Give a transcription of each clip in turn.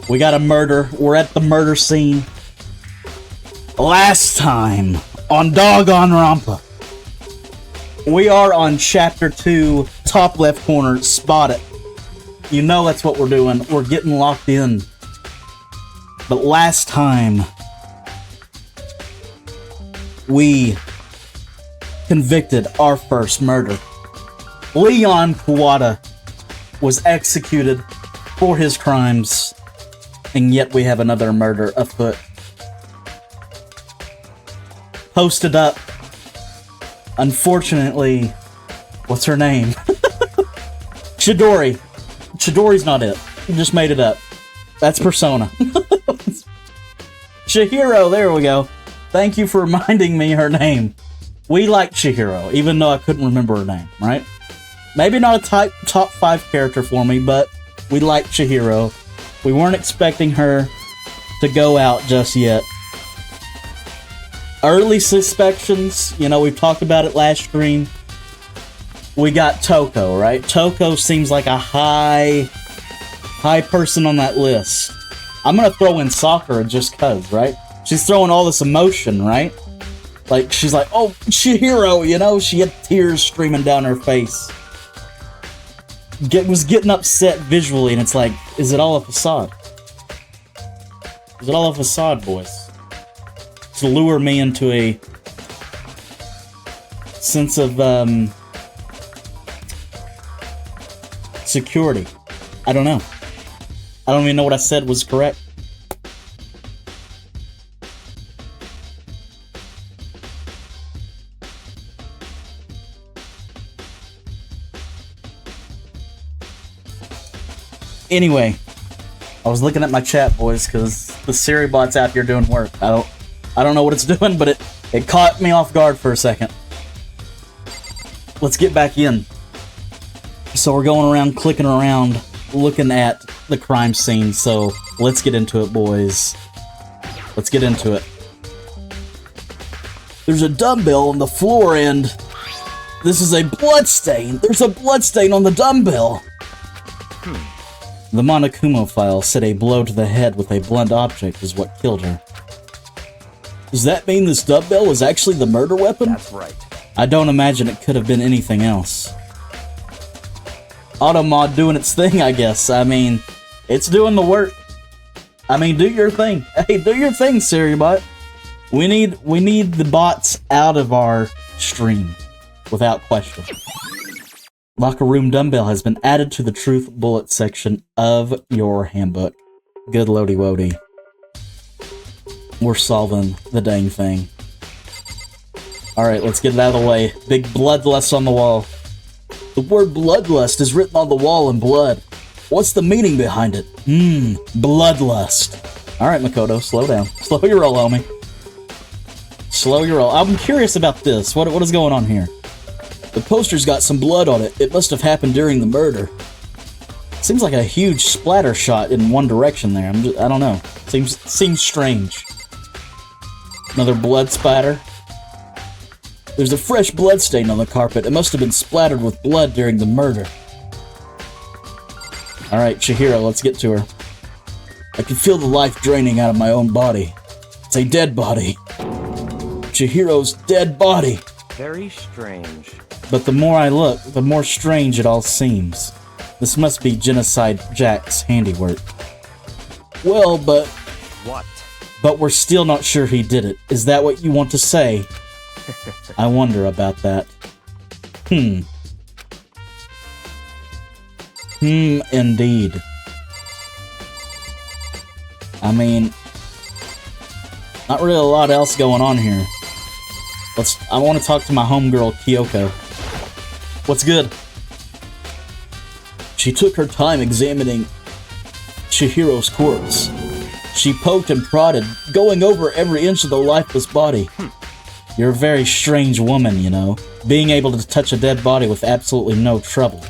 We got a murder. We're at the murder scene. Last time on Doggone Rampa. We are on Chapter 2, top left corner. Spot it. You know that's what we're doing. We're getting locked in. But last time, we convicted our first murder. Leon Kawada was executed for his crimes, and yet we have another murder afoot. Posted up. Unfortunately, what's her name? Chidori. Chidori's not it. You just made it up. That's Persona. Chihiro, there we go. Thank you for reminding me her name. We like Chihiro, even though I couldn't remember her name, right? Maybe not a top 5 character for me, but we like Chihiro. We weren't expecting her to go out just yet. Early suspicions, you know, we've talked about it last stream. We got Toko, right? Toko seems like a high person on that list. I'm gonna throw in Sakura just cause, right? She's throwing all this emotion, right? Like, she's like, oh, Chihiro, you know? She had tears streaming down her face. Was getting upset visually, and it's like, is it all a facade? Is it all a facade, boys? To lure me into a sense of, security. I don't know. I don't even know what I said was correct. Anyway, I was looking at my chat, boys, because the Siri bot's out here doing work. I don't know what it's doing, but it caught me off guard for a second. Let's get back in. So we're going around, clicking around, looking at the crime scene. So let's get into it, boys. Let's get into it. There's a dumbbell on the floor, and this is a bloodstain. There's a bloodstain on the dumbbell. The Monokuma file said a blow to the head with a blunt object is what killed her. Does that mean this dumbbell was actually the murder weapon? That's right. I don't imagine it could have been anything else. Automod doing its thing, I guess. I mean, it's doing the work. I mean, do your thing. Hey, do your thing, SiriBot. We need the bots out of our stream, without question. Locker room dumbbell has been added to the truth bullet section of your handbook. Good loady woady. We're solving the dang thing. Alright, let's get it out of the way. Big bloodlust on the wall. The word bloodlust is written on the wall in blood. What's the meaning behind it? Bloodlust. Alright, Makoto, slow down. Slow your roll, homie. Slow your roll. I'm curious about this. What is going on here? The poster's got some blood on it. It must have happened during the murder. Seems like a huge splatter shot in one direction there. I don't know. Seems strange. Another blood spatter. There's a fresh blood stain on the carpet. It must have been splattered with blood during the murder. Alright, Chihiro, let's get to her. I can feel the life draining out of my own body. It's a dead body. Chihiro's dead body. Very strange. But the more I look, the more strange it all seems. This must be Genocide Jack's handiwork. Well, but... What? But we're still not sure he did it. Is that what you want to say? I wonder about that. Indeed. I mean... Not really a lot else going on here. I want to talk to my homegirl, Kyoko. What's good? She took her time examining Chihiro's corpse. She poked and prodded, going over every inch of the lifeless body. You're a very strange woman, you know, being able to touch a dead body with absolutely no trouble.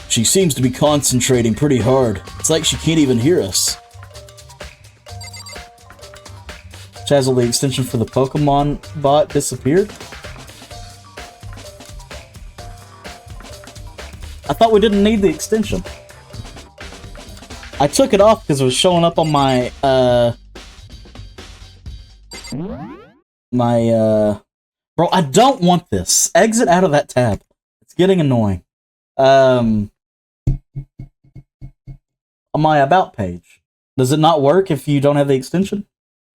She seems to be concentrating pretty hard. It's like she can't even hear us. Chazzle, the extension for the Pokemon bot disappeared? I thought we didn't need the extension. I took it off because it was showing up on my, bro, I don't want this. Exit out of that tab. It's getting annoying. On my About page. Does it not work if you don't have the extension?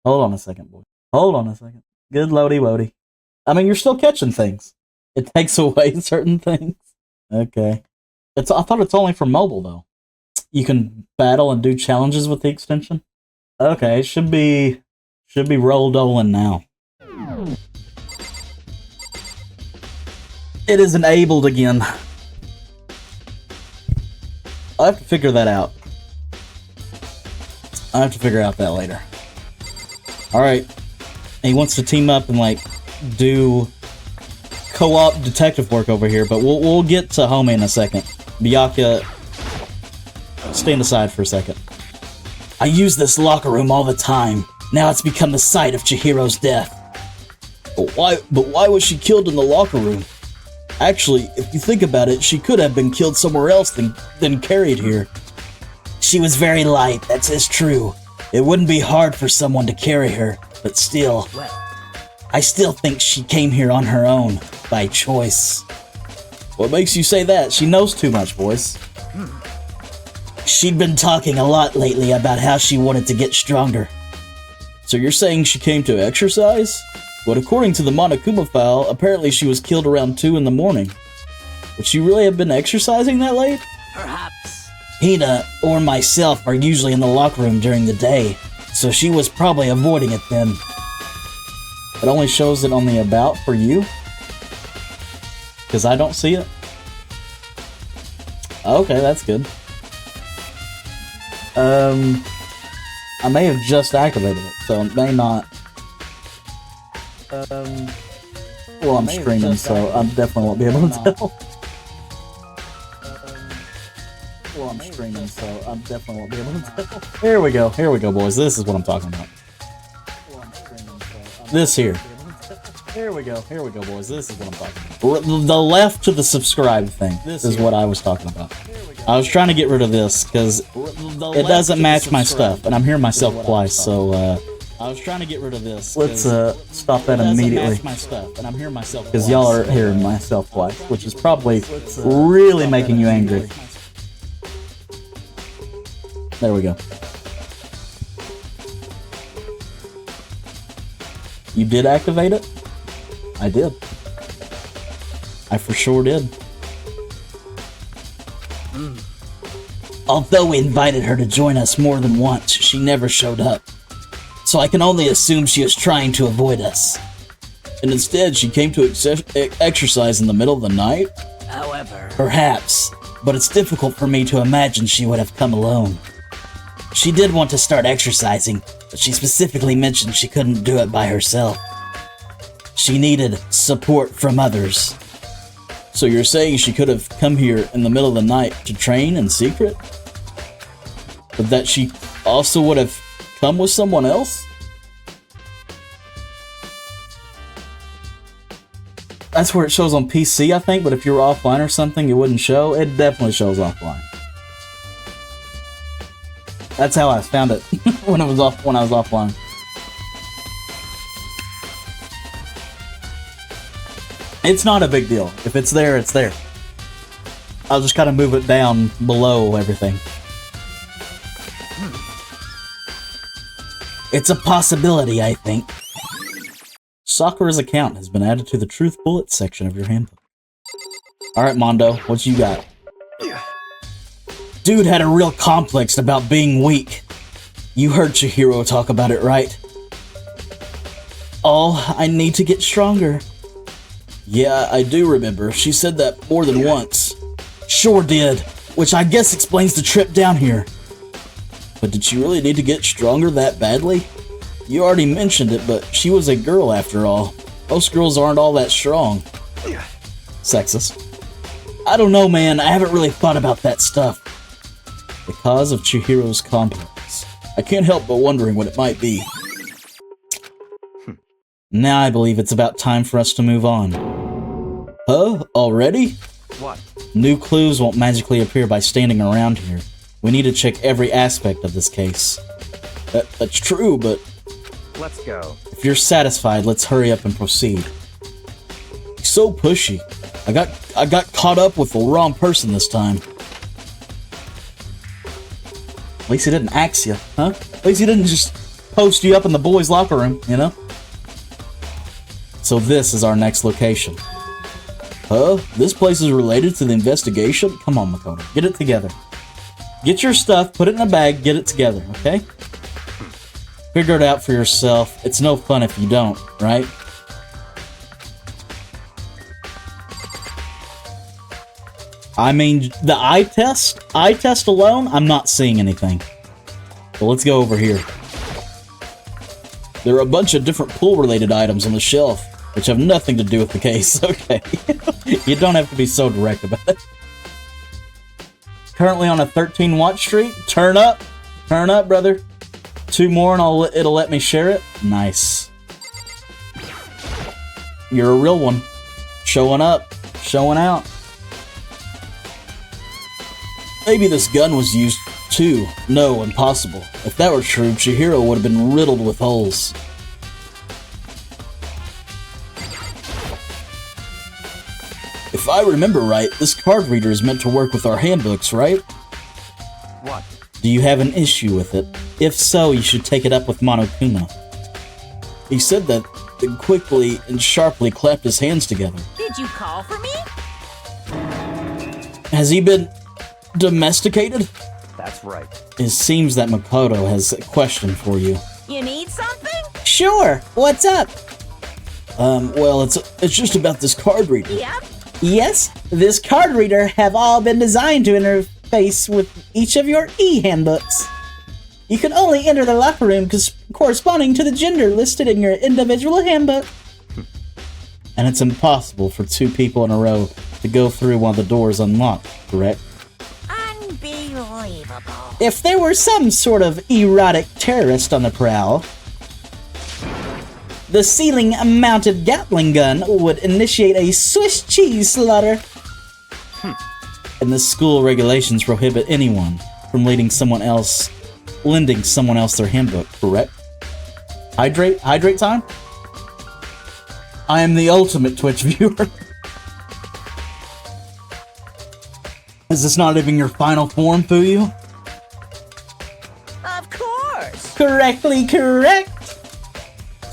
Hold on a second, boy. Hold on a second. Good loady woady. I mean, you're still catching things. It takes away certain things. Okay. I thought it's only for mobile, though. You can battle and do challenges with the extension? Okay, it should be roll-doling now. It is enabled again. I'll have to figure that out. I'll have to figure out that later. Alright. He wants to team up and, like, do co-op detective work over here, but we'll get to Homie in a second. Byakuya, stand aside for a second. I use this locker room all the time. Now it's become the site of Chihiro's death. But why was she killed in the locker room? Actually, if you think about it, she could have been killed somewhere else than carried here. She was very light, that's true. It wouldn't be hard for someone to carry her, but still. I still think she came here on her own, by choice. What makes you say that? She knows too much, boys. She'd been talking a lot lately about how she wanted to get stronger. So you're saying she came to exercise? But according to the Monokuma file, apparently she was killed around 2 in the morning. Would she really have been exercising that late? Perhaps. Hina or myself are usually in the locker room during the day, so she was probably avoiding it then. It only shows it on the About for you? Because I don't see it? Okay, that's good. I may have just activated it, so it may not. Well, I'm streaming, so I definitely won't be able to tell. Well, I'm streaming, so I definitely won't be able to tell. Here we go, boys. This is what I'm talking about. This here. Here we go, boys. This is what I'm talking about. The left to the subscribe thing. This is what I was talking about. I was trying to get rid of this because it doesn't match my stuff, and I'm hearing myself twice, so I was trying to get rid of this. Let's stop that immediately. Because y'all are hearing myself twice, which is probably really making you angry. There we go. You did activate it? I did. I for sure did. Although we invited her to join us more than once, she never showed up. So I can only assume she was trying to avoid us. And instead, she came to exercise in the middle of the night? However... Perhaps, but it's difficult for me to imagine she would have come alone. She did want to start exercising, but she specifically mentioned she couldn't do it by herself. She needed support from others. So you're saying she could have come here in the middle of the night to train in secret? But that she also would have come with someone else? That's where it shows on PC, I think, but if you were offline or something, it wouldn't show. It definitely shows offline. That's how I found it when I was offline. It's not a big deal. If it's there, it's there. I'll just kind of move it down below everything. It's a possibility, I think. Sakura's account has been added to the Truth Bullets section of your handbook. Alright, Mondo, what you got? Dude had a real complex about being weak. You heard Chihiro talk about it, right? Oh, I need to get stronger. Yeah, I do remember. She said that more than once. Sure did, which I guess explains the trip down here. But did she really need to get stronger that badly? You already mentioned it, but she was a girl after all. Most girls aren't all that strong. Sexist. I don't know, man. I haven't really thought about that stuff. The cause of Chihiro's complex. I can't help but wondering what it might be. Now I believe it's about time for us to move on. Huh? Already? What? New clues won't magically appear by standing around here. We need to check every aspect of this case. That's true, but Let's go. if you're satisfied, let's hurry up and proceed. He's so pushy. I got caught up with the wrong person this time. At least he didn't axe you, huh? At least he didn't just post you up in the boys' locker room, you know? So this is our next location. Huh? This place is related to the investigation? Come on, Makoto. Get it together. Get your stuff, put it in a bag, get it together, okay? Figure it out for yourself. It's no fun if you don't, right? I mean, the eye test alone, I'm not seeing anything. So let's go over here. There are a bunch of different pool-related items on the shelf, which have nothing to do with the case, okay? You don't have to be so direct about it. Currently on a 13-watch streak. Turn up, brother. 2 more and it'll let me share it. Nice. You're a real one. Showing up, showing out. Maybe this gun was used too. No, impossible. If that were true, Chihiro would have been riddled with holes. If I remember right, this card reader is meant to work with our handbooks, right? What? Do you have an issue with it? If so, you should take it up with Monokuma. He said that, then quickly and sharply clapped his hands together. Did you call for me? Has he been domesticated? That's right. It seems that Makoto has a question for you. You need something? Sure, what's up? Well, it's just about this card reader. Yep. Yes, this card reader have all been designed to interface with each of your e-handbooks. You can only enter the locker room corresponding to the gender listed in your individual handbook. And it's impossible for 2 people in a row to go through while the door is unlocked, correct? Unbelievable. If there were some sort of erotic terrorist on the prowl, the ceiling-mounted Gatling gun would initiate a Swiss cheese slaughter. And the school regulations prohibit anyone from lending someone else their handbook, correct? Hydrate time? I am the ultimate Twitch viewer. Is this not even your final form, Fuyu? Of course. Correctly correct.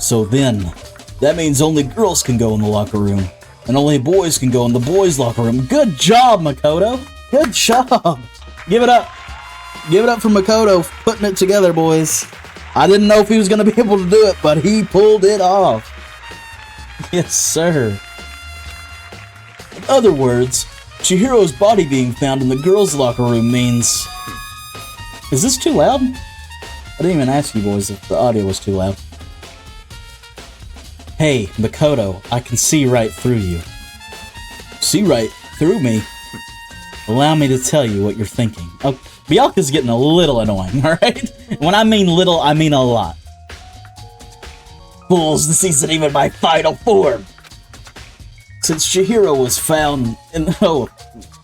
So then, that means only girls can go in the locker room, and only boys can go in the boys' locker room. Good job, Makoto! Good job! Give it up! Give it up for Makoto putting it together, boys. I didn't know if he was going to be able to do it, but he pulled it off. Yes, sir. In other words, Chihiro's body being found in the girls' locker room means... Is this too loud? I didn't even ask you boys if the audio was too loud. Hey, Makoto, I can see right through you. See right through me? Allow me to tell you what you're thinking. Oh, Byakuya's getting a little annoying, alright? When I mean little, I mean a lot. Fools, this isn't even my final form! Since Chihiro was found in... Oh,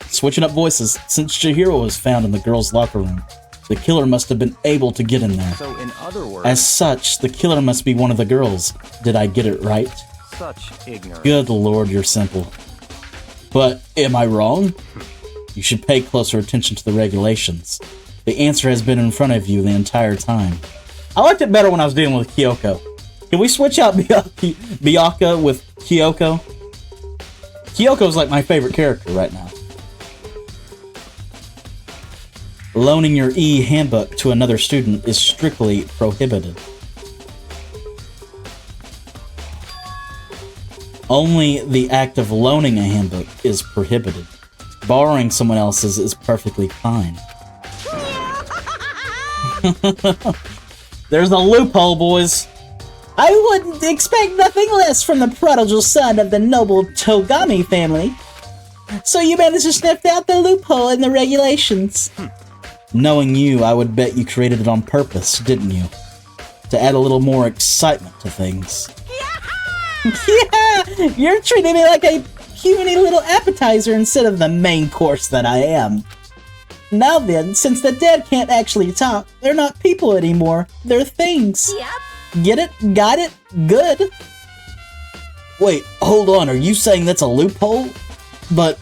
switching up voices. Since Chihiro was found in the girls' locker room, the killer must have been able to get in there. So in other words, As such, the killer must be one of the girls. Did I get it right? such ignorance. Good lord, you're simple. But am I wrong? You should pay closer attention to the regulations. The answer has been in front of you the entire time. I liked it better when I was dealing with Kyoko. Can we switch out Byakuya with Kyoko? Kyoko's like my favorite character right now. Loaning your e-handbook to another student is strictly prohibited. Only the act of loaning a handbook is prohibited. Borrowing someone else's is perfectly fine. There's a loophole, boys. I wouldn't expect nothing less from the prodigal son of the noble Togami family. So you managed to sniff out the loophole in the regulations. Knowing you, I would bet you created it on purpose, didn't you? To add a little more excitement to things. Yeah, you're treating me like a puny little appetizer instead of the main course that I am. Now then, since the dead can't actually talk, they're not people anymore. They're things. Yep. Get it? Got it? Good. Wait, hold on, are you saying that's a loophole? But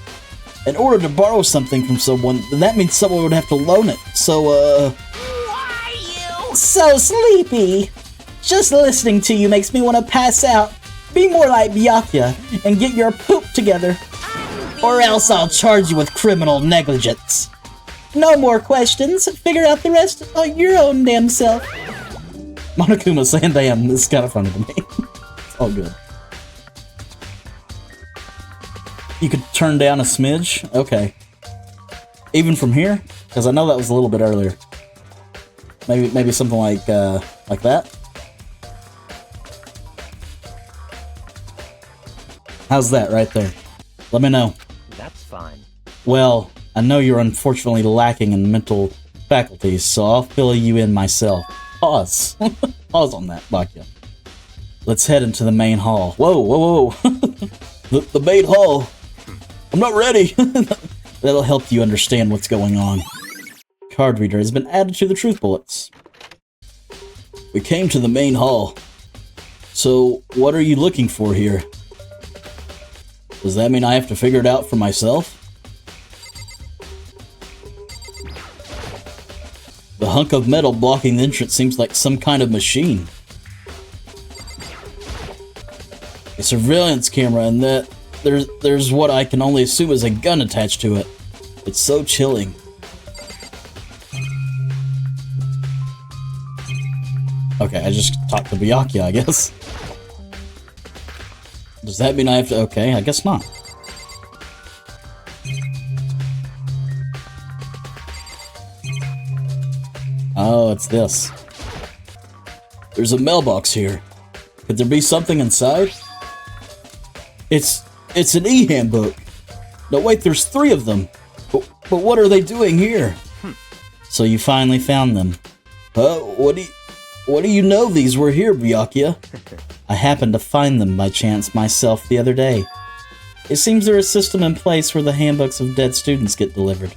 in order to borrow something from someone, that means someone would have to loan it. So, Why you? So sleepy. Just listening to you makes me want to pass out. Be more like Byakuya and get your poop together. Or else I'll charge you with criminal negligence. No more questions. Figure out the rest on your own damn self. Monokuma saying damn is kind of funny to me. It's all good. You could turn down a smidge? Okay. Even from here? Because I know that was a little bit earlier. Maybe something like that? How's that right there? Let me know. That's fine. Well, I know you're unfortunately lacking in mental faculties, so I'll fill you in myself. Pause. Pause on that, Byakuya. Let's head into the main hall. Whoa, whoa, whoa. the main hall. I'm not ready. That'll help you understand what's going on. Card reader has been added to the truth bullets. We came to the main hall. So, what are you looking for here? Does that mean I have to figure it out for myself? The hunk of metal blocking the entrance seems like some kind of machine. A surveillance camera, and that there's what I can only assume is a gun attached to it. It's so chilling. Okay, I just talked to Byakuya, I guess. Does that mean I have to... Okay, I guess not. Oh, it's this. There's a mailbox here. Could there be something inside? It's an e-handbook. No, wait, there's 3 of them. But what are they doing here? So you finally found them. What do you know these were here, Byakuya? I happened to find them by chance myself the other day. It seems there's a system in place where the handbooks of dead students get delivered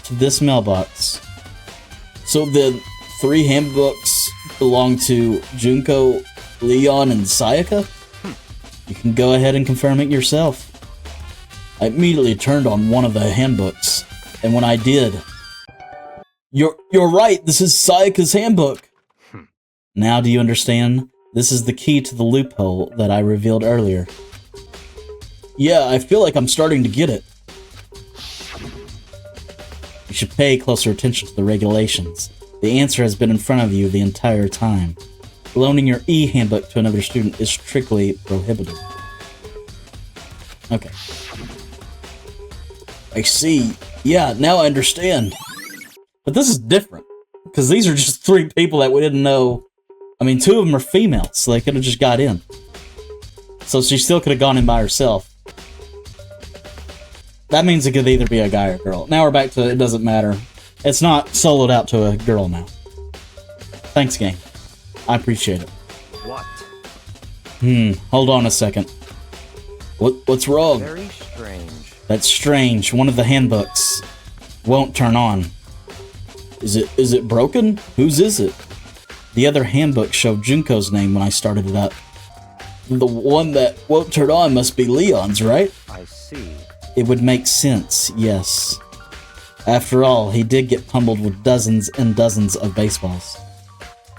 to this mailbox. So the 3 handbooks belong to Junko, Leon, and Sayaka? You can go ahead and confirm it yourself. I immediately turned on one of the handbooks, and when I did... You're right, this is Sayaka's handbook! Now do you understand? This is the key to the loophole that I revealed earlier. Yeah, I feel like I'm starting to get it. You should pay closer attention to the regulations. The answer has been in front of you the entire time. Loaning your e-handbook to another student is strictly prohibited. Okay. I see. Yeah, now I understand. But this is different. Because these are just 3 people that we didn't know. I mean, 2 of them are females, so they could have just got in. So she still could have gone in by herself. That means it could either be a guy or a girl. Now we're back to it doesn't matter. It's not soloed out to a girl now. Thanks, game. I appreciate it. What? Hold on a second. What's wrong? Very strange. That's strange. One of the handbooks won't turn on. Is it broken? Whose is it? The other handbook showed Junko's name when I started it up. The one that won't turn on must be Leon's, right? I see. It would make sense, yes. After all, he did get pummeled with dozens and dozens of baseballs.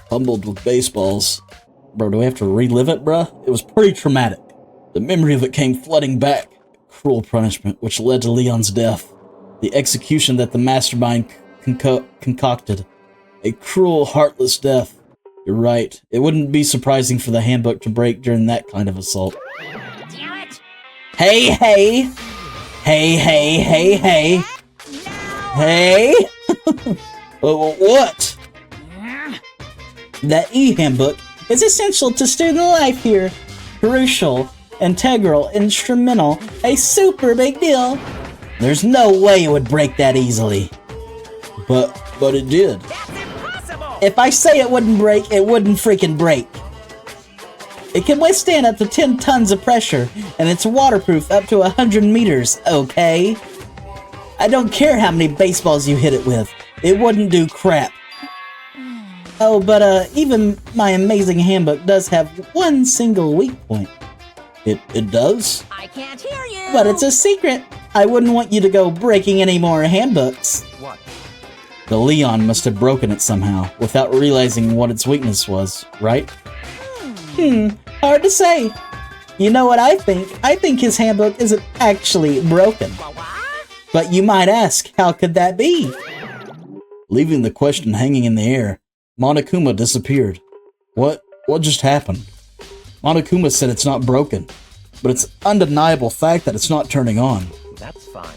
Pummeled with baseballs? Bro, do we have to relive it, bruh? It was pretty traumatic. The memory of it came flooding back. Cruel punishment, which led to Leon's death. The execution that the mastermind concocted. A cruel, heartless death. You're right. It wouldn't be surprising for the handbook to break during that kind of assault. Damn it! Hey, hey! Hey, hey, hey, hey! Hey! What? That e-handbook is essential to student life here. Crucial, integral, instrumental, a super big deal. There's no way it would break that easily. But it did. That's impossible! If I say it wouldn't break, it wouldn't freaking break. It can withstand up to 10 tons of pressure, and it's waterproof up to 100 meters, okay? I don't care how many baseballs you hit it with. It wouldn't do crap. Oh, but even my amazing handbook does have one single weak point. It does? I can't hear you. But it's a secret. I wouldn't want you to go breaking any more handbooks. What? The Leon must have broken it somehow, without realizing what its weakness was, right? Hard to say. You know what I think? I think his handbook isn't actually broken. What? But you might ask, how could that be? Leaving the question hanging in the air, Monokuma disappeared. What just happened? Monokuma said it's not broken, but it's undeniable fact that it's not turning on. That's fine.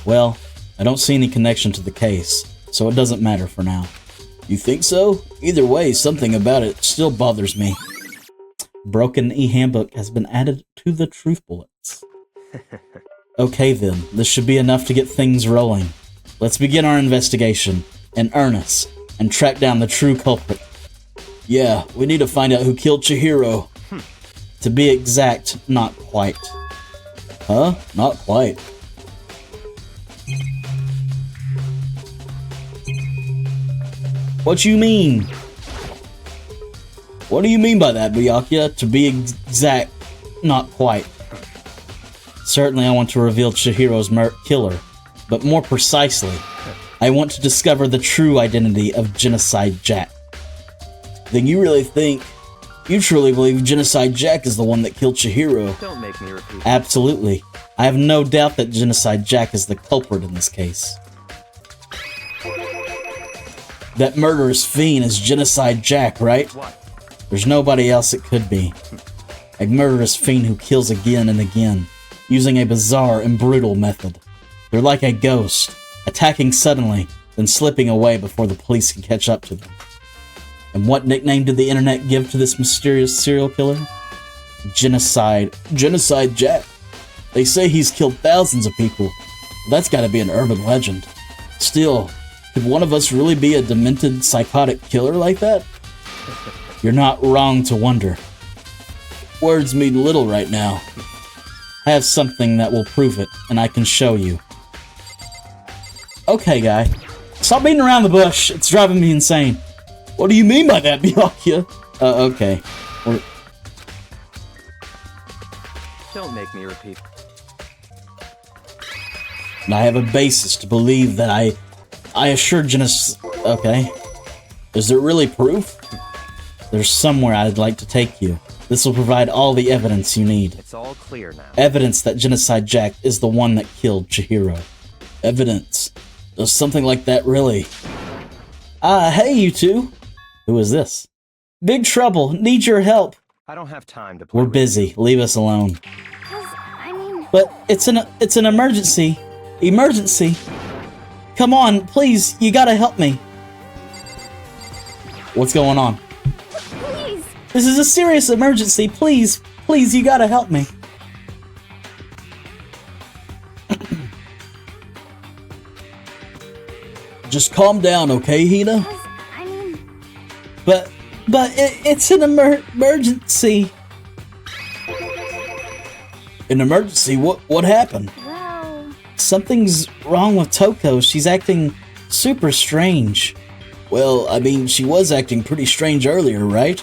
Well, I don't see any connection to the case, so it doesn't matter for now. You think so? Either way, something about it still bothers me. Broken e-handbook has been added to the truth bullets. Okay then, this should be enough to get things rolling. Let's begin our investigation in earnest and track down the true culprit. Yeah, we need to find out who killed Chihiro. To be exact, not quite. Huh? Not quite. What you mean? What do you mean by that, Byakuya? To be exact, not quite. Certainly I want to reveal Chihiro's killer, but more precisely, I want to discover the true identity of Genocide Jack. Then you truly believe Genocide Jack is the one that killed Chihiro? Don't make me repeat. Absolutely. I have no doubt that Genocide Jack is the culprit in this case. That murderous fiend is Genocide Jack, right? What? There's nobody else it could be. A murderous fiend who kills again and again, using a bizarre and brutal method. They're like a ghost, attacking suddenly, then slipping away before the police can catch up to them. And what nickname did the internet give to this mysterious serial killer? Genocide Jack. They say he's killed thousands of people. That's gotta be an urban legend. Still, could one of us really be a demented, psychotic killer like that? You're not wrong to wonder. Words mean little right now. I have something that will prove it, and I can show you. Okay, guy. Stop beating around the bush. It's driving me insane. What do you mean by that, Byakuya? Okay. Don't make me repeat. And I have a basis to believe that I assured Okay. Is there really proof? There's somewhere I'd like to take you. This will provide all the evidence you need. It's all clear now. Evidence that Genocide Jack is the one that killed Chihiro. Evidence? Does something like that really? Hey you two. Who is this? Big trouble. Need your help. I don't have time to play. We're with busy. Leave us alone. I mean... But it's an emergency. Emergency. Come on, please, you gotta help me. What's going on? Please! This is a serious emergency. Please, you gotta help me. Just calm down, okay, Hina? I mean... But it's an emergency. An emergency? What happened? Well... Something's wrong with Toko. She's acting super strange. Well, I mean, she was acting pretty strange earlier, right?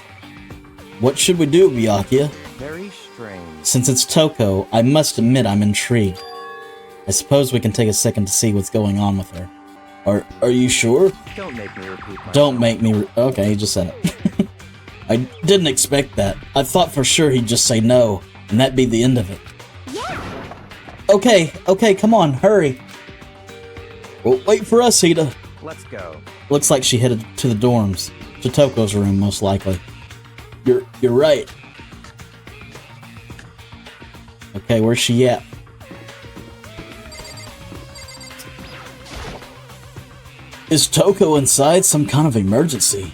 What should we do, Byakuya? Very strange. Since it's Toko, I must admit I'm intrigued. I suppose we can take a second to see what's going on with her. Are you sure? Don't make me repeat myself. Don't make me okay, he just said it. I didn't expect that. I thought for sure he'd just say no, and that'd be the end of it. Yeah! Okay, come on, hurry. Well, wait for us, Hina. Let's go. Looks like she headed to the dorms. To Toko's room, most likely. You're right. Okay, where's she at? Is Toko inside some kind of emergency?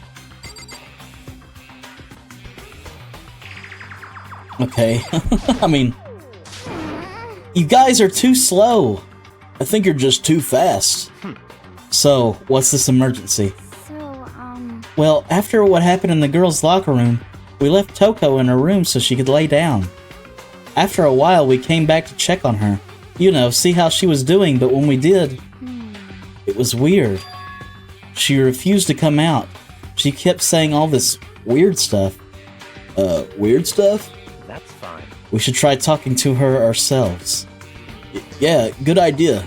Okay. I mean, you guys are too slow. I think you're just too fast. So, what's this emergency? Well, after what happened in the girls' locker room, we left Toko in her room so she could lay down. After a while, we came back to check on her, you know, see how she was doing, but when we did, it was weird. She refused to come out. She kept saying all this weird stuff. Weird stuff? That's fine. We should try talking to her ourselves. Yeah, good idea.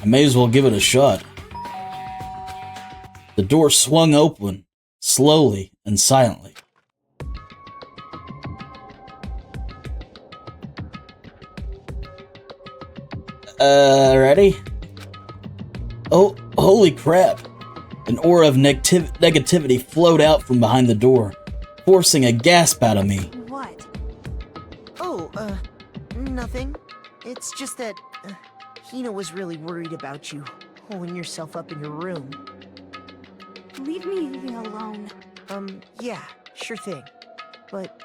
I may as well give it a shot. The door swung open, slowly and silently. Ready? Oh, holy crap. An aura of negativity flowed out from behind the door, forcing a gasp out of me. What? Oh, nothing. It's just that Hina was really worried about you, holding yourself up in your room. Leave me alone. Yeah, sure thing. But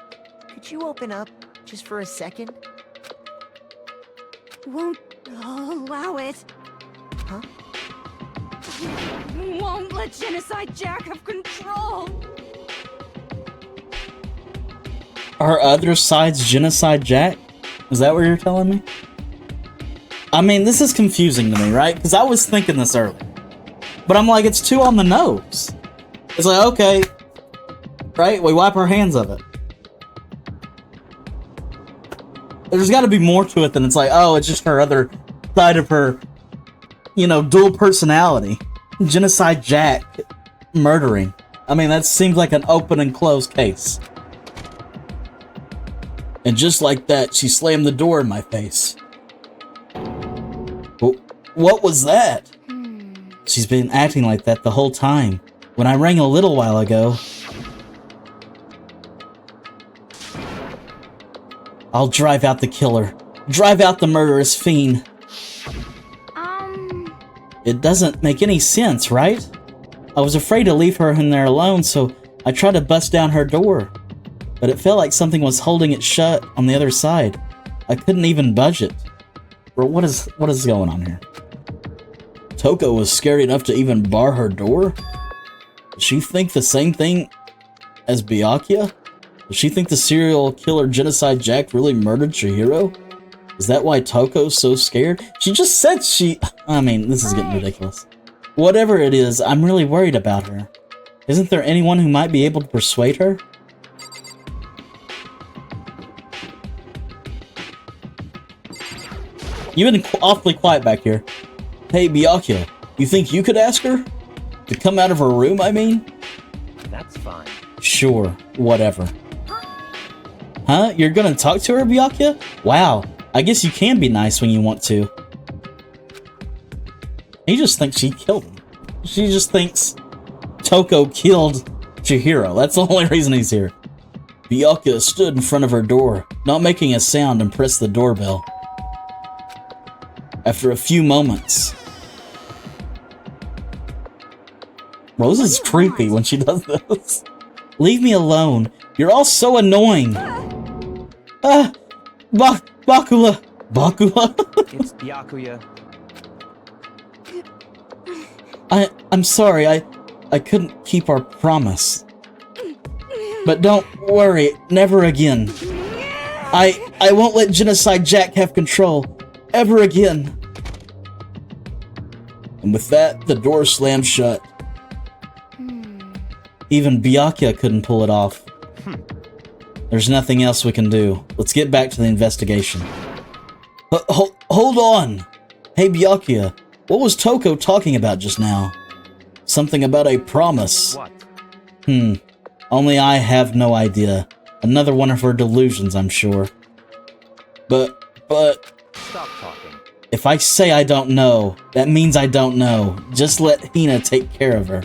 could you open up just for a second? Won't allow it. Huh? Won't let Genocide Jack have control. Are other sides Genocide Jack? Is that what you're telling me? I mean, this is confusing to me, right? Because I was thinking this earlier. But I'm like, it's too on the nose. It's like, okay, right? We wipe our hands of it. There's got to be more to it than it's like, oh, it's just her other side of her, you know, dual personality. Genocide Jack murdering. I mean, that seems like an open and closed case. And just like that, she slammed the door in my face. What was that? She's been acting like that the whole time. When I rang a little while ago... I'll drive out the killer. Drive out the murderous fiend. It doesn't make any sense, right? I was afraid to leave her in there alone, so I tried to bust down her door. But it felt like something was holding it shut on the other side. I couldn't even budge it. Bro, what is going on here? Toko was scared enough to even bar her door? Does she think the same thing as Byakuya? Does she think the serial killer Genocide Jack really murdered Chihiro? Is that why Toko's so scared? She just said she... I mean, this is getting ridiculous. Whatever it is, I'm really worried about her. Isn't there anyone who might be able to persuade her? You've been awfully quiet back here. Hey, Byakuya, you think you could ask her? To come out of her room, I mean? That's fine. Sure, whatever. Huh? You're gonna talk to her, Byakuya? Wow, I guess you can be nice when you want to. He just thinks she killed him. She just thinks Toko killed Chihiro. That's the only reason he's here. Byakuya stood in front of her door, not making a sound, and pressed the doorbell. After a few moments... Bro, this is creepy when she does this. Leave me alone. You're all so annoying. Bakula. Bakula? It's Byakuya. I'm sorry, I couldn't keep our promise. But don't worry, never again. I won't let Genocide Jack have control. Ever again. And with that, the door slammed shut. Even Byakuya couldn't pull it off. There's nothing else we can do. Let's get back to the investigation. Hold on! Hey Byakuya, what was Toko talking about just now? Something about a promise. What? Only I have no idea. Another one of her delusions, I'm sure. But... Stop talking. If I say I don't know, that means I don't know. Just let Hina take care of her.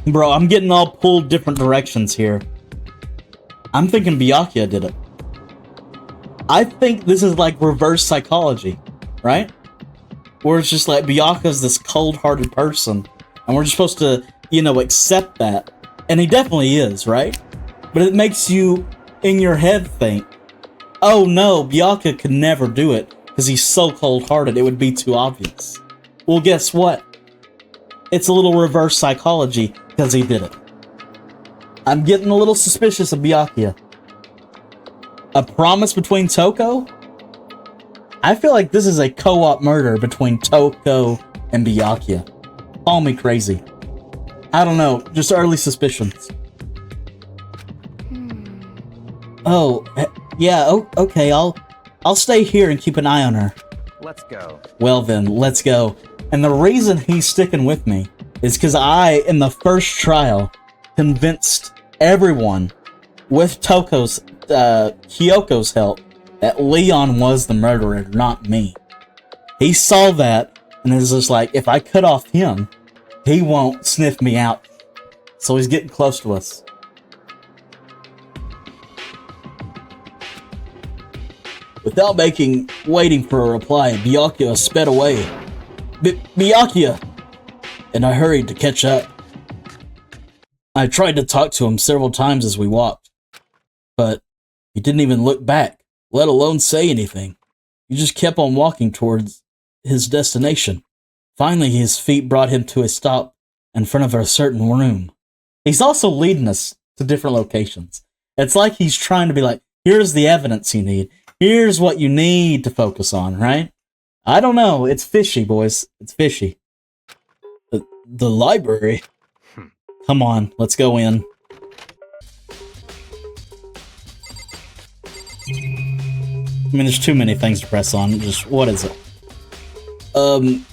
Bro, I'm getting all pulled different directions here. I'm thinking Byakuya did it. I think this is like reverse psychology, right? Where it's just like Byakuya's this cold-hearted person, and we're just supposed to, you know, accept that. And he definitely is, right? But it makes you, in your head, think, Oh no, Byakuya could never do it, because he's so cold-hearted, it would be too obvious. Well, guess what? It's a little reverse psychology, because he did it. I'm getting a little suspicious of Byakuya. A promise between Toko? I feel like this is a co-op murder between Toko and Byakuya. Call me crazy. I don't know, just early suspicions. Oh, yeah, okay, I'll stay here and keep an eye on her. Let's go. Well then, let's go. And the reason he's sticking with me is because I, in the first trial, convinced everyone, with Kyoko's help, that Leon was the murderer, not me. He saw that, and is just like, if I cut off him, he won't sniff me out. So he's getting close to us. Without waiting for a reply, Byakuya sped away. Byakuya! And I hurried to catch up. I tried to talk to him several times as we walked, but he didn't even look back, let alone say anything. He just kept on walking towards his destination. Finally, his feet brought him to a stop in front of a certain room. He's also leading us to different locations. It's like he's trying to be like, here's the evidence you need. Here's what you need to focus on, right? I don't know. It's fishy, boys. It's fishy. The library? Come on, let's go in. I mean, there's too many things to press on. Just, what is it?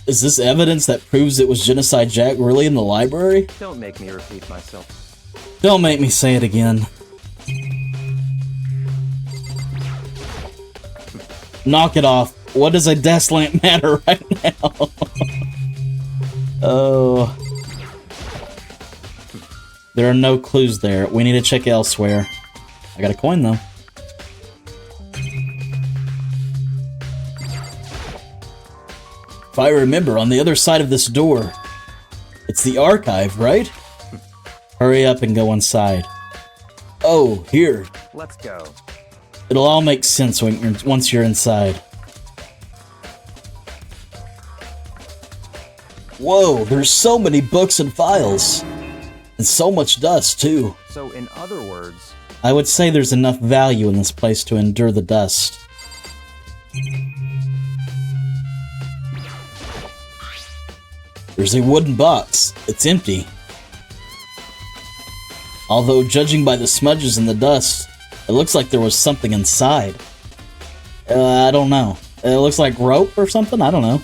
Is this evidence that proves it was Genocide Jack really in the library? Don't make me repeat myself. Don't make me say it again. Knock it off. What does a desk lamp matter right now? Oh. There are no clues there. We need to check elsewhere. I got a coin, though. If I remember, on the other side of this door, it's the archive, right? Hurry up and go inside. Oh, here. Let's go. It'll all make sense once you're inside. Whoa, there's so many books and files. And so much dust, too. So, in other words... I would say there's enough value in this place to endure the dust. There's a wooden box. It's empty. Although, judging by the smudges and the dust, it looks like there was something inside. I don't know. It looks like rope or something? I don't know.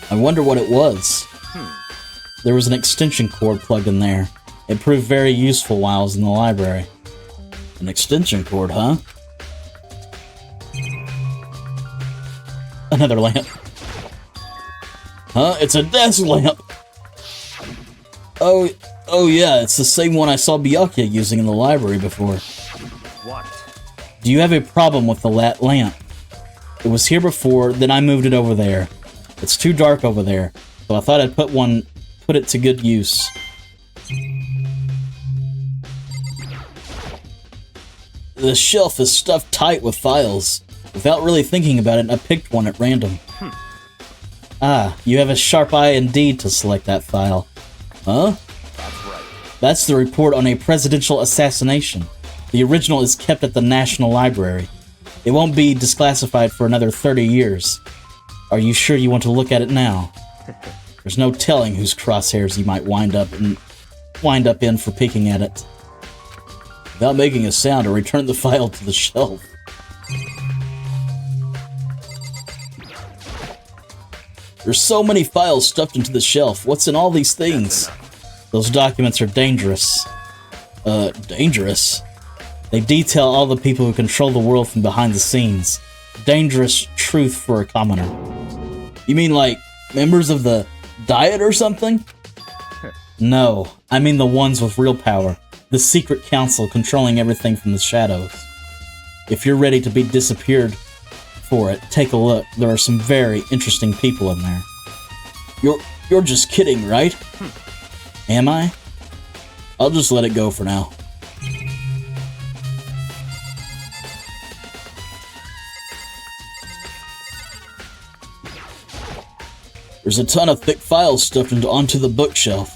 I wonder what it was. There was an extension cord plugged in there. It proved very useful while I was in the library. An extension cord, huh? Another lamp. Huh? It's a desk lamp! Oh yeah, it's the same one I saw Byakuya using in the library before. What? Do you have a problem with the lamp? It was here before, then I moved it over there. It's too dark over there, so I thought I'd put it to good use. The shelf is stuffed tight with files. Without really thinking about it, I picked one at random. Ah, you have a sharp eye indeed to select that file. Huh? That's right. That's the report on a presidential assassination. The original is kept at the National Library. It won't be declassified for another 30 years. Are you sure you want to look at it now? There's no telling whose crosshairs you might wind up in for peeking at it. Without making a sound, I returned the file to the shelf. There's so many files stuffed into the shelf. What's in all these things? Those documents are dangerous. Dangerous? They detail all the people who control the world from behind the scenes. Dangerous truth for a commoner. You mean like members of the Diet or something? No, I mean the ones with real power. The secret council controlling everything from the shadows. If you're ready to be disappeared for it, take a look. There are some very interesting people in there. You're just kidding, right? Am I? I'll just let it go for now. There's a ton of thick files stuffed onto the bookshelf.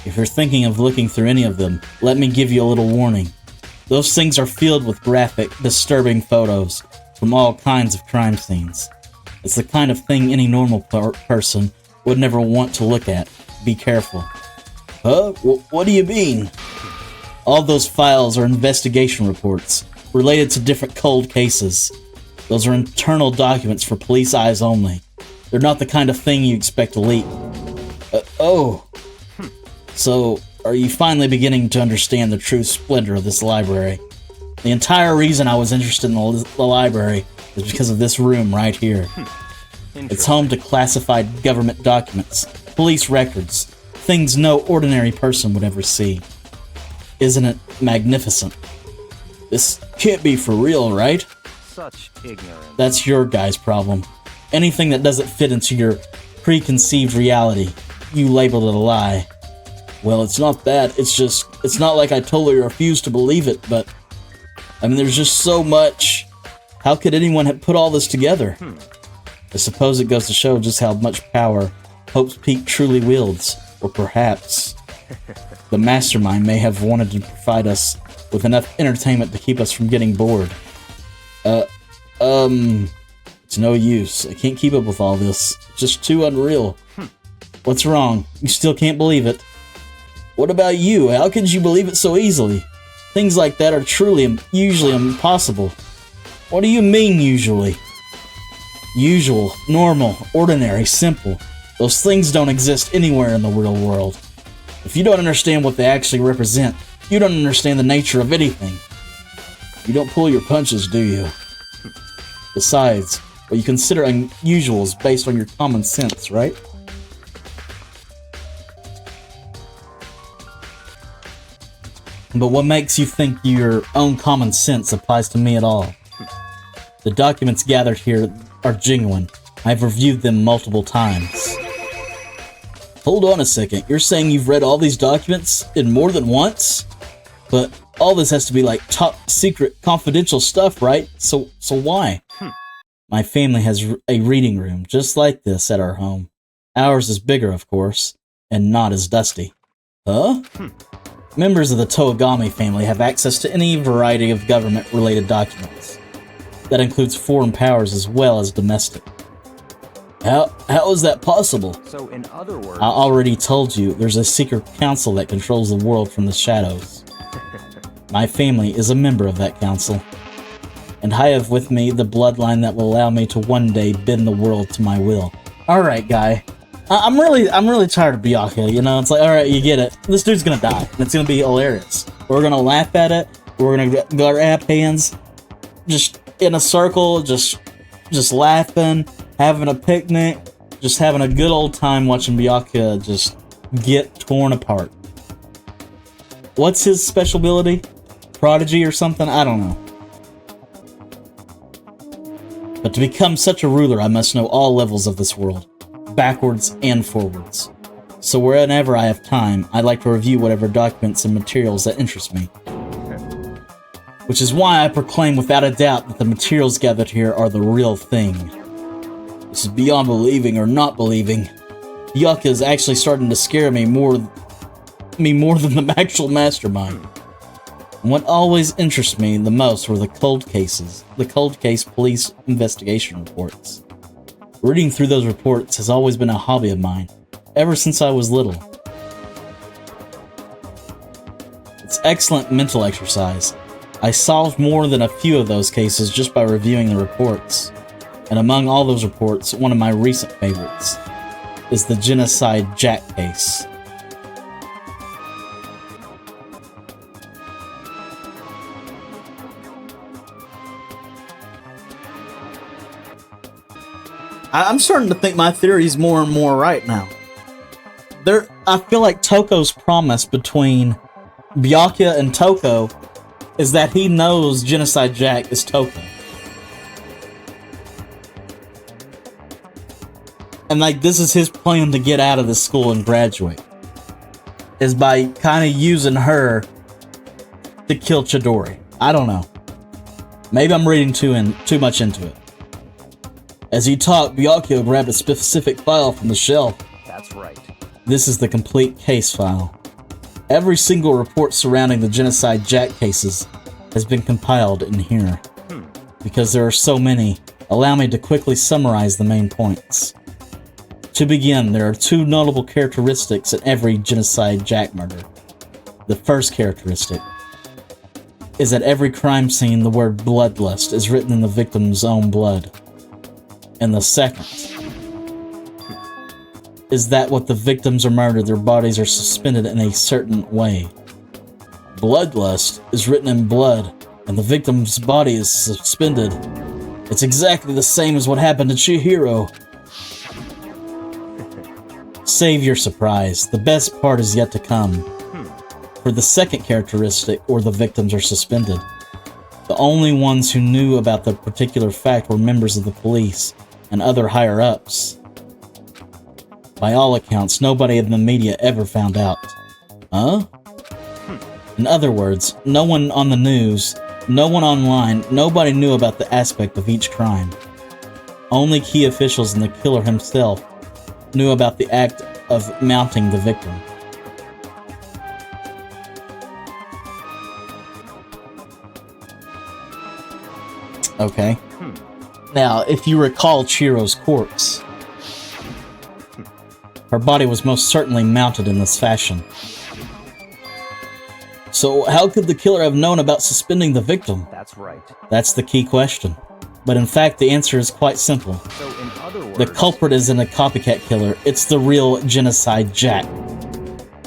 If you're thinking of looking through any of them, let me give you a little warning. Those things are filled with graphic, disturbing photos from all kinds of crime scenes. It's the kind of thing any normal person would never want to look at. Be careful. Huh? What do you mean? All those files are investigation reports related to different cold cases. Those are internal documents for police eyes only. They're not the kind of thing you expect to leak. Oh. So, are you finally beginning to understand the true splendor of this library? The entire reason I was interested in the library is because of this room right here. It's home to classified government documents, police records, things no ordinary person would ever see. Isn't it magnificent? This can't be for real, right? Such ignorance. That's your guy's problem. Anything that doesn't fit into your preconceived reality, you labeled it a lie. Well, it's not that. It's not like I totally refuse to believe it, but I mean, there's just so much. How could anyone have put all this together? I suppose it goes to show just how much power Hope's Peak truly wields. Or perhaps the mastermind may have wanted to provide us with enough entertainment to keep us from getting bored. It's no use. I can't keep up with all this. It's just too unreal. What's wrong? You still can't believe it? What about you? How could you believe it so easily? Things like that are usually impossible. What do you mean, usually? Usual, normal, ordinary, simple. Those things don't exist anywhere in the real world. If you don't understand what they actually represent, you don't understand the nature of anything. You don't pull your punches, do you? Besides, what you consider unusual is based on your common sense, right? But what makes you think your own common sense applies to me at all? The documents gathered here are genuine. I've reviewed them multiple times. Hold on a second, you're saying you've read all these documents in more than once? But all this has to be like top secret confidential stuff, right? So why? My family has a reading room just like this at our home. Ours is bigger, of course, and not as dusty. Huh? Members of the Toigami family have access to any variety of government-related documents. That includes foreign powers as well as domestic. How is that possible? So, in other words... I already told you, there's a secret council that controls the world from the shadows. My family is a member of that council. And I have with me the bloodline that will allow me to one day bend the world to my will. Alright, guy. I'm really tired of Byakuya, you know? It's like, alright, you get it. This dude's gonna die, and it's gonna be hilarious. We're gonna laugh at it, we're gonna grab hands, just in a circle, just laughing, having a picnic, just having a good old time watching Byakuya just get torn apart. What's his special ability? Prodigy or something? I don't know. But to become such a ruler, I must know all levels of this world, backwards and forwards. So whenever I have time, I like to review whatever documents and materials that interest me. Which is why I proclaim without a doubt that the materials gathered here are the real thing. This is beyond believing or not believing. Byakuya is actually starting to scare me more than the actual mastermind. And what always interests me the most were the cold cases, the cold case police investigation reports. Reading through those reports has always been a hobby of mine, ever since I was little. It's excellent mental exercise. I solved more than a few of those cases just by reviewing the reports. And among all those reports, one of my recent favorites is the Genocide Jack case. I'm starting to think my theory's more and more right now. I feel like Toko's promise between Byakuya and Toko is that he knows Genocide Jack is Toko. And like, this is his plan to get out of the school and graduate. Is by kind of using her to kill Chidori. I don't know. Maybe I'm reading too much into it. As he talked, Byakuya grabbed a specific file from the shelf. That's right. This is the complete case file. Every single report surrounding the Genocide Jack cases has been compiled in here. Because there are so many, allow me to quickly summarize the main points. To begin, there are two notable characteristics in every Genocide Jack murder. The first characteristic is that every crime scene the word bloodlust is written in the victim's own blood. And the second is that when the victims are murdered, their bodies are suspended in a certain way. Bloodlust is written in blood, and the victim's body is suspended. It's exactly the same as what happened to Chihiro. Save your surprise. The best part is yet to come. For the second characteristic, or the victims are suspended, the only ones who knew about the particular fact were members of the police and other higher-ups. By all accounts, nobody in the media ever found out. Huh? In other words, no one on the news, no one online, nobody knew about the aspect of each crime. Only key officials and the killer himself knew about the act of mounting the victim. Okay. Now, if you recall Chihiro's corpse, her body was most certainly mounted in this fashion. So how could the killer have known about suspending the victim? That's right. That's the key question. But in fact, the answer is quite simple. So in other words, The culprit isn't a copycat killer, it's the real Genocide Jack.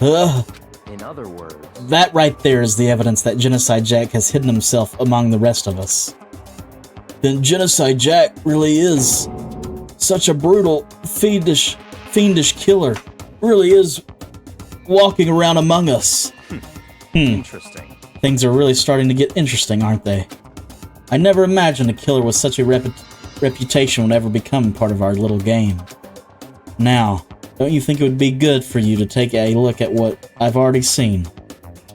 Ugh. in other words, That right there is the evidence that Genocide Jack has hidden himself among the rest of us. Then Genocide Jack really is such a brutal, fiendish killer. Really is walking around among us. interesting. Things are really starting to get interesting, aren't they? I never imagined a killer with such a reputation would ever become part of our little game. Now, don't you think it would be good for you to take a look at what I've already seen?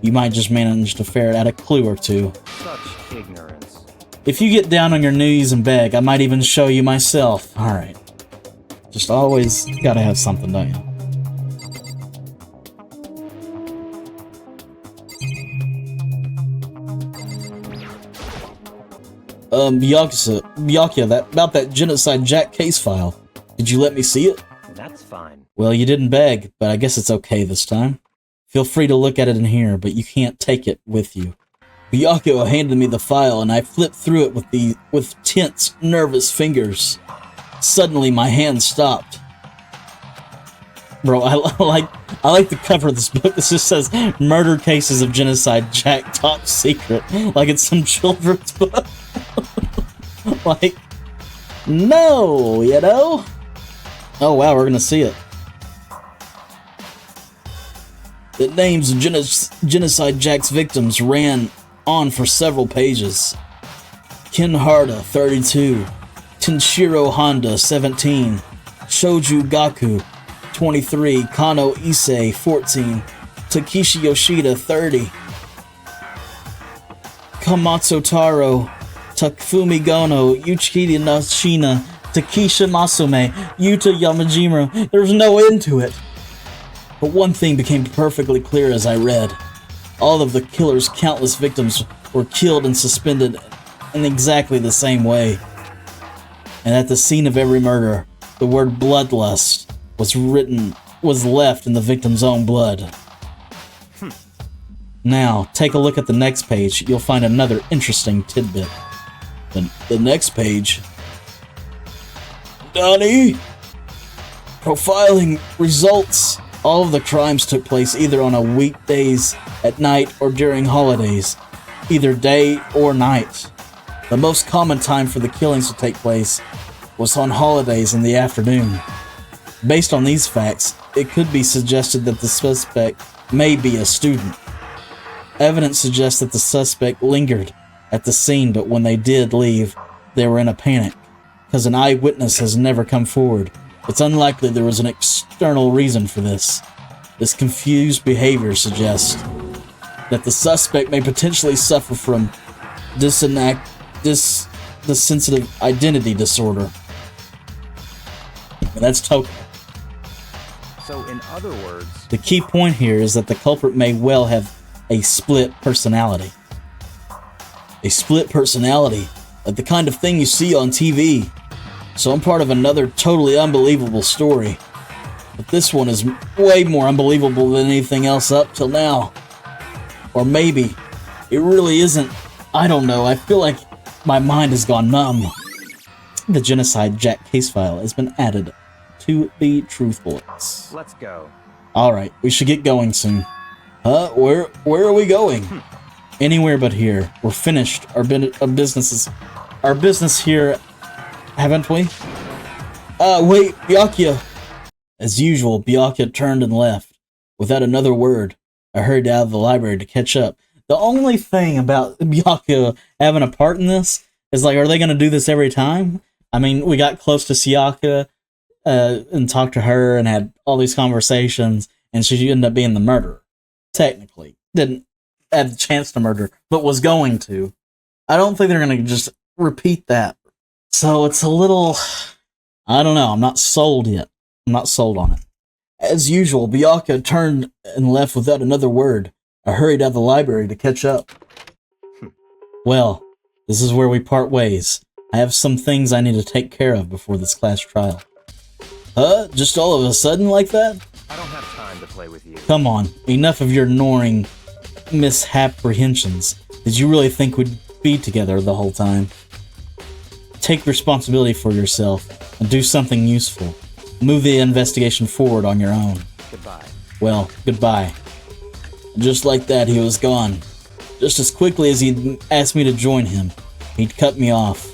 You might just manage to ferret out a clue or two. Such ignorance. If you get down on your knees and beg, I might even show you myself. Alright. Just always gotta have something, don't you? Byakuya, about that Genocide Jack case file. Did you let me see it? That's fine. Well, you didn't beg, but I guess it's okay this time. Feel free to look at it in here, but you can't take it with you. Byakuya handed me the file, and I flipped through it with tense, nervous fingers. Suddenly, my hand stopped. Bro, I like the cover of this book. This just says, Murder Cases of Genocide Jack Top Secret. Like it's some children's book. Like, no, you know? Oh wow, we're gonna see it. The names of Genocide Jack's victims ran on for several pages. Ken Harda, 32. Tenshiro Honda, 17. Shoju Gaku, 23. Kano Issei, 14. Takeshi Yoshida, 30. Kamatsu Taro, Takafumi Gono, Yuichiro Nashina, Takesha Masume, Yuta Yamajima. There's no end to it. But one thing became perfectly clear as I read. All of the killer's countless victims were killed and suspended in exactly the same way. And at the scene of every murder, the word bloodlust was left in the victim's own blood. Now, take a look at the next page. You'll find another interesting tidbit. The next page. Donnie! Profiling results. All of the crimes took place either on a weekdays, at night, or during holidays. Either day or night. The most common time for the killings to take place was on holidays in the afternoon. Based on these facts, it could be suggested that the suspect may be a student. Evidence suggests that the suspect lingered at the scene, but when they did leave, they were in a panic, because an eyewitness has never come forward. It's unlikely there was an external reason for this. This confused behavior suggests that the suspect may potentially suffer from dissociative identity disorder. And that's Toko. So, in other words, The key point here is that the culprit may well have a split personality. A split personality, like the kind of thing you see on TV. So I'm part of another totally unbelievable story. But this one is way more unbelievable than anything else up till now. Or maybe it really isn't. I don't know. I feel like my mind has gone numb. The Genocide Jack case file has been added to the Truth Bullets. let's go. Alright, we should get going soon. Where are we going? Anywhere but here. We're finished. Our business here, haven't we? Wait, Byakuya! As usual, Byakuya turned and left. Without another word, I hurried out of the library to catch up. The only thing about Byakuya having a part in this is, like, are they going to do this every time? I mean, we got close to Sayaka and talked to her and had all these conversations, and she ended up being the murderer. Technically. Didn't have the chance to murder, but was going to. I don't think they're going to just repeat that. So it's a little... I don't know. I'm not sold yet. I'm not sold on it. As usual, Byakuya turned and left without another word. I hurried out of the library to catch up. Well, this is where we part ways. I have some things I need to take care of before this class trial. Just all of a sudden like that? I don't have time to play with you. Come on, enough of your gnawing misapprehensions. Did you really think we'd be together the whole time? Take responsibility for yourself and do something useful. Move the investigation forward on your own. Goodbye. Well, goodbye. Just like that, he was gone. Just as quickly as he'd asked me to join him, he'd cut me off.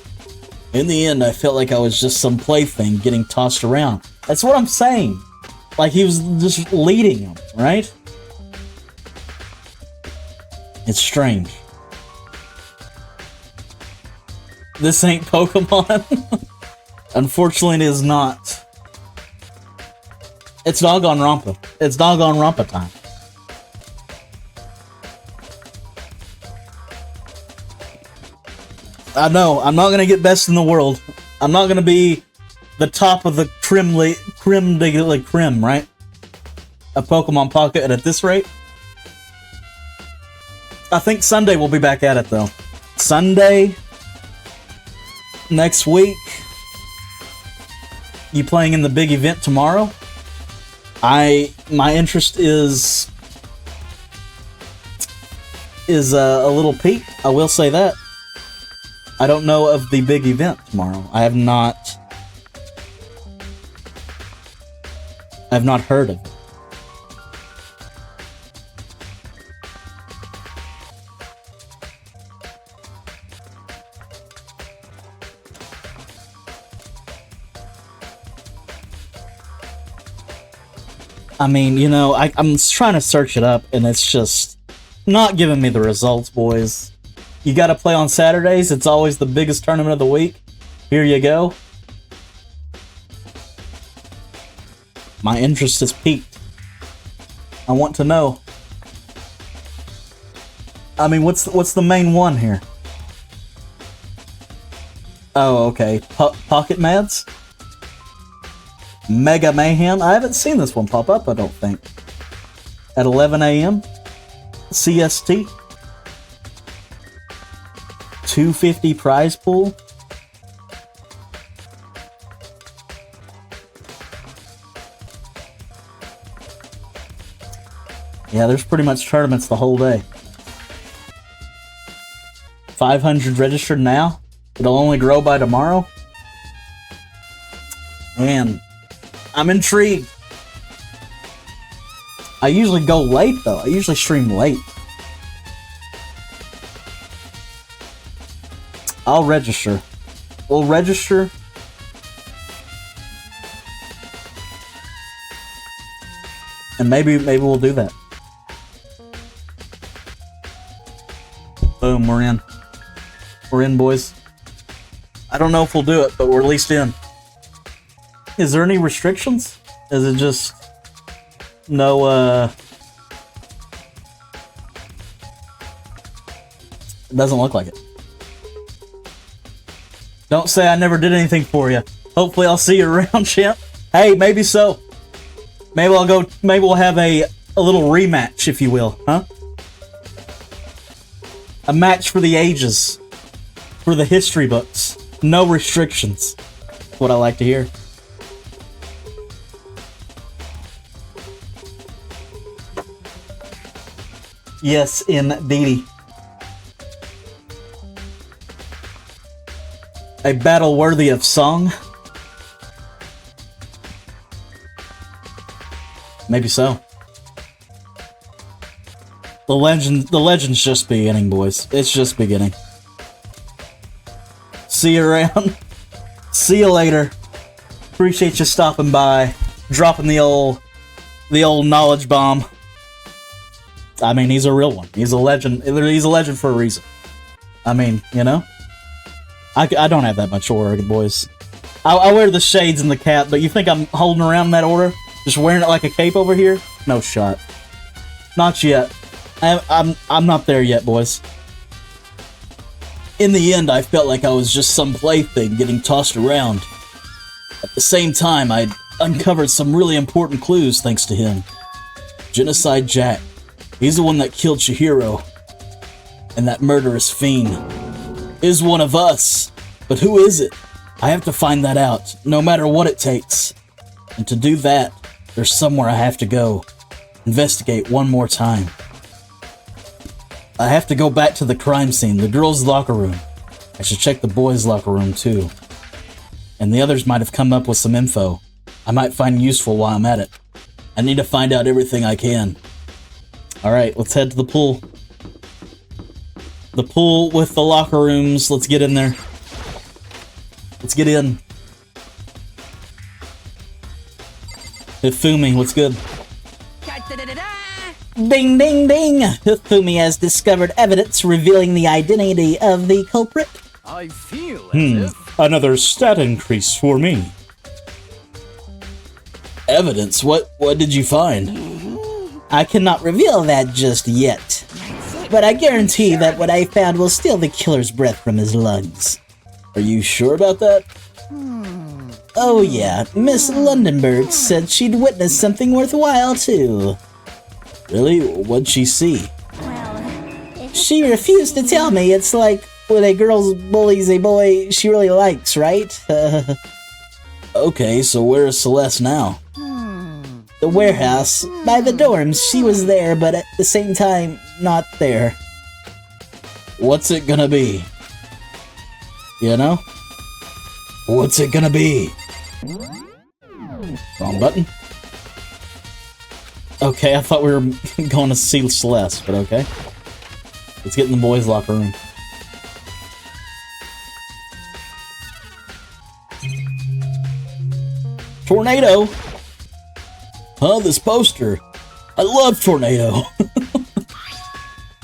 In the end, I felt like I was just some plaything getting tossed around. That's what I'm saying. Like he was just leading him, right? It's strange. This ain't Pokemon. Unfortunately, it is not. It's doggone Rampa. It's doggone Rampa time. I know, I'm not gonna get best in the world. I'm not gonna be the top of the creme de la creme, right? A Pokemon Pocket, and at this rate, I think Sunday we'll be back at it though. Sunday, next week, you playing in the big event tomorrow? My interest is a little piqued. I will say that. I don't know of the big event tomorrow. I have not heard of it. I mean, you know, I'm trying to search it up, and it's just not giving me the results, boys. You gotta play on Saturdays. It's always the biggest tournament of the week. Here you go. My interest is piqued. I want to know. I mean, what's the main one here? Oh, okay. Pocket Mads? Mega Mayhem? I haven't seen this one pop up, I don't think. At 11 a.m. CST. 250 prize pool. Yeah, there's pretty much tournaments the whole day. 500 registered now. It'll only grow by tomorrow. Man, I'm intrigued. I usually go late though. I usually stream late. I'll register. We'll register. And maybe we'll do that. Boom, we're in. We're in, boys. I don't know if we'll do it, but we're at least in. Is there any restrictions? Is it just no, it doesn't look like it. Don't say I never did anything for you. Hopefully I'll see you around, champ. Hey, maybe so. Maybe I'll go. Maybe we'll have a little rematch, if you will, huh? A match for the ages, for the history books. No restrictions. That's what I like to hear. Yes, indeedy. A battle worthy of song? Maybe so. The legend's just beginning, boys. It's just beginning. See you around. See you later. Appreciate you stopping by, dropping the old knowledge bomb. I mean, he's a real one. He's a legend. He's a legend for a reason. I mean, you know? I don't have that much aura, boys. I wear the shades and the cap, but you think I'm holding around that aura? Just wearing it like a cape over here? No shot. Not yet. I'm not there yet, boys. In the end, I felt like I was just some plaything getting tossed around. At the same time, I'd uncovered some really important clues thanks to him. Genocide Jack. He's the one that killed Chihiro. And that murderous fiend is one of us. But who is it? I have to find that out, no matter what it takes. And to do that, there's somewhere I have to go. Investigate one more time. I have to go back to the crime scene, the girls' locker room. I should check the boys' locker room too. And the others might have come up with some info I might find useful while I'm at it. I need to find out everything I can. Alright, let's head to the pool. The pool with the locker rooms. Let's get in there. Let's get in. Hifumi, what's good? Ding ding ding! Hifumi has discovered evidence revealing the identity of the culprit. I feel as if... Another stat increase for me. Evidence? What did you find? I cannot reveal that just yet, but I guarantee that what I found will steal the killer's breath from his lungs. Are you sure about that? Oh yeah, Miss Lundenberg said she'd witnessed something worthwhile too. Really? What'd she see? She refused to tell me. It's like when a girl bullies a boy she really likes, right? Okay, so where is Celeste now? The warehouse, by the dorms. She was there, but at the same time, not there. What's it gonna be? You know? What's it gonna be? Wrong button. Okay, I thought we were going to see Celeste, but okay. Let's get in the boys' locker room. Tornado? Huh, this poster. I love Tornado.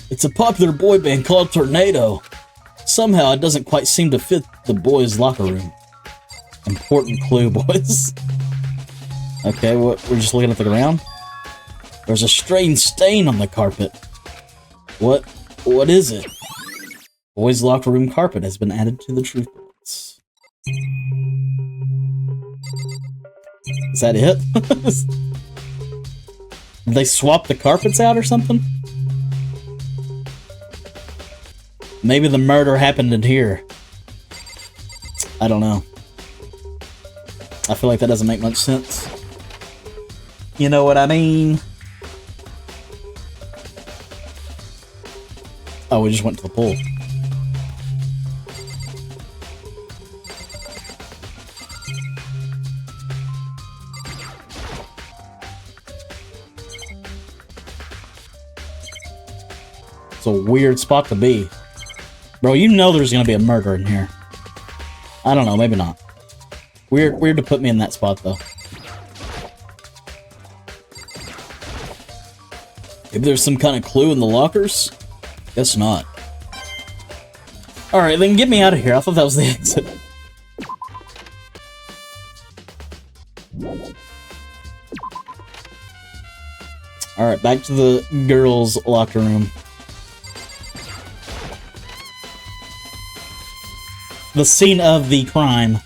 It's a popular boy band called Tornado. Somehow it doesn't quite seem to fit the boys' locker room. Important clue, boys. Okay, we're just looking at the ground? There's a strange stain on the carpet. What is it? Boys' locker room carpet has been added to the truth bullets. Is that it? Did they swap the carpets out or something? Maybe the murder happened in here. I don't know. I feel like that doesn't make much sense. You know what I mean? Oh, we just went to the pool. It's a weird spot to be. Bro, you know there's gonna be a murder in here. I don't know, maybe not. Weird to put me in that spot, though. Maybe there's some kind of clue in the lockers? Guess not. Alright, then get me out of here. I thought that was the exit. Alright, back to the girls' locker room. The scene of the crime.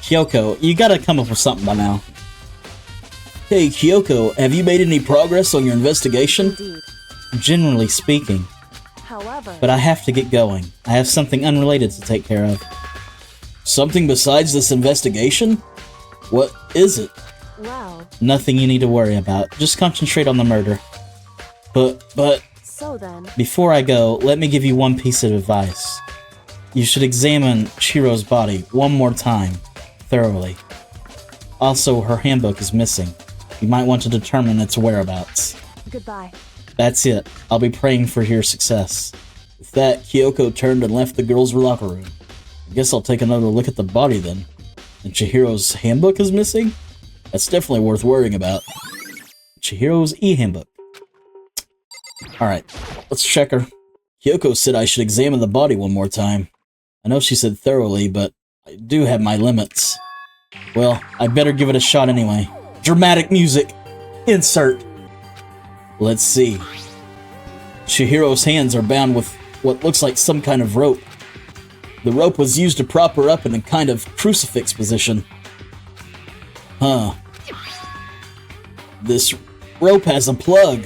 Kyoko, you gotta come up with something by now. Hey, Kyoko, have you made any progress on your investigation? Indeed. Generally speaking. However, But I have to get going. I have something unrelated to take care of. Something besides this investigation? What is it? well, Nothing you need to worry about. Just concentrate on the murder. But, so then, before I go, let me give you one piece of advice. You should examine Chihiro's body one more time, thoroughly. Also, her handbook is missing. You might want to determine its whereabouts. goodbye. That's it. I'll be praying for your success. With that, Kyoko turned and left the girls' locker room. I guess I'll take another look at the body then. And Chihiro's handbook is missing? That's definitely worth worrying about. Chihiro's e-handbook. Alright, let's check her. Kyoko said I should examine the body one more time. I know she said thoroughly, but I do have my limits. Well, I better give it a shot anyway. Dramatic music! Insert! Let's see. Chihiro's hands are bound with what looks like some kind of rope. The rope was used to prop her up in a kind of crucifix position. Huh. This rope has a plug.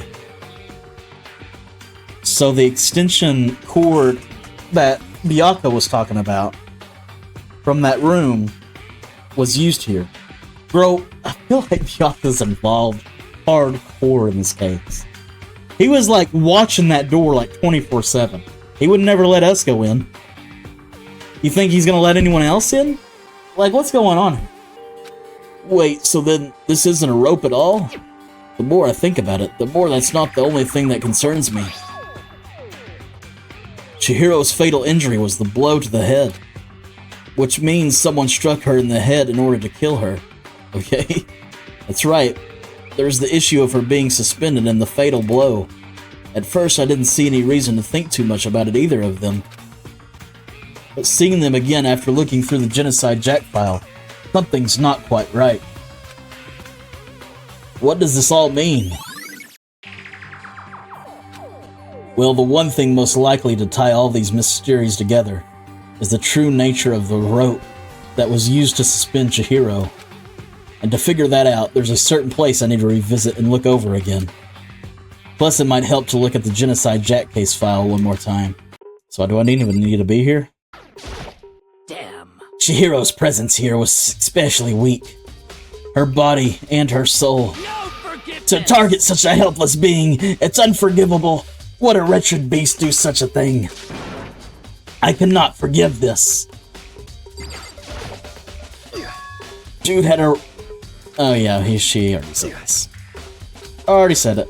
So the extension cord that Byakuya was talking about from that room was used here. Bro, I feel like Byakuya's involved hardcore in this case. He was like watching that door like 24/7. He would never let us go in. You think he's gonna let anyone else in? Like, what's going on here? Wait, so then this isn't a rope at all? The more I think about it, the more that's not the only thing that concerns me. Chihiro's fatal injury was the blow to the head, which means someone struck her in the head in order to kill her. Okay? That's right. There's the issue of her being suspended and the fatal blow. At first, I didn't see any reason to think too much about it either of them. But seeing them again after looking through the Genocide Jack file, something's not quite right. What does this all mean? Well, the one thing most likely to tie all these mysteries together is the true nature of the rope that was used to suspend Chihiro. And to figure that out, there's a certain place I need to revisit and look over again. Plus, it might help to look at the Genocide Jack case file one more time. So do I even need to be here? Damn. Chihiro's presence here was especially weak. Her body and her soul. No forgiveness. To target such a helpless being, it's unforgivable. Would a wretched beast do such a thing? I cannot forgive this. Dude had a... Oh yeah, she already said this. Already said it.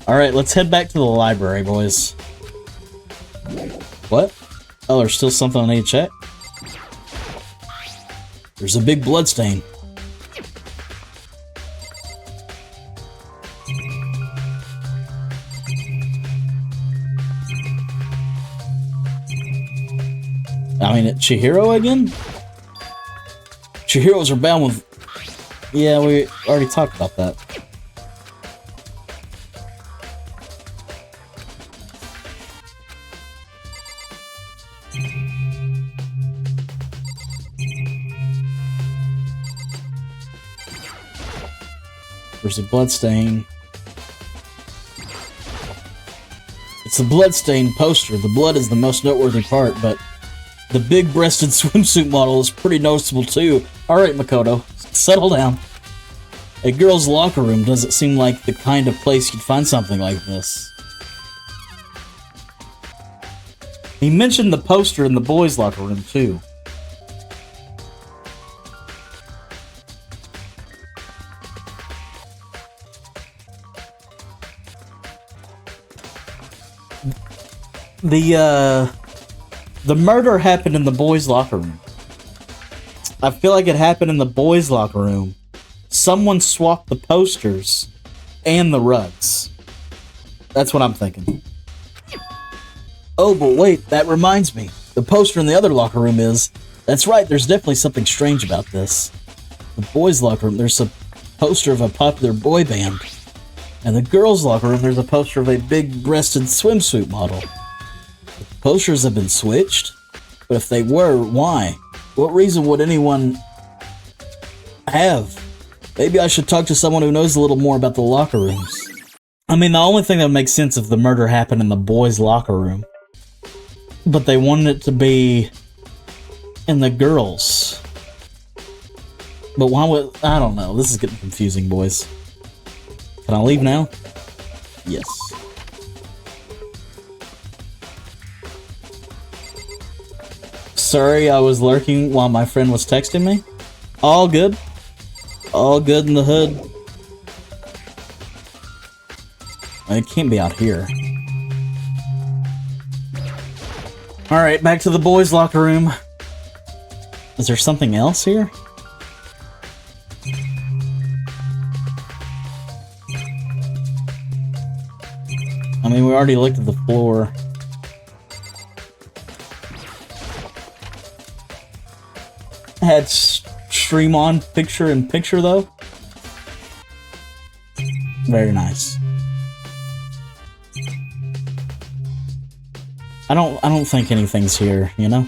Alright, let's head back to the library, boys. What? Oh, there's still something I need to check? There's a big bloodstain. I mean, Chihiro again? Chihiros are bound with... Yeah, we already talked about that. There's a bloodstain. It's the bloodstain poster. The blood is the most noteworthy part, but the big-breasted swimsuit model is pretty noticeable too. Alright, Makoto, settle down. A girl's locker room doesn't seem like the kind of place you'd find something like this. He mentioned the poster in the boys' locker room too. The murder happened in the boys' locker room. I feel like it happened in the boys' locker room. Someone swapped the posters and the rugs. That's what I'm thinking. Oh, but wait, that reminds me. The poster in the other locker room is... That's right, there's definitely something strange about this. The boys' locker room, there's a poster of a popular boy band. And the girls' locker room, there's a poster of a big-breasted swimsuit model. The posters have been switched? But if they were, why? What reason would anyone have? Maybe I should talk to someone who knows a little more about the locker rooms. I mean, the only thing that makes sense if the murder happened in the boys' locker room. But they wanted it to be in the girls'. But why would... I don't know. This is getting confusing, boys. Can I leave now? Yes. Sorry, I was lurking while my friend was texting me. All good. All good in the hood. It can't be out here. Alright, back to the boys' locker room. Is there something else here? I mean, we already looked at the floor. Had stream on picture in picture though. Very nice. I don't think anything's here, you know?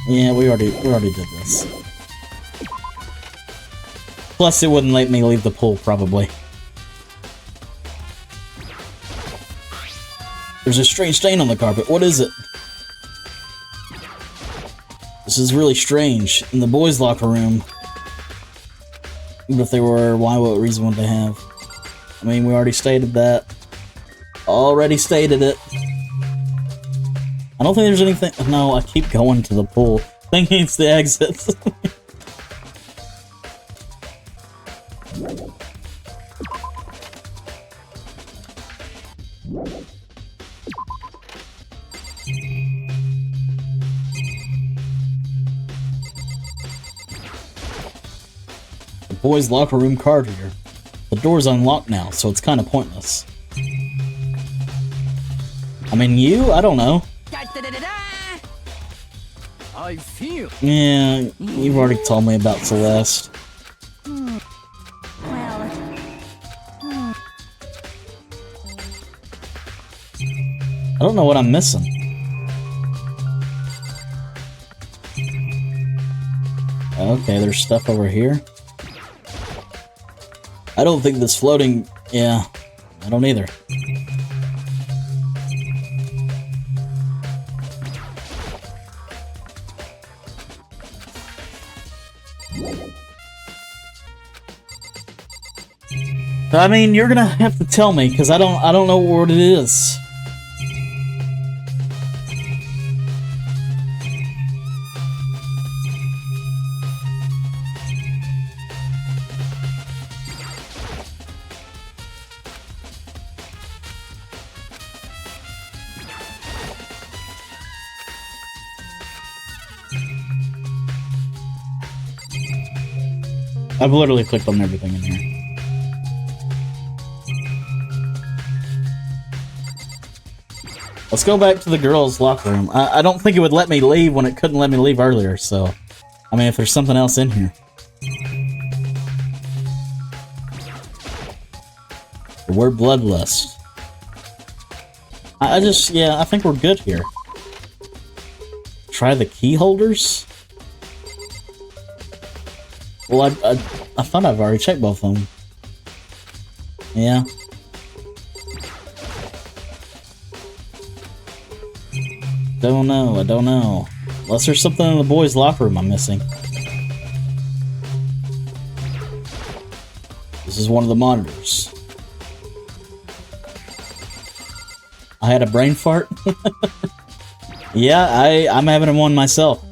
Yeah, we already did this. Plus, it wouldn't let me leave the pool, probably. There's a strange stain on the carpet. What is it? This is really strange. In the boys' locker room. But if they were, why, what reason would they have? I mean, we already stated that. Already stated it. I don't think there's anything... No, I keep going to the pool. Thinking it's the exits. Boys' locker room card reader. The door's unlocked now, so it's kind of pointless. I mean, you? I don't know. I feel. Yeah, you've already told me about Celeste. Well, I don't know what I'm missing. Okay, there's stuff over here. I don't think this floating... Yeah, I don't either. I mean, you're gonna have to tell me, because I don't know what it is. I've literally clicked on everything in here. Let's go back to the girls' locker room. I don't think it would let me leave when it couldn't let me leave earlier, so... I mean, if there's something else in here. The word bloodlust. I just... Yeah, I think we're good here. Try the key holders? Well, I thought I've already checked both of them. Yeah. Don't know, I don't know. Unless there's something in the boys' locker room I'm missing. This is one of the monitors. I had a brain fart? Yeah, I'm having one myself.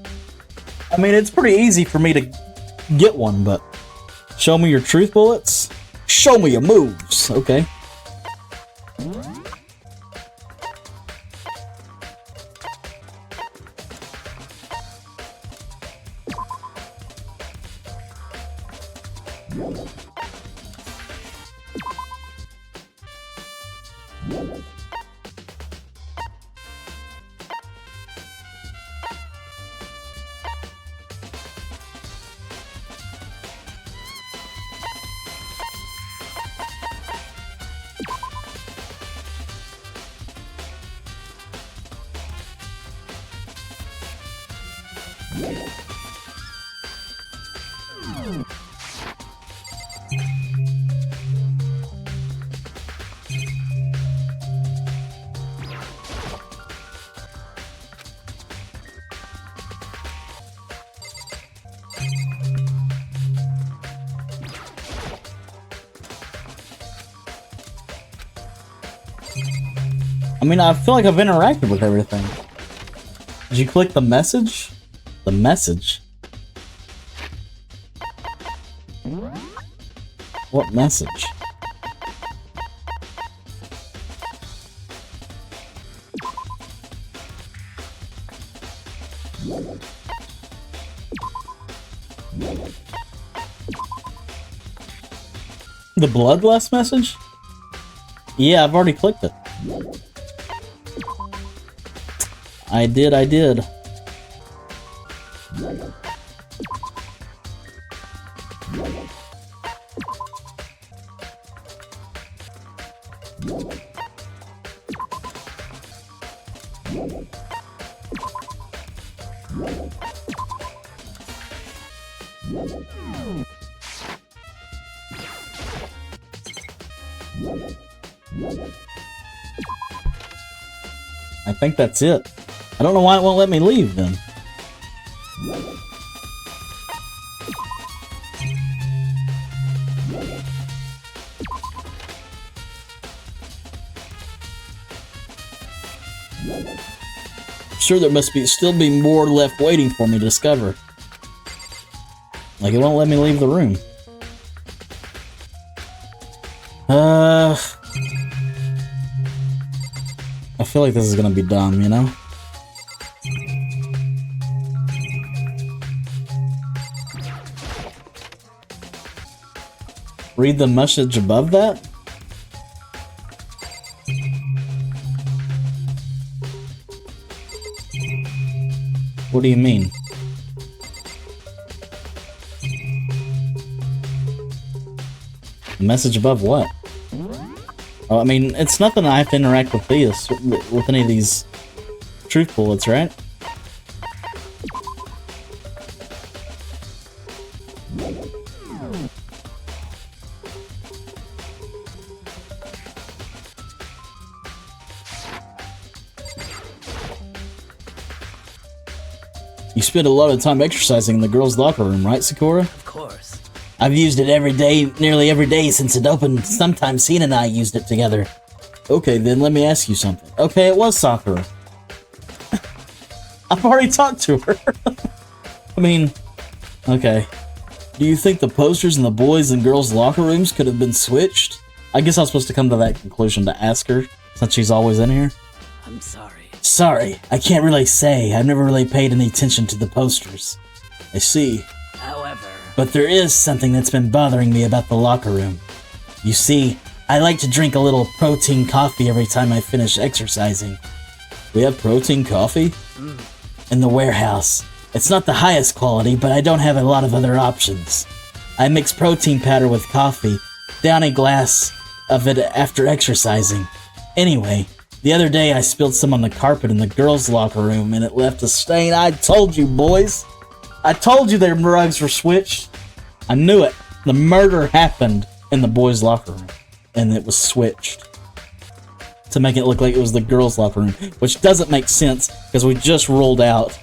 I mean, it's pretty easy for me to get one, but... Show me your truth bullets? Show me your moves! Okay. I mean, I feel like I've interacted with everything. Did you click the message? The message? What message? The bloodlust message? Yeah, I've already clicked it. I did. I think that's it. I don't know why it won't let me leave then. I'm sure there must still be more left waiting for me to discover. Like, it won't let me leave the room. I feel like this is gonna be dumb, you know? Read the message above that? What do you mean? The message above what? Oh, I mean, it's nothing I have to interact with these, with any of these truth bullets, right? You spend a lot of time exercising in the girls' locker room, right, Sakura? Of course. I've used it every day, nearly every day since it opened. Sometimes Hina and I used it together. Okay, then let me ask you something. Okay, it was Sakura. I've already talked to her. I mean, okay. Do you think the posters in the boys' and girls' locker rooms could have been switched? I guess I was supposed to come to that conclusion to ask her, since she's always in here. I'm sorry. Sorry, I can't really say. I've never really paid any attention to the posters. I see. However, But there is something that's been bothering me about the locker room. You see, I like to drink a little protein coffee every time I finish exercising. We have protein coffee? In the warehouse. It's not the highest quality, but I don't have a lot of other options. I mix protein powder with coffee, down a glass of it after exercising. Anyway, the other day I spilled some on the carpet in the girls' locker room and it left a stain. I told you, boys! I told you their rugs were switched. I knew it. The murder happened in the boys' locker room, and it was switched to make it look like it was the girls' locker room, which doesn't make sense because we just ruled out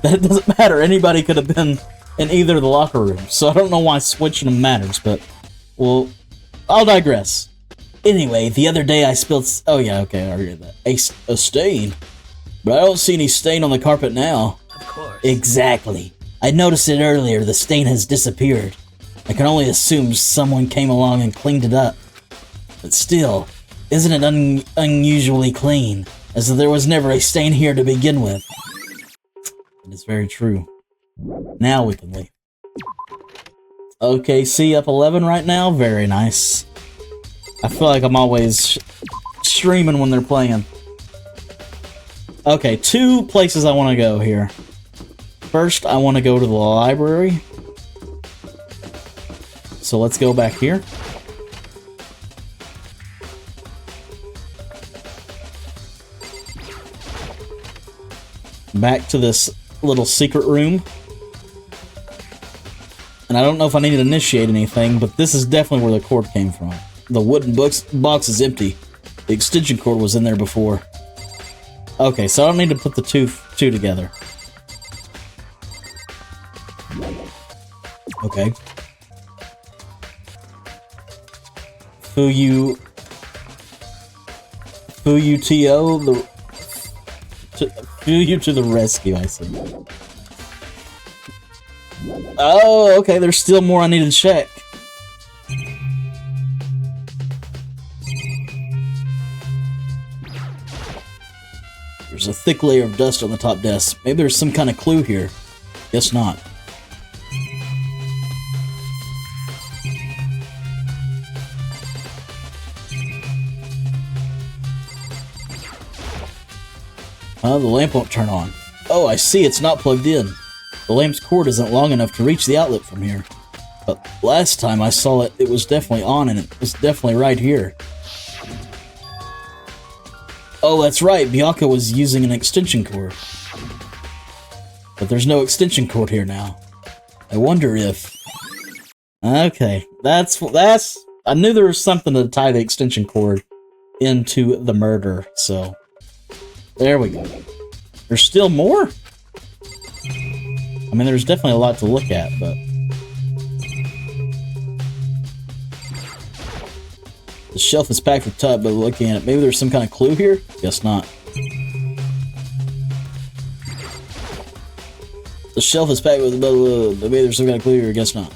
that it doesn't matter. Anybody could have been in either of the locker rooms, so I don't know why switching them matters, but, well, I'll digress. Anyway, the other day I spilled... Oh yeah, okay, I heard that. A stain? But I don't see any stain on the carpet now. of course. Exactly. I noticed it earlier. The stain has disappeared. I can only assume someone came along and cleaned it up. But still, isn't it unusually clean? As though there was never a stain here to begin with. It is very true. Now we can leave. Okay, see, up 11 right now? Very nice. I feel like I'm always streaming when they're playing. Okay, 2 places I want to go here. First, I want to go to the library. So let's go back here. Back to this little secret room And I don't know if I need to initiate anything, but this is definitely where the cord came from. The wooden box is empty. The extension cord was in there before. Okay, so I don't need to put the two together. Okay. Fuyu to the rescue, I see. Oh, okay, there's still more I need to check. There's a thick layer of dust on the top desk. Maybe there's some kind of clue here. Guess not. The lamp won't turn on. Oh, I see, it's not plugged in. The lamp's cord isn't long enough to reach the outlet from here. But last time I saw it, it was definitely on, and it was definitely right here. Oh, that's right, Byakuya was using an extension cord. But there's no extension cord here now. I wonder if... Okay, that's... I knew there was something to tie the extension cord into the murder, so... There we go. There's still more? I mean, there's definitely a lot to look at, but... The shelf is packed with tub, but looking at it, maybe there's some kind of clue here? Guess not. The shelf is packed with... Maybe there's some kind of clue here, guess not.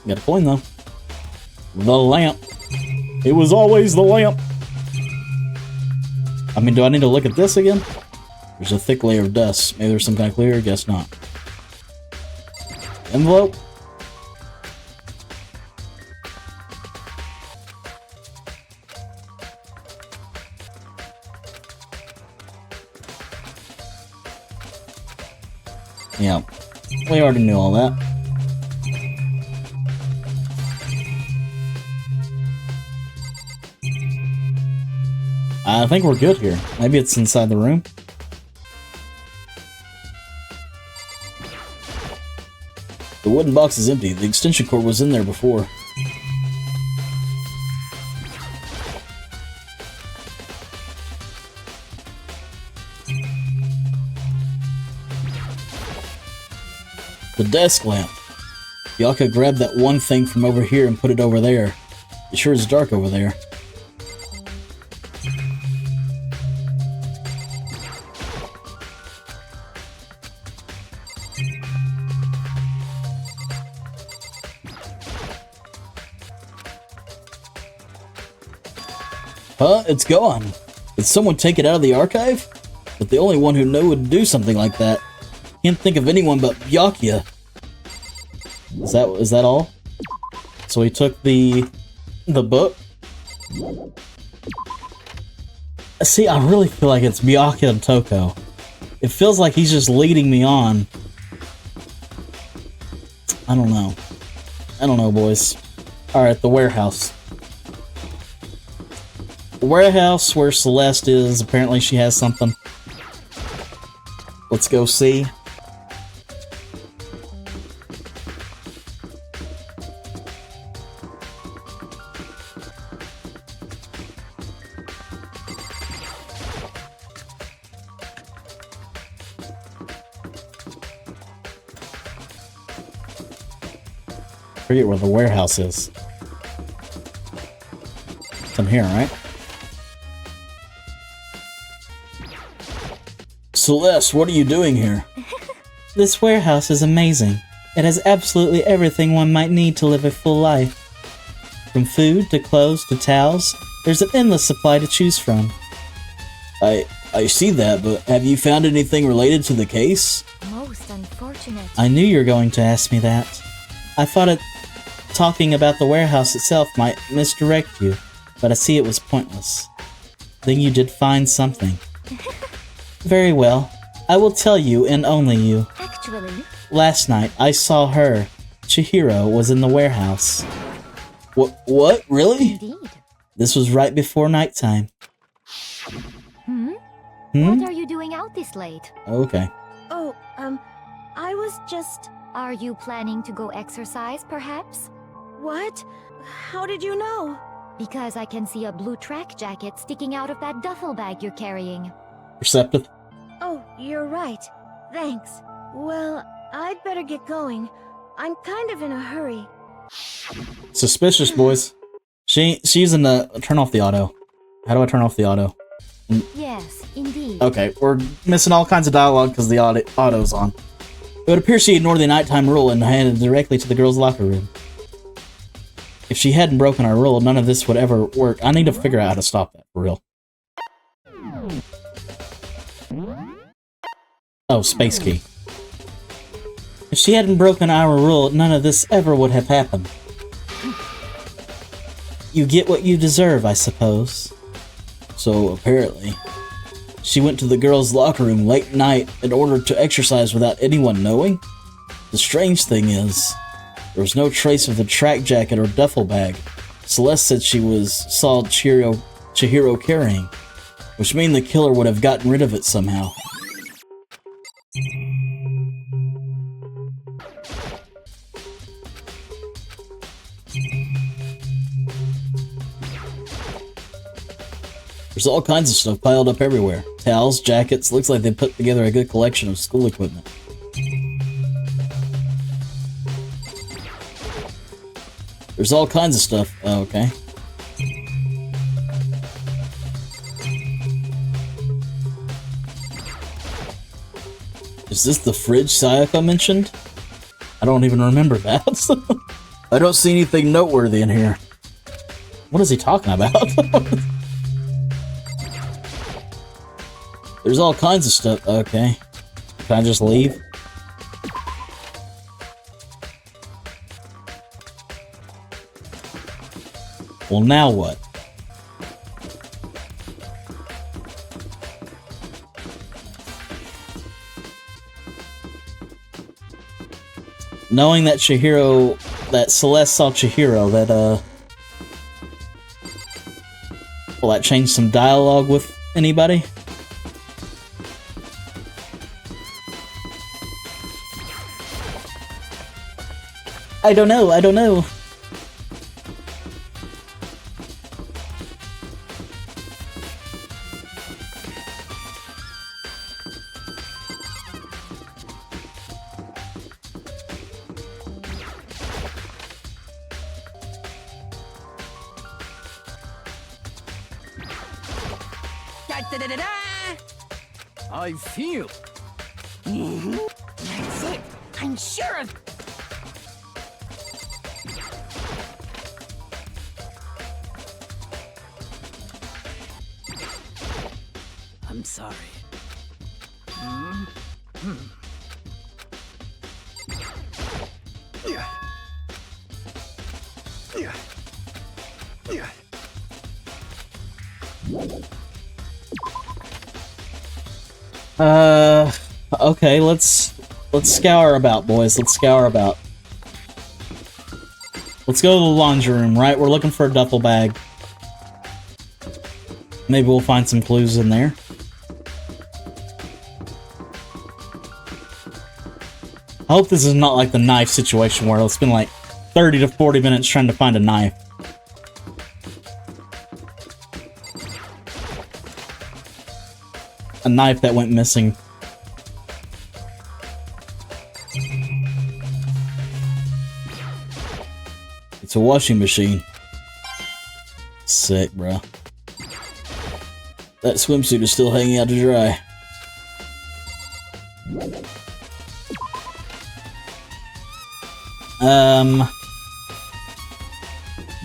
Got a coin, though. The lamp. It was always the lamp. I mean, do I need to look at this again? There's a thick layer of dust. Maybe there's some kind of clue here, guess not. Envelope? Yeah, we already knew all that. I think we're good here. Maybe it's inside the room. The wooden box is empty. The extension cord was in there before. The desk lamp. Byakuya grabbed that one thing from over here and put it over there. It sure is dark over there. Huh? It's gone. Did someone take it out of the archive? But the only one who knew would do something like that. Can't think of anyone but Byakuya. Is that all? So he took the book? See, I really feel like it's Byakuya and Toko. It feels like he's just leading me on. I don't know. I don't know, boys. Alright, the warehouse. The warehouse where Celeste is. Apparently she has something. Let's go see. I forget where the warehouse is. It's in here, right? Celeste, what are you doing here? This warehouse is amazing. It has absolutely everything one might need to live a full life. From food, to clothes, to towels, there's an endless supply to choose from. I see that, but have you found anything related to the case? Most unfortunate. I knew you were going to ask me that. I thought talking about the warehouse itself might misdirect you, but I see it was pointless. Then you did find something. Very well. I will tell you and only you. Actually, last night I saw her. Chihiro was in the warehouse. What? Really? indeed. This was right before nighttime. What are you doing out this late? Okay. Oh, I was just... Are you planning to go exercise, perhaps? What? How did you know? Because I can see a blue track jacket sticking out of that duffel bag you're carrying. Perceptive. Oh, you're right. Thanks. Well, I'd better get going. I'm kind of in a hurry. Suspicious, boys. She's in the... Turn off the auto. How do I turn off the auto? Yes, indeed. Okay, we're missing all kinds of dialogue because the auto's on. It would appear she ignored the nighttime rule and headed directly to the girls' locker room. If she hadn't broken our rule, none of this would ever work. I need to figure out how to stop that, for real. Oh, space key. If she hadn't broken our rule, none of this ever would have happened. You get what you deserve, I suppose. So, apparently, she went to the girls' locker room late at night in order to exercise without anyone knowing? The strange thing is, there was no trace of the track jacket or duffel bag Celeste said she saw Chihiro carrying, which means the killer would have gotten rid of it somehow. There's all kinds of stuff piled up everywhere. Towels, jackets, looks like they put together a good collection of school equipment. There's all kinds of stuff. Oh, okay. Is this the fridge Sayaka mentioned? I don't even remember that. I don't see anything noteworthy in here. What is he talking about? There's all kinds of stuff. Okay. Can I just leave? Well, now what? Knowing that that Celeste saw Chihiro, will that change some dialogue with anybody? I don't know. I feel. That's it. I'm sure of. I'm sorry. Okay, let's scour about, boys. Let's scour about. Let's go to the laundry room, right? We're looking for a duffel bag. Maybe we'll find some clues in there. I hope this is not like the knife situation where it's been like 30 to 40 minutes trying to find a knife. A knife that went missing. It's a washing machine. Sick, bro. That swimsuit is still hanging out to dry.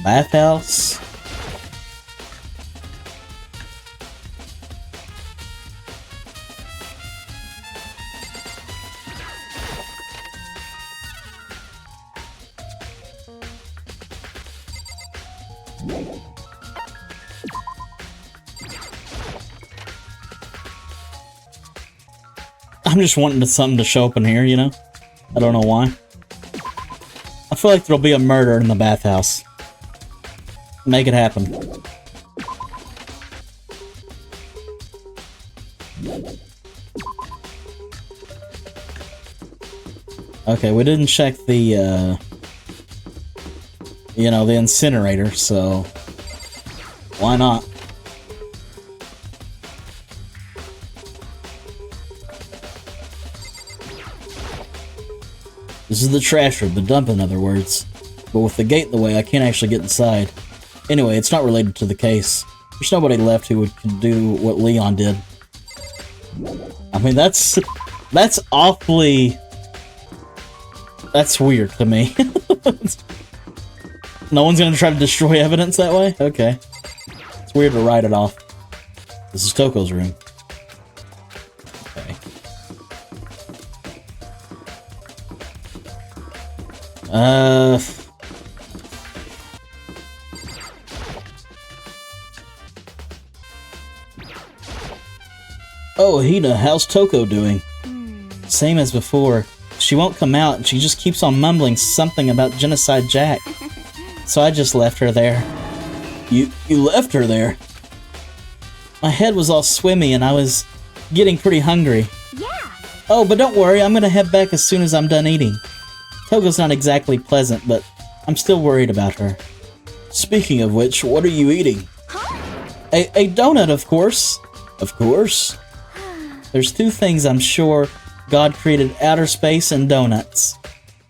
Bathhouse. I'm just wanting something to show up in here, you know? I don't know why. I feel like there'll be a murder in the bathhouse. Make it happen. Okay, we didn't check the, you know, the incinerator, so why not? This is the trash room, the dump in other words. But with the gate in the way, I can't actually get inside. Anyway, it's not related to the case. There's nobody left who could do what Leon did. I mean, that's awfully... That's weird to me. No one's gonna try to destroy evidence that way? Okay. It's weird to write it off. This is Toko's room. Okay. Oh, Hina, how's Toko doing? Same as before. She won't come out, and she just keeps on mumbling something about Genocide Jack. So I just left her there. You left her there? My head was all swimmy, and I was getting pretty hungry. Yeah. Oh, but don't worry, I'm gonna head back as soon as I'm done eating. Togo's not exactly pleasant, but I'm still worried about her. Speaking of which, what are you eating? Huh? A donut, of course. Of course. There's two things I'm sure God created: outer space and donuts.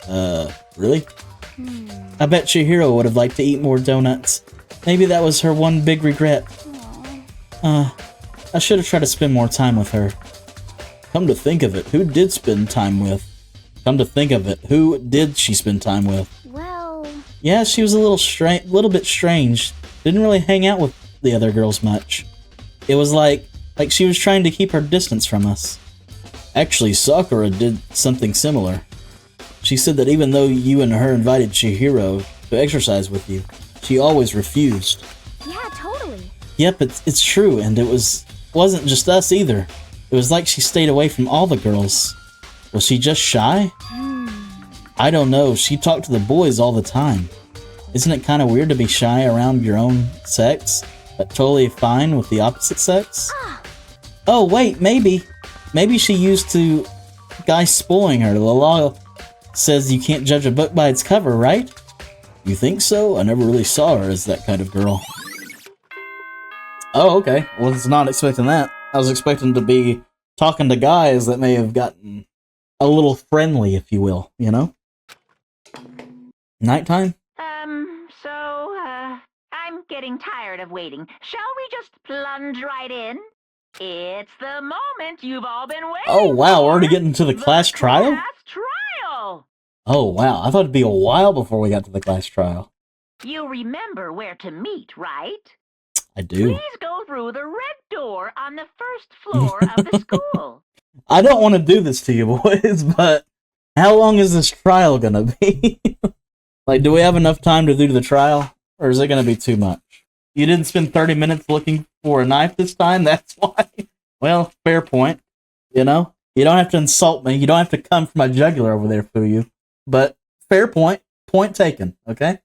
Really? I bet Chihiro would have liked to eat more donuts. Maybe that was her one big regret. I should have tried to spend more time with her. Come to think of it, who did spend time with? Come to think of it, who did she spend time with? Well... Yeah, she was a little bit strange. Didn't really hang out with the other girls much. It was like she was trying to keep her distance from us. Actually, Sakura did something similar. She said that even though you and her invited Chihiro to exercise with you, she always refused. Yeah, totally. Yep, it's true, and it wasn't just us either. It was like she stayed away from all the girls. Was she just shy? I don't know, she talked to the boys all the time. Isn't it kind of weird to be shy around your own sex, but totally fine with the opposite sex? Oh wait, maybe she used to guys spoiling her. The law says you can't judge a book by its cover, right? You think so? I never really saw her as that kind of girl. Oh, okay. Was not expecting that. I was expecting to be talking to guys that may have gotten a little friendly, if you will, you know? Nighttime? I'm getting tired of waiting. Shall we just plunge right in? It's the moment you've all been waiting Oh, wow, for. we're already getting to the class trial? Class trial! Oh, wow, I thought it'd be a while before we got to the class trial. You remember where to meet, right? I do. Please go through the red door on the first floor of the school. I don't want to do this to you boys, but how long is this trial gonna be? Like, do we have enough time to do the trial? Or is it gonna be too much? You didn't spend 30 minutes looking for a knife this time? That's why? Well, fair point. You know? You don't have to insult me. You don't have to come for my jugular over there, Fuyu. But, fair point. Point taken, okay?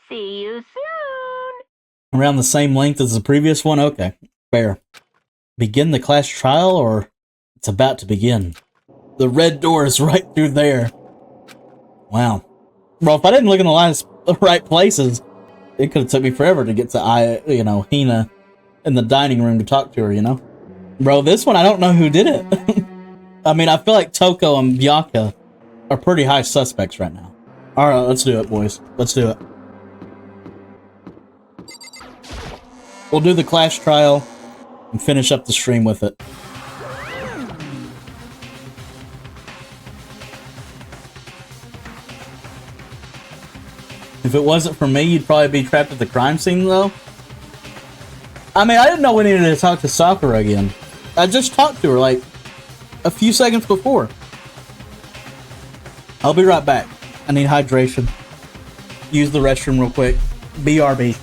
See you soon. Around the same length as the previous one? Okay, fair. Begin the class trial, or it's about to begin? The red door is right through there. Wow. Bro, if I didn't look in the right places, it could have took me forever to get to, Hina in the dining room to talk to her, you know? Bro, this one, I don't know who did it. I mean, I feel like Toko and Bianca are pretty high suspects right now. Alright, let's do it, boys. Let's do it. We'll do the class trial and finish up the stream with it. If it wasn't for me, you'd probably be trapped at the crime scene, though. I mean, I didn't know we needed to talk to Sakura again. I just talked to her, like, a few seconds before. I'll be right back. I need hydration. Use the restroom real quick. BRB.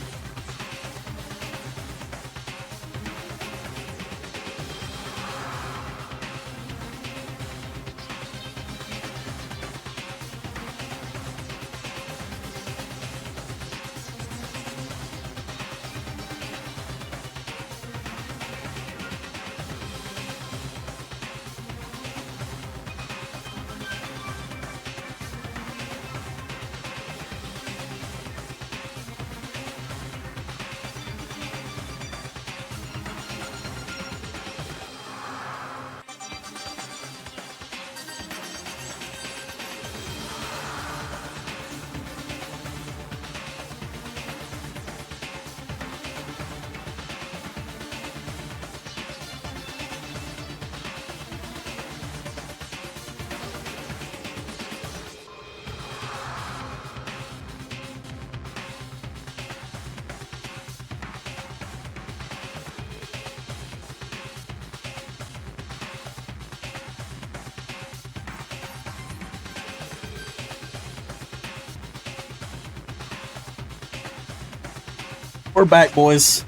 We're back, boys.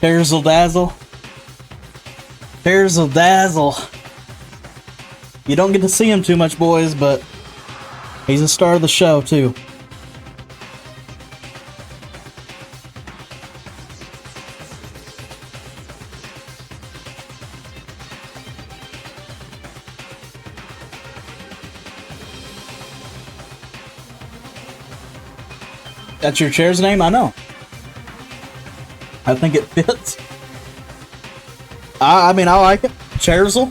Pears'll dazzle. Pears'll dazzle. You don't get to see him too much, boys, but he's a star of the show, too. That's your chair's name? I know. I think it fits. I mean, I like it. Chairs'll.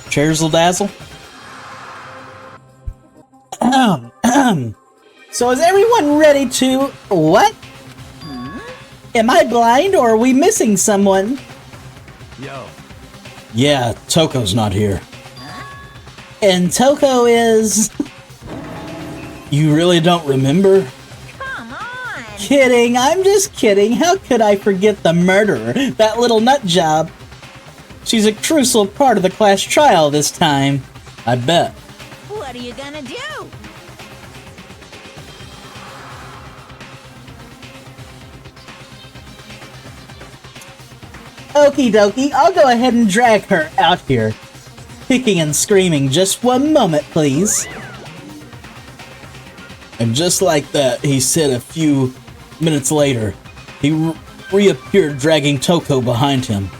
Chairs'll dazzle. So is everyone ready to... What? Am I blind or are we missing someone? Yo. Yeah, Toko's not here. And Toko is... You really don't remember? Come on. Kidding, I'm just kidding. How could I forget the murderer? That little nut job. She's a crucial part of the class trial this time. I bet. What are you gonna do? Okie dokie, I'll go ahead and drag her out here. Kicking and screaming, just one moment, please. And just like that, he said a few minutes later, he reappeared dragging Toko behind him.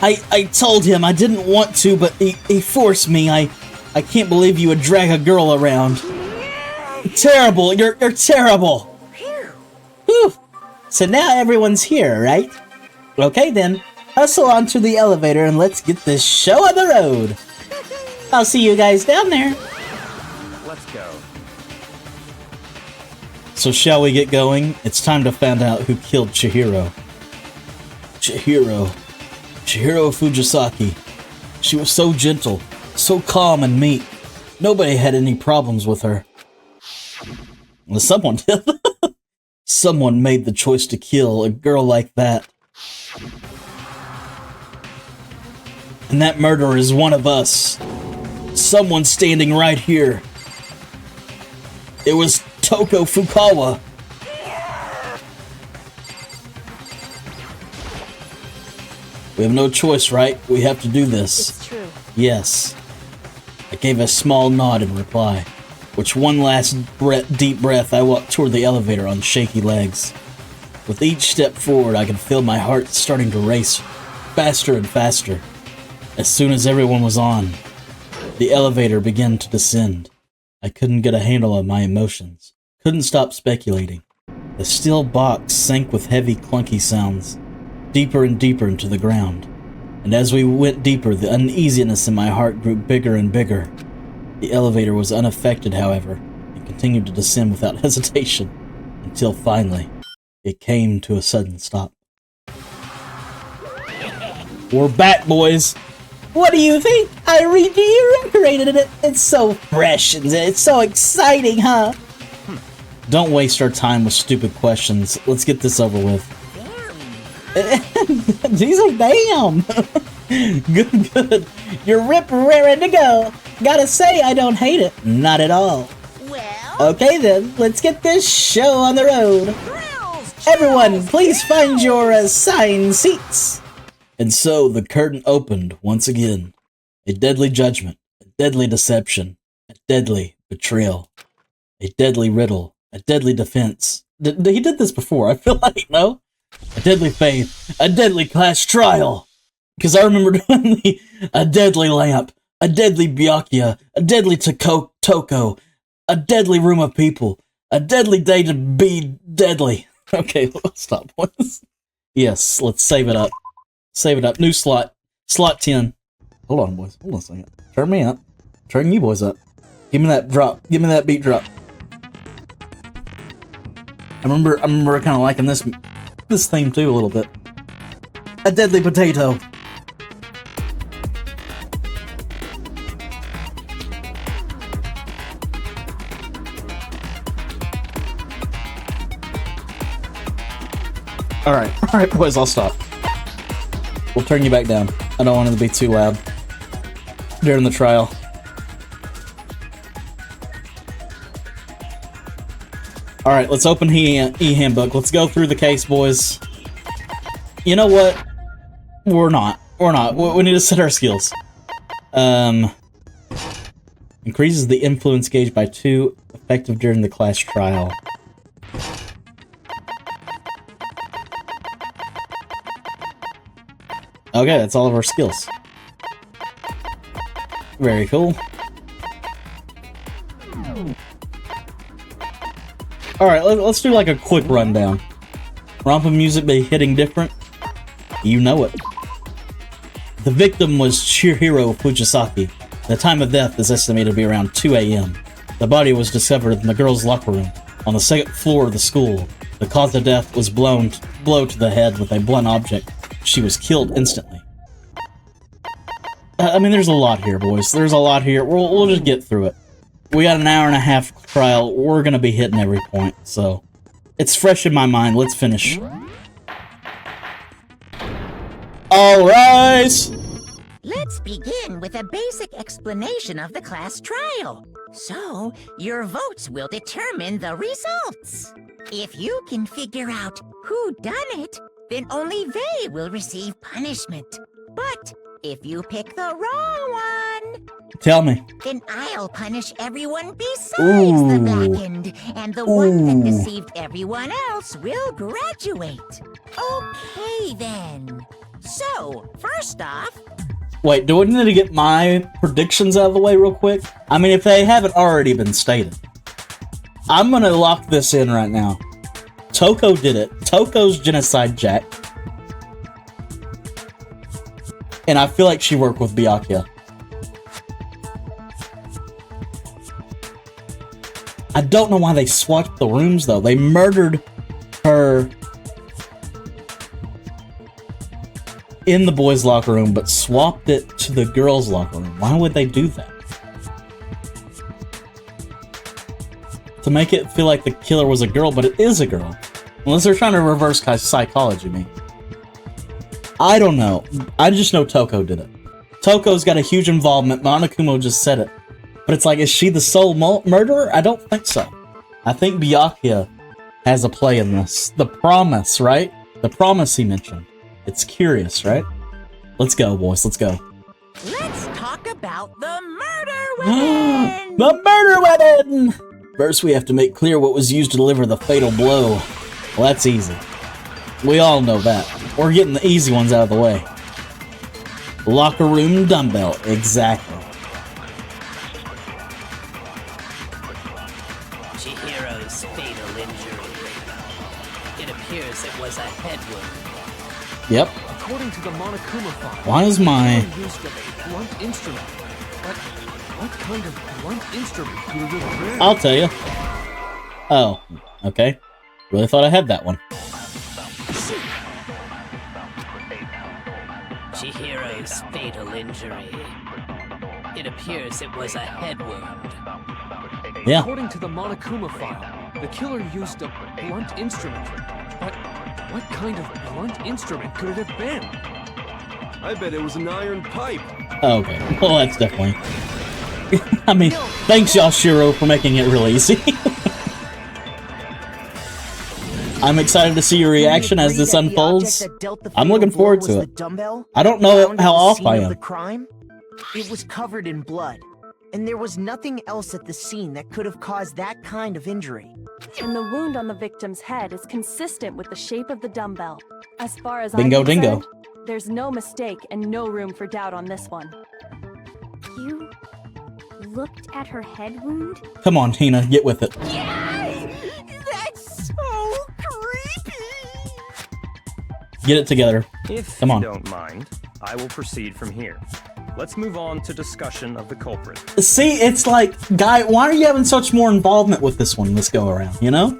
I told him I didn't want to, but he forced me. I can't believe you would drag a girl around. Terrible, you're terrible. Whew. So now everyone's here, right? Okay then, hustle onto the elevator and let's get this show on the road. I'll see you guys down there. Let's go. So shall we get going? It's time to find out who killed Chihiro. Chihiro Fujisaki. She was so gentle, so calm and meek. Nobody had any problems with her. Well, someone did. Someone made the choice to kill a girl like that. And that murderer is one of us. Someone standing right here. It was Toko Fukawa. We have no choice, right? We have to do this. It's true. Yes. I gave a small nod in reply, which one last deep breath I walked toward the elevator on shaky legs. With each step forward, I could feel my heart starting to race faster and faster. As soon as everyone was on, the elevator began to descend. I couldn't get a handle on my emotions. Couldn't stop speculating. The steel box sank with heavy, clunky sounds, deeper and deeper into the ground. And as we went deeper, the uneasiness in my heart grew bigger and bigger. The elevator was unaffected, however, and continued to descend without hesitation, until finally, it came to a sudden stop. We're back, boys! What do you think? I redecorated it. It's so fresh and it's so exciting, huh? Don't waste our time with stupid questions. Let's get this over with. He's like, damn. Good. You're raring to go. Gotta say, I don't hate it. Not at all. Well, Okay then, let's get this show on the road. Everyone, please find your assigned seats. And so the curtain opened once again. A deadly judgment, a deadly deception, a deadly betrayal, a deadly riddle, a deadly defense. He did this before, I feel like, no? A deadly faith, a deadly class trial. Because I remember doing a deadly lamp, a deadly Byakuya, a deadly Toko, a deadly room of people, a deadly day to be deadly. Okay, let's stop, boys. Yes, let's save it up. Save it up. New slot. Slot 10. Hold on, boys. Hold on a second. Turn me up. Turn you boys up. Give me that drop. Give me that beat drop. I remember kind of liking this theme too a little bit. A deadly potato. Alright, boys, I'll stop. We'll turn you back down. I don't want it to be too loud during the trial. Alright, let's open e-handbook. Let's go through the case, boys. You know what? We're not. We need to set our skills. Increases the influence gauge by 2, effective during the class trial. Okay, that's all of our skills. Very cool. Alright, let's do like a quick rundown. Rompa music be hitting different. You know it. The victim was Chihiro Fujisaki. The time of death is estimated to be around 2 a.m. The body was discovered in the girls' locker room on the 2nd floor of the school. The cause of death was blow to the head with a blunt object. She was killed instantly. I mean, there's a lot here, boys. There's a lot here. We'll just get through it. We got an hour and a half trial. We're gonna be hitting every point, so it's fresh in my mind. Let's finish. All rise. Let's begin with a basic explanation of the class trial. So, your votes will determine the results. If you can figure out who done it, then only they will receive punishment. But if you pick the wrong one, tell me. Then I'll punish everyone besides the blackened, and the one that deceived everyone else will graduate. Okay, then. So, first off... Wait, do we need to get my predictions out of the way real quick? I mean, if they haven't already been stated. I'm gonna lock this in right now. Toko did it. Toko's Genocide Jack. And I feel like she worked with Byakuya. I don't know why they swapped the rooms, though. They murdered her in the boys' locker room, but swapped it to the girls' locker room. Why would they do that? To make it feel like the killer was a girl, but it is a girl. Unless they're trying to reverse psychology me. I don't know. I just know Toko did it. Toko's got a huge involvement. Monokuma just said it. But it's like, is she the sole murderer? I don't think so. I think Byakuya has a play in this. The promise, right? The promise he mentioned. It's curious, right? Let's go, boys. Let's go. Let's talk about the murder weapon! The murder weapon! First, we have to make clear what was used to deliver the fatal blow. Well, that's easy. We all know that. We're getting the easy ones out of the way. Locker room dumbbell. Exactly. Chihiro's fatal injury. It appears it was a head wound. Yep. According to the Monokuma file, why is my... used a blunt instrument. But what kind of blunt instrument could it have been? I'll tell you. Oh, okay. Really thought I had that one. Chihiro's fatal injury. It appears it was a head wound. Yeah. According to the Monokuma file, the killer used a blunt instrument. But what kind of blunt instrument could it have been? I bet it was an iron pipe. Okay. Well, that's definitely... I mean, thanks, Yashiro, for making it real easy. I'm excited to see your reaction as this unfolds. I'm looking forward to it. I don't know how off I am. It was covered in blood, and there was nothing else at the scene that could have caused that kind of injury. And the wound on the victim's head is consistent with the shape of the dumbbell. As far as Bingo I'm dingo. concerned, there's no mistake and no room for doubt on this one. You looked at her head wound? Come on, Tina, get with it. Yay! That's so creepy! Get it together. If Come on. you don't mind, I will proceed from here. Let's move on to discussion of the culprit. See, it's like, guy, why are you having such more involvement with this one this go around, you know?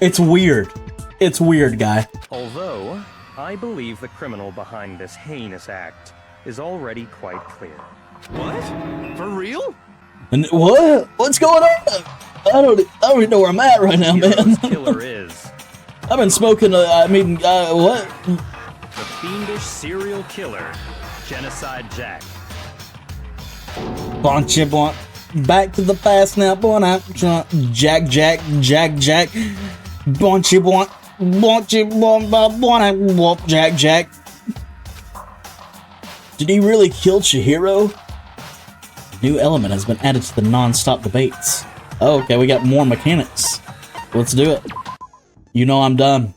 It's weird. It's weird, guy. Although, I believe the criminal behind this heinous act is already quite clear. What? For real? And what? What's going on? I don't even know where I'm at right now, man. Killer is I've been smoking, what? the fiendish serial killer, Genocide Jack. Bonchibont. Back to the past now, boy. Jack. Jack. Did he really kill Chihiro? A new element has been added to the non-stop debates. Oh, okay, we got more mechanics. Let's do it. You know I'm done.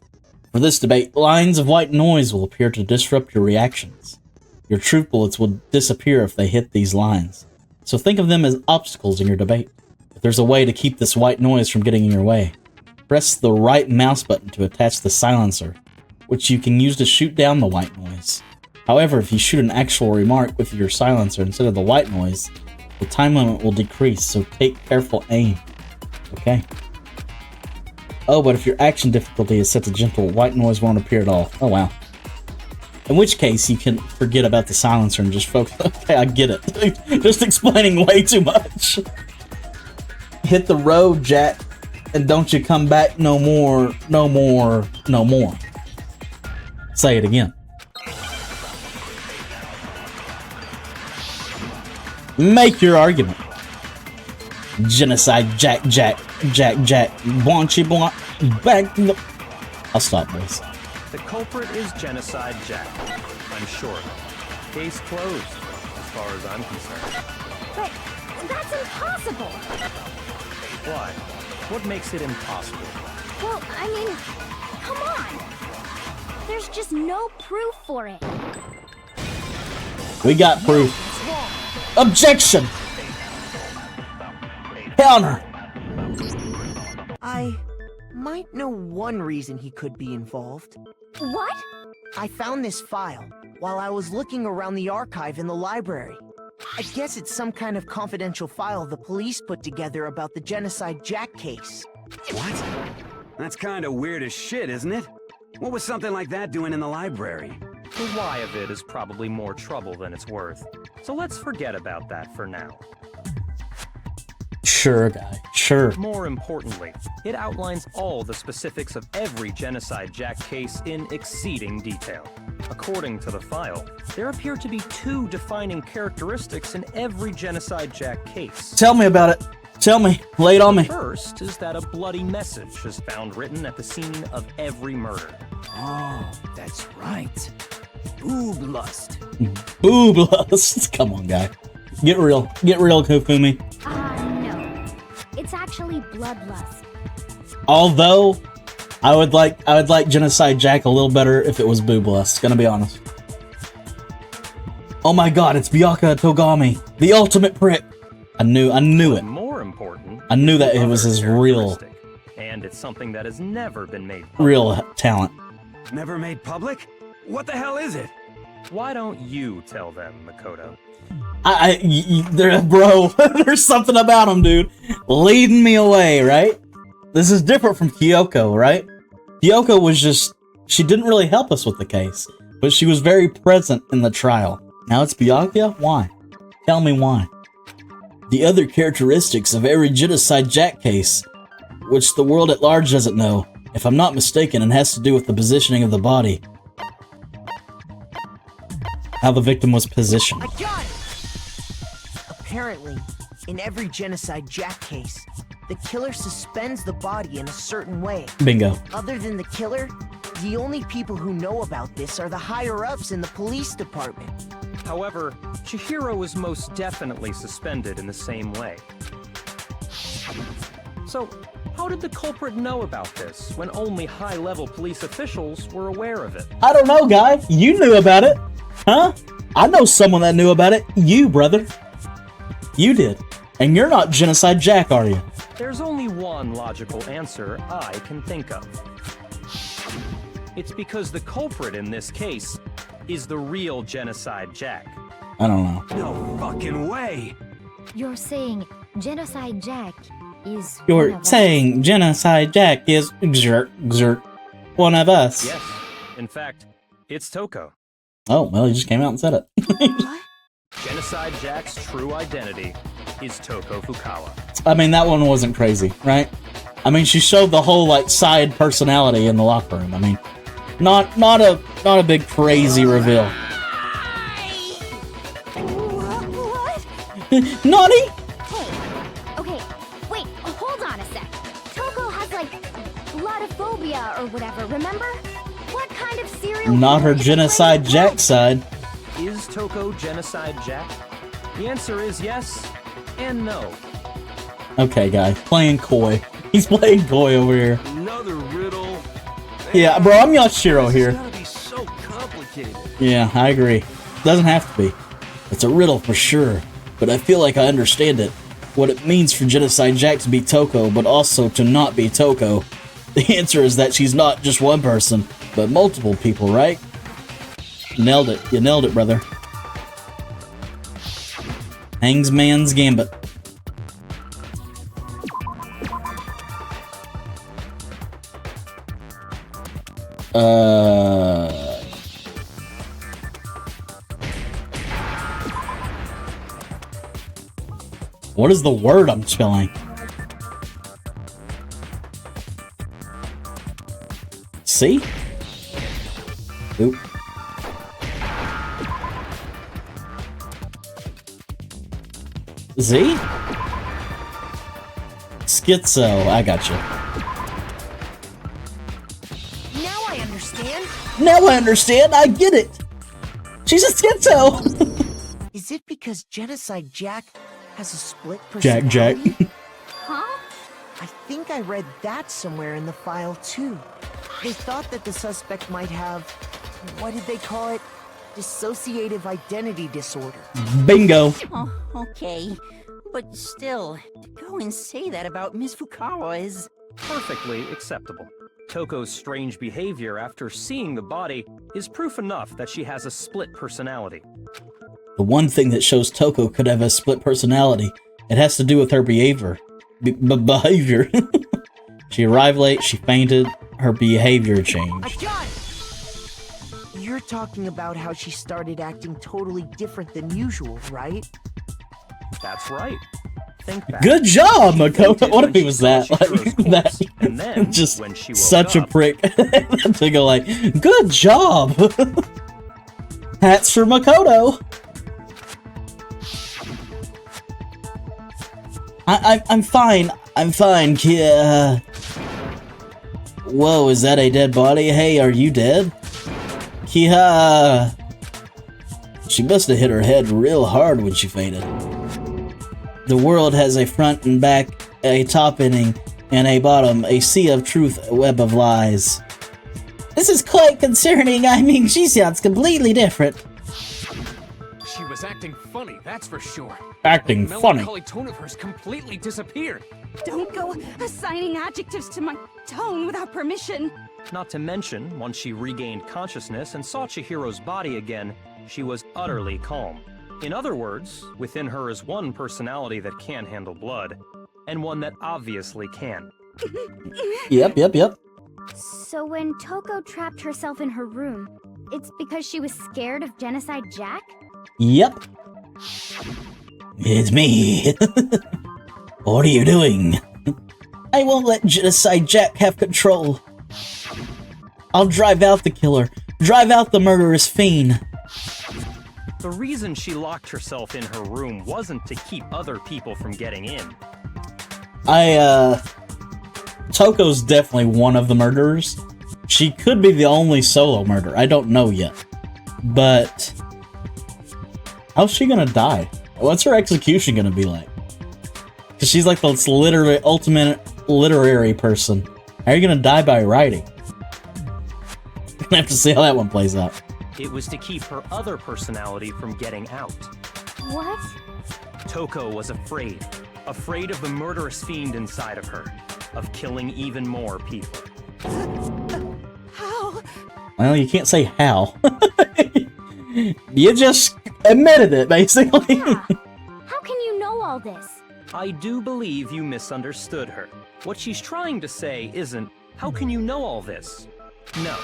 For this debate, lines of white noise will appear to disrupt your reactions. Your truth bullets will disappear if they hit these lines. So think of them as obstacles in your debate. If there's a way to keep this white noise from getting in your way, press the right mouse button to attach the silencer, which you can use to shoot down the white noise. However, if you shoot an actual remark with your silencer instead of the white noise, the time limit will decrease, so take careful aim. Okay. Oh, but if your action difficulty is set to gentle, white noise won't appear at all. Oh, wow. In which case, you can forget about the silencer and just focus. Okay, I get it. Just explaining way too much. Hit the road, Jack, and don't you come back no more, no more, no more. Say it again. Make your argument. Genocide, Jack. Blanchy, back to the... I'll stop, boys. The culprit is Genocide Jack. I'm sure. Case closed, as far as I'm concerned. But that's impossible. Why? What makes it impossible? Well, I mean, come on. There's just no proof for it. We got proof. Objection! Counter! I might know one reason he could be involved. What? I found this file while I was looking around the archive in the library. I guess it's some kind of confidential file the police put together about the Genocide Jack case. What? That's kind of weird as shit, isn't it? What was something like that doing in the library? The why of it is probably more trouble than it's worth. So let's forget about that for now. Sure, guy. Sure. More importantly, it outlines all the specifics of every Genocide Jack case in exceeding detail. According to the file, there appear to be two defining characteristics in every Genocide Jack case. Tell me about it. Tell me. Lay it on me. First is that a bloody message is found written at the scene of every murder. Oh, that's right. Boob lust. Boob lust. Come on, guy. Get real. Get real, Kofumi. No. It's actually bloodlust. Although, I would like Genocide Jack a little better if it was boob lust, gonna be honest. Oh my god, it's Byakuya Togami, the ultimate prick. I knew it. More important, I knew that it was his real, and it's something that has never been made public. Real talent. Never made public? What the hell is it? Why don't you tell them, Makoto? Bro, there's something about him, dude. Leading me away, right? This is different from Kyoko, right? Kyoko was just, she didn't really help us with the case, but she was very present in the trial. Now it's Byakuya? Why? Tell me why. The other characteristics of every Genocide Jack case, which the world at large doesn't know, if I'm not mistaken, it has to do with the positioning of the body. How the victim was positioned. I got it! Apparently, in every Genocide Jack case, the killer suspends the body in a certain way. Bingo. Other than the killer, the only people who know about this are the higher-ups in the police department. However, Chihiro was most definitely suspended in the same way. So, how did the culprit know about this when only high-level police officials were aware of it? I don't know, guy. You knew about it. Huh? I know someone that knew about it. You, brother. You did. And you're not Genocide Jack, are you? There's only one logical answer I can think of. It's because the culprit in this case is the real Genocide Jack. I don't know. No fucking way! You're saying Genocide Jack is You're saying Genocide Jack is one of us. Yes. In fact, it's Toko. Oh, well, he just came out and said it. Genocide Jack's true identity is Toko Fukawa. I mean, that one wasn't crazy, right? I mean, she showed the whole, like, side personality in the locker room. I mean, not a big crazy reveal. What? Naughty? Hey, Amnesia or whatever, remember? What kind of serial Not her killer is Genocide playing Jack what? side. Is Toko Genocide Jack? The answer is yes and no. Okay, guy. Playing coy. He's playing coy over here. Another riddle. Yeah, bro, I'm Chihiro here. It's gotta be so complicated. Yeah, I agree. Doesn't have to be. It's a riddle for sure, but I feel like I understand it. What it means for Genocide Jack to be Toko, but also to not be Toko. The answer is that she's not just one person, but multiple people, right? Nailed it. You nailed it, brother. Hangsman's Gambit. What is the word I'm spelling? C? Oop. Z? Schizo, I gotcha. Now I understand. Now I understand, I get it! She's a schizo! Is it because Genocide Jack has a split Jack, personality? Jack. Huh? I think I read that somewhere in the file, too. They thought that the suspect might have, what did they call it? Dissociative identity disorder. Bingo. Oh, okay. But still, to go and say that about Miss Fukawa is... Perfectly acceptable. Toko's strange behavior after seeing the body is proof enough that she has a split personality. The one thing that shows Toko could have a split personality, it has to do with her behavior. Behavior. She arrived late, she fainted, her behavior I changed. got it! You're talking about how she started acting totally different than usual, right? That's right. Think back. Good job, Makoto. What if when he she was saw that? Chihiro's Like, that corpse, and then, just when she woke such a up, prick to go like, good job. Hats for Makoto. I'm fine. I'm fine, kid. Whoa, is that a dead body? Hey, are you dead? Kiha. She must have hit her head real hard when she fainted. The world has a front and back, a top ending, and a bottom, a sea of truth, a web of lies. This is quite concerning. I mean, she sounds completely different. She was acting funny, that's for sure. Acting The funny. melancholy tone of hers completely disappeared. Don't go assigning adjectives to my tone without permission. Not to mention, once she regained consciousness and saw Chihiro's body again, she was utterly calm. In other words, within her is one personality that can handle blood, and one that obviously can. Yep. So when Toko trapped herself in her room, it's because she was scared of Genocide Jack? Yep. It's me. What are you doing? I won't let Genocide Jack have control. I'll drive out the killer. Drive out the murderous fiend. The reason she locked herself in her room wasn't to keep other people from getting in. Toko's definitely one of the murderers. She could be the only solo murderer. I don't know yet. But how's she gonna die? What's her execution gonna be like? Because she's like this literally ultimate literary person. How are you gonna die by writing? Gonna have to see how that one plays out. It was to keep her other personality from getting out. What? Toko was afraid. Afraid of the murderous fiend inside of her. Of killing even more people. How? Well, you can't say how. You just admitted it, basically. Yeah. How can you know all this? I do believe you misunderstood her. What she's trying to say isn't, how can you know all this? No.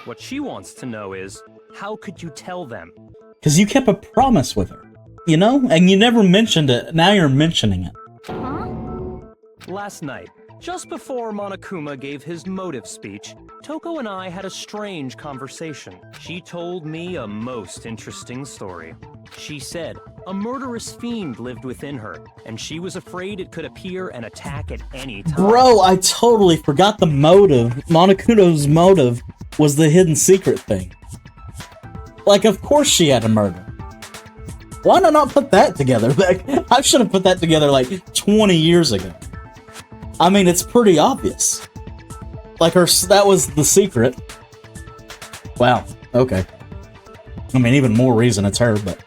What she wants to know is, how could you tell them? Because you kept a promise with her, you know? And you never mentioned it. Now you're mentioning it. Huh? Last night, just before Monokuma gave his motive speech, Toko and I had a strange conversation. She told me a most interesting story. She said, A murderous fiend lived within her, and she was afraid it could appear and attack at any time. Bro, I totally forgot the motive. Monokuno's motive was the hidden secret thing. Like, of course she had a murder. Why did I not put that together? Like, I should have put that together like 20 years ago. I mean, it's pretty obvious. Like, that was the secret. Wow, okay. I mean, even more reason it's her, but...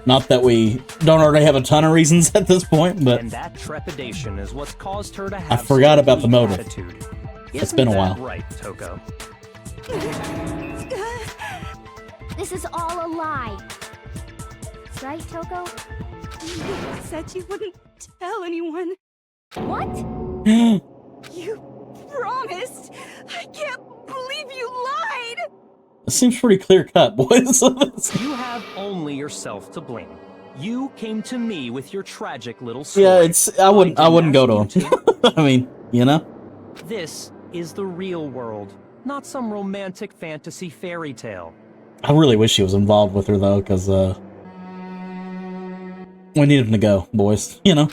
Not that we don't already have a ton of reasons at this point, but... And that trepidation is what's caused her to have I forgot about the motive. attitude. It's been a while. Right, Toko? This is all a lie. Right, Toko? You said you wouldn't tell anyone. What? You promised! I can't believe you lied! It seems pretty clear-cut, boys. You have only yourself to blame. You came to me with your tragic little story. Yeah, I wouldn't go to him. I mean, you know? This is the real world, not some romantic fantasy fairy tale. I really wish he was involved with her, though, because, we need him to go, boys. You know?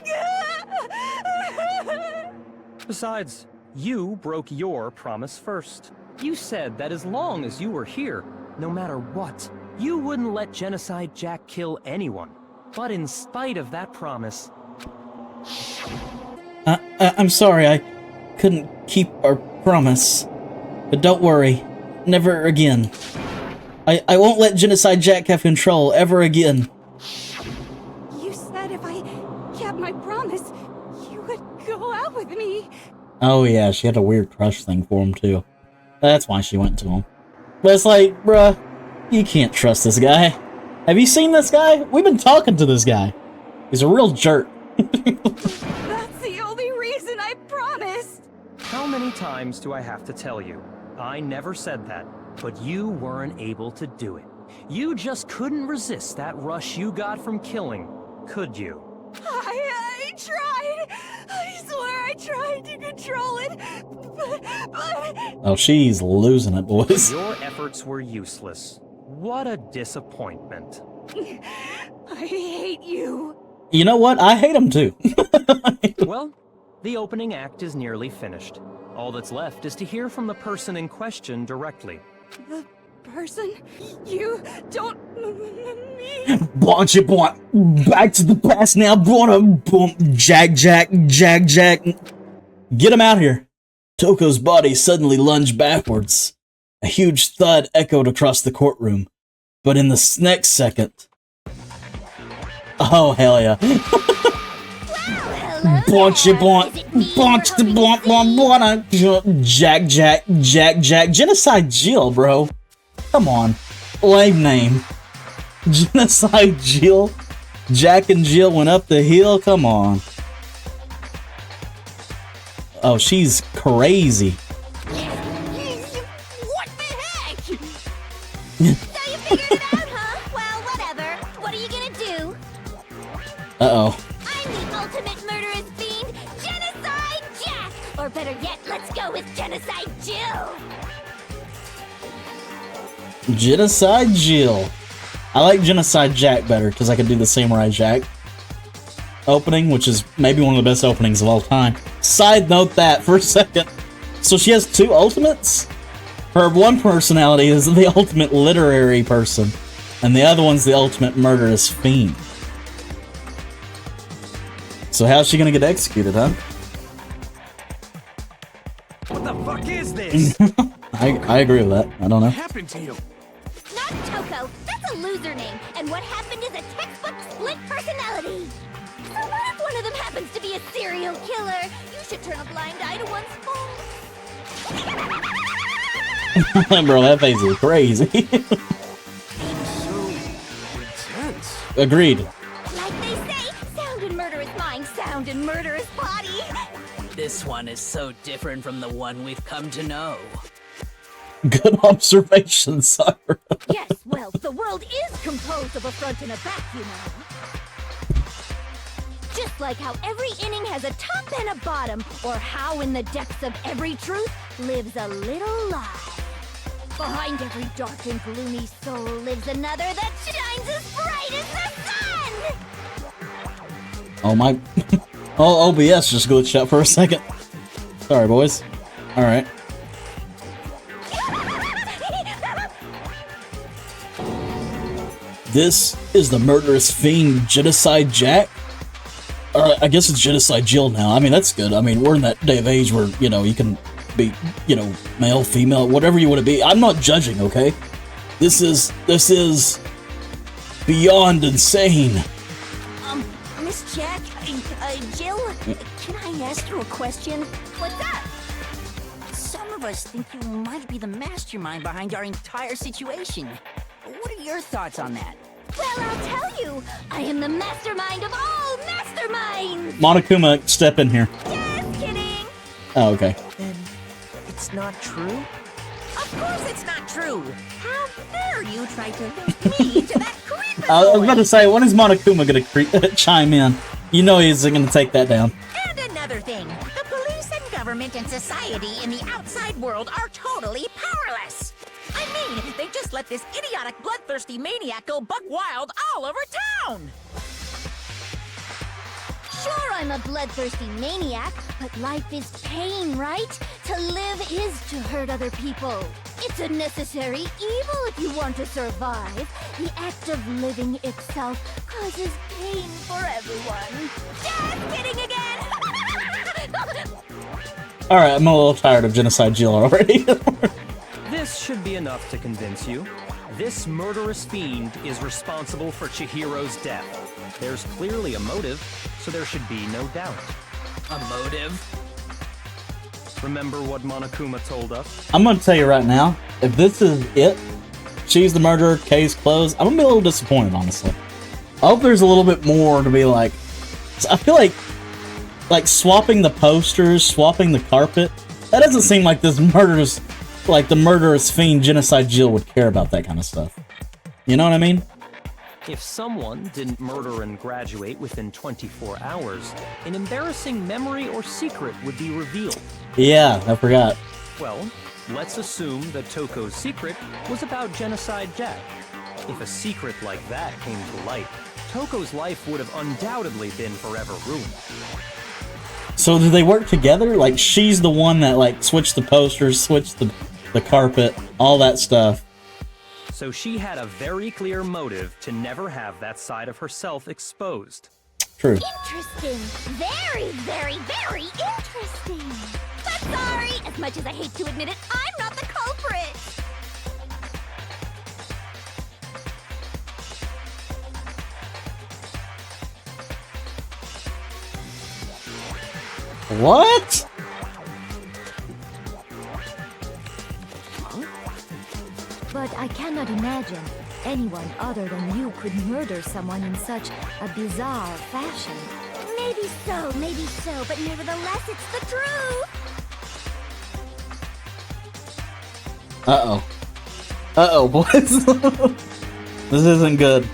Besides, you broke your promise first. You said that as long as you were here, no matter what, you wouldn't let Genocide Jack kill anyone. But in spite of that promise... I'm sorry, I couldn't keep our promise. But don't worry, never again. I won't let Genocide Jack have control ever again. You said if I kept my promise, you would go out with me. Oh yeah, she had a weird crush thing for him, too. That's why she went to him. But it's like, bruh, you can't trust this guy. Have you seen this guy? We've been talking to this guy. He's a real jerk. That's the only reason I promised. How many times do I have to tell you? I never said that, but you weren't able to do it. You just couldn't resist that rush you got from killing, could you? I tried. I swear I tried to control it, but... Oh, she's losing it, boys. Your efforts were useless. What a disappointment. I hate you. You know what? I hate him too. Well, the opening act is nearly finished. All that's left is to hear from the person in question directly. The person? You don't mean... Bunch it, back to the past now, boom, Jack. Get him out here. Toko's body suddenly lunged backwards. A huge thud echoed across the courtroom. But in the next second... Oh, hell yeah. Bunch Jack. Genocide Jill, bro. Come on. Lame name. Genocide Jill. Jack and Jill went up the hill. Come on. Oh, she's crazy. What the heck? So you figured it out, huh? Well, whatever. What are you gonna do? Uh-oh. I'm the ultimate murderous fiend, Genocide Jack! Or better yet, let's go with Genocide Jill! Genocide Jill. I like Genocide Jack better, because I can do the Samurai Jack opening, which is maybe one of the best openings of all time. Side note that for a second. So she has two ultimates? Her one personality is the ultimate literary person, and the other one's the ultimate murderous fiend. So how's she gonna get executed, huh? What the fuck is this? I agree with that. I don't know. What happened to you? Not Toko, that's a loser name, and what happened is a textbook split personality. So what if one of them happens to be a serial killer? You should turn a blind eye to one's faults. Bro, that face is crazy. So intense. Agreed. Like they say, sound in murderous mind, sound in murderous body. This one is so different from the one we've come to know. Good observation, Cyber. Yes, well, the world is composed of a front and a back, you know. Just like how every inning has a top and a bottom, or how in the depths of every truth lives a little lie. Behind every dark and gloomy soul lives another that shines as bright as the sun! Oh my... Oh, OBS just glitched out for a second. Sorry, boys. Alright. This is the murderous fiend Genocide Jack? Or I guess it's Genocide Jill now. I mean, that's good. I mean, we're in that day of age where, you know, you can be, you know, male, female, whatever you want to be. I'm not judging, okay? This is beyond insane. Miss Jack, Jill, can I ask you a question? What's up? Some of us think you might be the mastermind behind our entire situation. What are your thoughts on that? Well, I'll tell you. I am the mastermind of all masterminds! Monokuma, step in here. Just kidding! Oh, okay. Then it's not true? Of course it's not true! How dare you try to link me to that creeper I was about to say, when is Monokuma gonna chime in? You know he's gonna take that down. And another thing, the police and government and society in the outside world are totally powerless! I mean, they just let this idiotic, bloodthirsty maniac go buck wild all over town! Sure, I'm a bloodthirsty maniac, but life is pain, right? To live is to hurt other people. It's a necessary evil if you want to survive. The act of living itself causes pain for everyone. Just kidding again! Alright, I'm a little tired of Genocide Jill already. This should be enough to convince you. This murderous fiend is responsible for Chihiro's death. There's clearly a motive, so there should be no doubt. A motive? Remember what Monokuma told us? I'm gonna tell you right now, if this is it, she's the murderer, case closed, I'm gonna be a little disappointed, honestly. I hope there's a little bit more to be like... I feel like swapping the posters, swapping the carpet, that doesn't seem like this murderous... Like the murderous fiend Genocide Jill would care about that kind of stuff. You know what I mean? If someone didn't murder and graduate within 24 hours, an embarrassing memory or secret would be revealed. Yeah, I forgot. Well, let's assume that Toko's secret was about Genocide Jack. If a secret like that came to light, Toko's life would have undoubtedly been forever ruined. So do they work together? Like, she's the one that, like, switched the posters, switched the carpet, all that stuff. So she had a very clear motive to never have that side of herself exposed. True. Interesting. Very, very, very interesting. But sorry, as much as I hate to admit it, I'm not the culprit. What? But I cannot imagine anyone other than you could murder someone in such a bizarre fashion. Maybe so, but nevertheless, it's the truth. Uh-oh. Uh-oh, boys. This isn't good.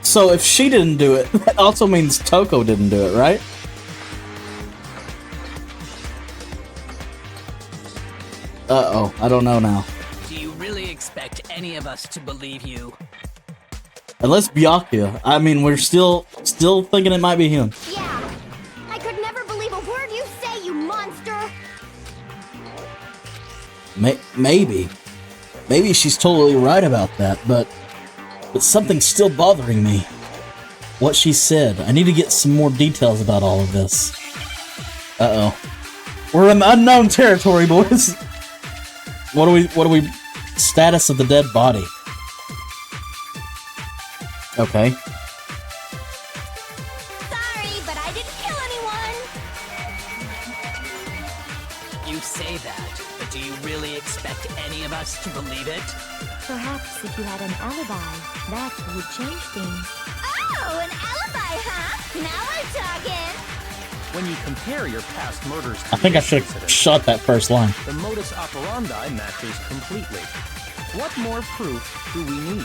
So if she didn't do it, that also means Toko didn't do it, right? Uh-oh, I don't know now. Do you really expect any of us to believe you? Unless Byakuya. I mean, we're still thinking it might be him. Yeah, I could never believe a word you say, you monster. Maybe. Maybe she's totally right about that, but something's still bothering me. What she said. I need to get some more details about all of this. Uh-oh. We're in unknown territory, boys. What do we... Status of the dead body. Okay. Sorry, but I didn't kill anyone. You say that, but do you really expect any of us to believe it? Perhaps if you had an alibi, that would change things. Oh, an alibi, huh? Now we're talking. When you compare your past murders to I think I this should have incident, shot that first line. the modus operandi matches completely. What more proof do we need?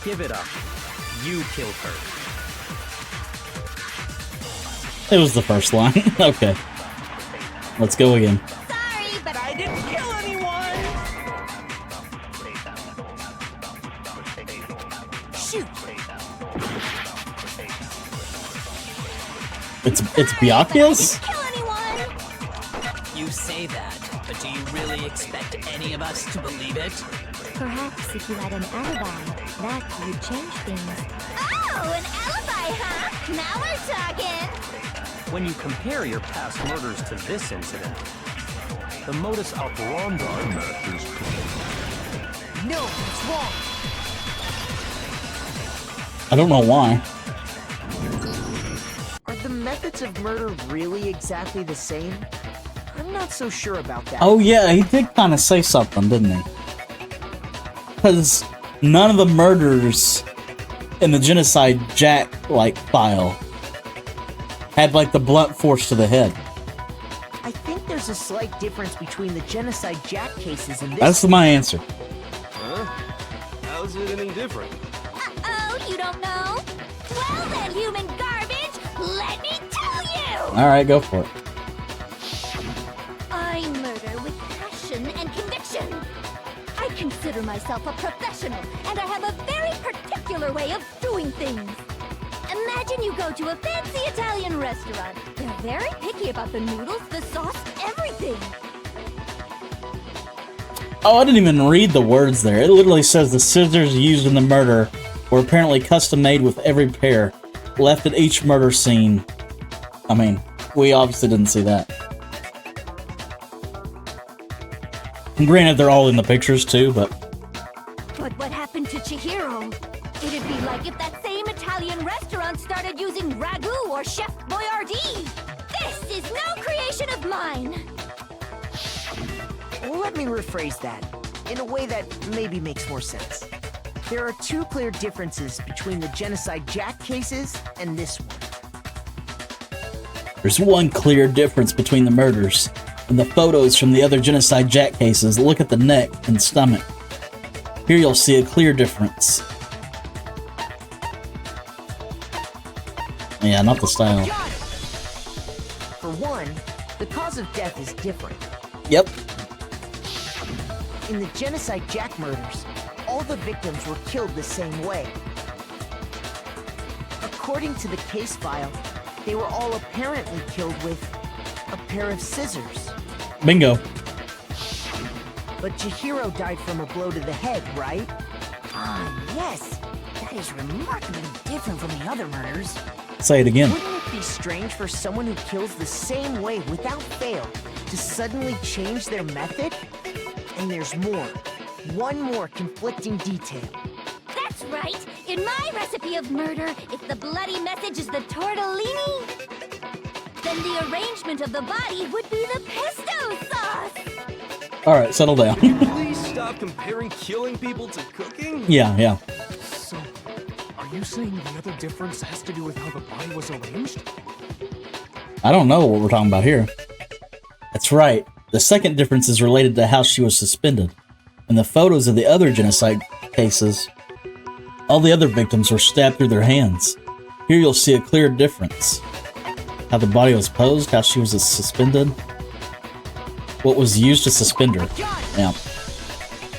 Give it up. You killed her. It was the first line. Okay. Let's go again. Sorry, but I didn't kill anyone! Shoot! It's Byakuya's? You say that, but do you really expect any of us to believe it? Perhaps if you had an alibi, that would change things. Oh, an alibi, huh? Now we're talking! When you compare your past murders to this incident, the modus operandi matches. No, it's wrong! I don't know why. Are the methods of murder really exactly the same? I'm not so sure about that. Oh yeah, he did kind of say something, didn't he? Because none of the murders in the Genocide Jack, file had, the blunt force to the head. I think there's a slight difference between the Genocide Jack cases and this. That's my answer. Huh? How's it any different? Uh-oh, you don't know? Well then, human garbage, let me tell you! Alright, go for it. I murder with passion and conviction. I consider myself a professional, and I have a very particular way of doing things. Imagine you go to a fancy Italian restaurant. They're very picky about the noodles, the sauce, everything. Oh, I didn't even read the words there. It literally says the scissors used in the murder were apparently custom made with every pair, left at each murder scene. I mean, we obviously didn't see that. And granted, they're all in the pictures too, but... But what happened to Chihiro? It'd be like if that same Italian restaurant started using ragu or Chef Boyardee. This is no creation of mine. Let me rephrase that, in a way that maybe makes more sense. There are two clear differences between the Genocide Jack cases and this one. There's one clear difference between the murders. In the photos from the other Genocide Jack cases, look at the neck and stomach. Here you'll see a clear difference. Yeah, not the style. For one, the cause of death is different. Yep. In the Genocide Jack murders, all the victims were killed the same way. According to the case file, they were all apparently killed with a pair of scissors. Bingo. But Chihiro died from a blow to the head, right? Ah, yes. That is remarkably different from the other murders. Say it again. Wouldn't it be strange for someone who kills the same way without fail to suddenly change their method? And there's more. One more conflicting detail. That's right. In my recipe of murder, if the bloody message is the tortellini, then the arrangement of the body would be the pesto sauce. Alright, settle down. Please stop comparing killing people to cooking? Yeah. So, are you saying the other difference has to do with how the body was arranged? I don't know what we're talking about here. That's right. The second difference is related to how she was suspended. In the photos of the other genocide cases, all the other victims were stabbed through their hands. Here you'll see a clear difference. How the body was posed, how she was suspended, what was used to suspend her. Yeah.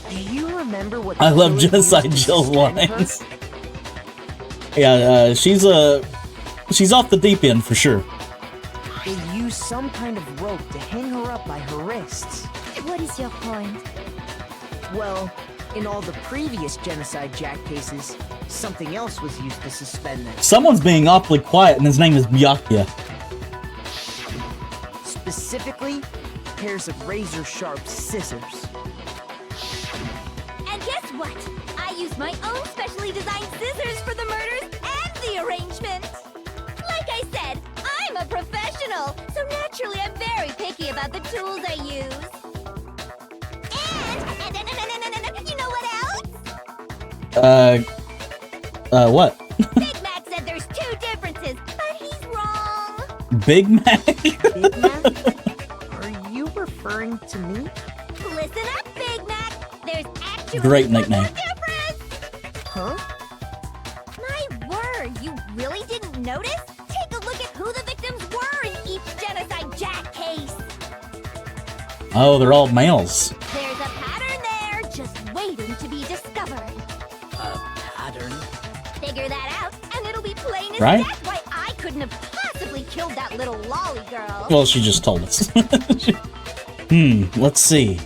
Do you remember what I love Genocide Jill's lines. Yeah, she's off the deep end for sure. They used some kind of rope to hang her up by her wrists. What is your point? Well, in all the previous Genocide Jack cases, something else was used to suspend them. Someone's being awfully quiet and his name is Byakuya. Specifically, pairs of razor-sharp scissors. And guess what? I used my own specially designed scissors for the murders and the arrangement. Like I said, I'm a professional, so naturally I'm very picky about the tools I use. And you know what else? What? Big Mac said there's two differences, but he's wrong. Big Mac? Big Mac? Are you referring to me? Listen up, Big Mac. There's actually Great nickname. difference. Huh? My word, you really didn't notice? Take a look at who the victims were. Oh, they're all males. There's a pattern there, just waiting to be discovered. A pattern? Figure that out, and it'll be plain as Right? death why I couldn't have possibly killed that little lolly girl. Well, she just told us. Let's see.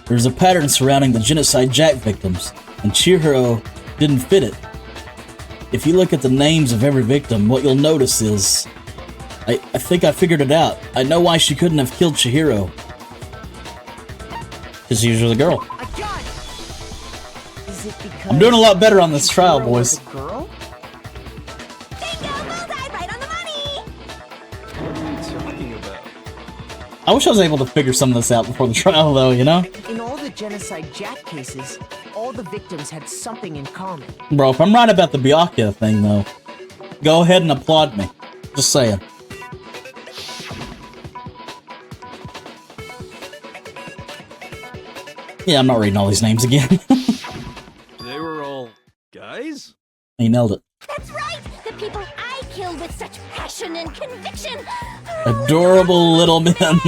There's a pattern surrounding the Genocide Jack victims, and Chihiro didn't fit it. If you look at the names of every victim, what you'll notice is... I think I figured it out. I know why she couldn't have killed Chihiro. Because she was a girl. A gun! Is it because I'm doing a lot better on this trial, Chihiro was boys. a girl? Bingo, bullseye, right on the money! What are you talking about? I wish I was able to figure some of this out before the trial, though, you know? In all the Genocide Jack cases, all the victims had something in common. Bro, if I'm right about the Byakuya thing, though, go ahead and applaud me. Just saying. Yeah, I'm not reading all these names again. They were all guys? He nailed it. That's right! The people I killed with such passion and conviction are all Adorable little men. I can't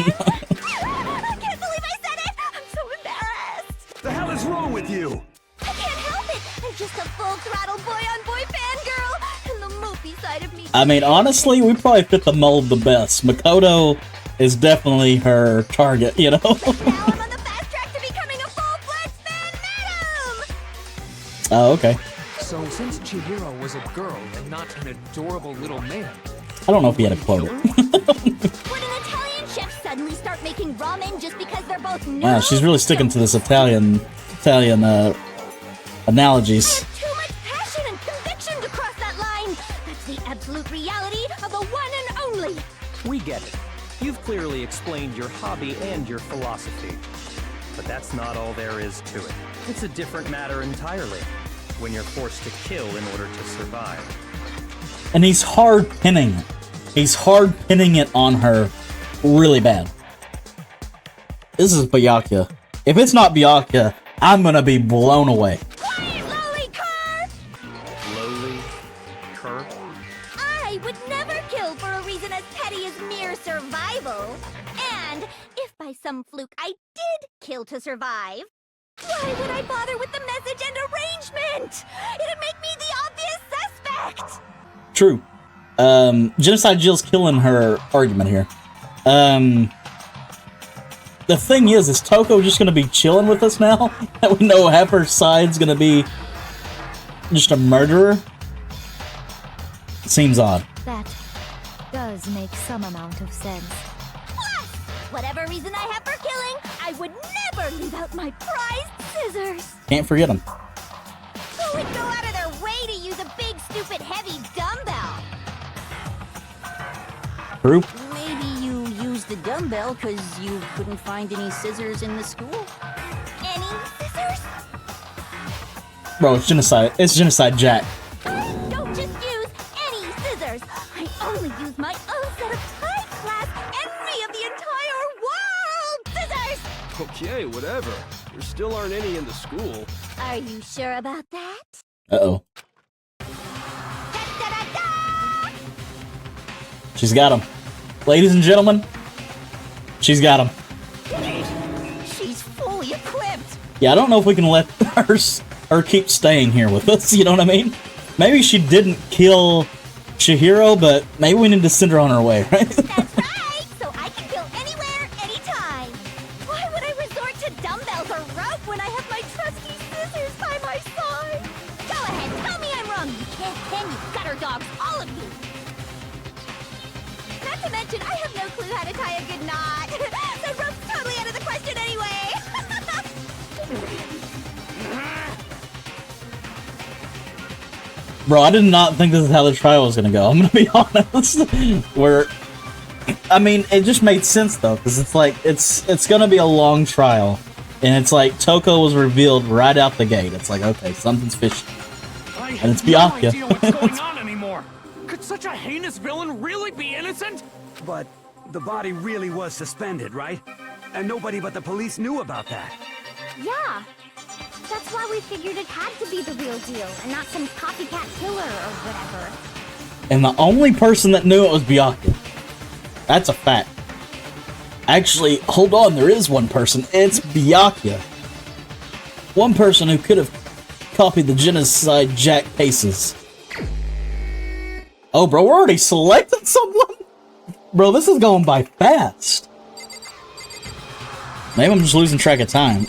believe I said it! I'm so embarrassed! The hell is wrong with you? I can't help it! I'm just a full-throttle boy-on-boy fangirl! And the mopey side of me... I mean, honestly, we probably fit the mold the best. Makoto is definitely her target, you know? Now I'm on the fast track to becoming a full-fledged fan madam! Oh, okay. So since Chihiro was a girl and not an adorable little man, I don't know if he had a quote. Would an Italian chef suddenly start making ramen just because they're both new? Wow, she's really sticking to this Italian analogies. There's too much passion and conviction to cross that line! That's the absolute reality of the one and only! We get it. You've clearly explained your hobby and your philosophy. But that's not all there is to it. It's a different matter entirely. When you're forced to kill in order to survive. And he's hard pinning it. He's hard pinning it on her really bad. This is Byakuya. If it's not Byakuya, I'm gonna be blown away. Quiet, lolly cur! Lowly, cur. I would never kill for a reason as petty as mere survival. And if by some fluke I did kill to survive, why would I bother with the message and arrangement? It'd make me the obvious suspect! True. Genocide Jill's killing her argument here. The thing is Toko just gonna be chilling with us now? That we know half her side's gonna be just a murderer? Seems odd. That does make some amount of sense. Plus, whatever reason I have for killing, I would never leave out my prized scissors! Can't forget him. Who would go out of their way to use a big, stupid, heavy dumbbell? True. Maybe you used the dumbbell because you couldn't find any scissors in the school? Any scissors? Bro, it's genocide. It's Genocide Jack. Don't just use any scissors! I only use my own set of high-class enemy of the entire world scissors! okay, whatever. There still aren't any in the school. Are you sure about that? Uh-oh. She's got him. Ladies and gentlemen, she's got him. She's fully equipped! Yeah, I don't know if we can let her keep staying here with us, you know what I mean? Maybe she didn't kill Chihiro, but maybe we need to send her on her way, right? That's right! So I can kill anywhere, anytime! Why would I resort to dumbbells or rope when I have my trusty scissors by my side? Go ahead, tell me I'm wrong, you can't pen, you gutter dogs, all of you! Not to mention, I have no clue how to tie a good knot! The rope's totally out of the question anyway! Bro, I did not think this is how the trial was gonna go. I'm gonna be honest. I mean, it just made sense though, because it's like it's gonna be a long trial, and it's like Toko was revealed right out the gate. It's like, okay, something's fishy, and it's Byakuya. No idea what's going on anymore. Could such a heinous villain really be innocent? But the body really was suspended, right? And nobody but the police knew about that. Yeah. That's why we figured it had to be the real deal, and not some copycat killer or whatever. And the only person that knew it was Byakuya. That's a fact. Actually, hold on, there is one person. It's Byakuya. One person who could have copied the Genocide Jack cases. Oh, bro, we're already selecting someone? Bro, this is going by fast. Maybe I'm just losing track of time.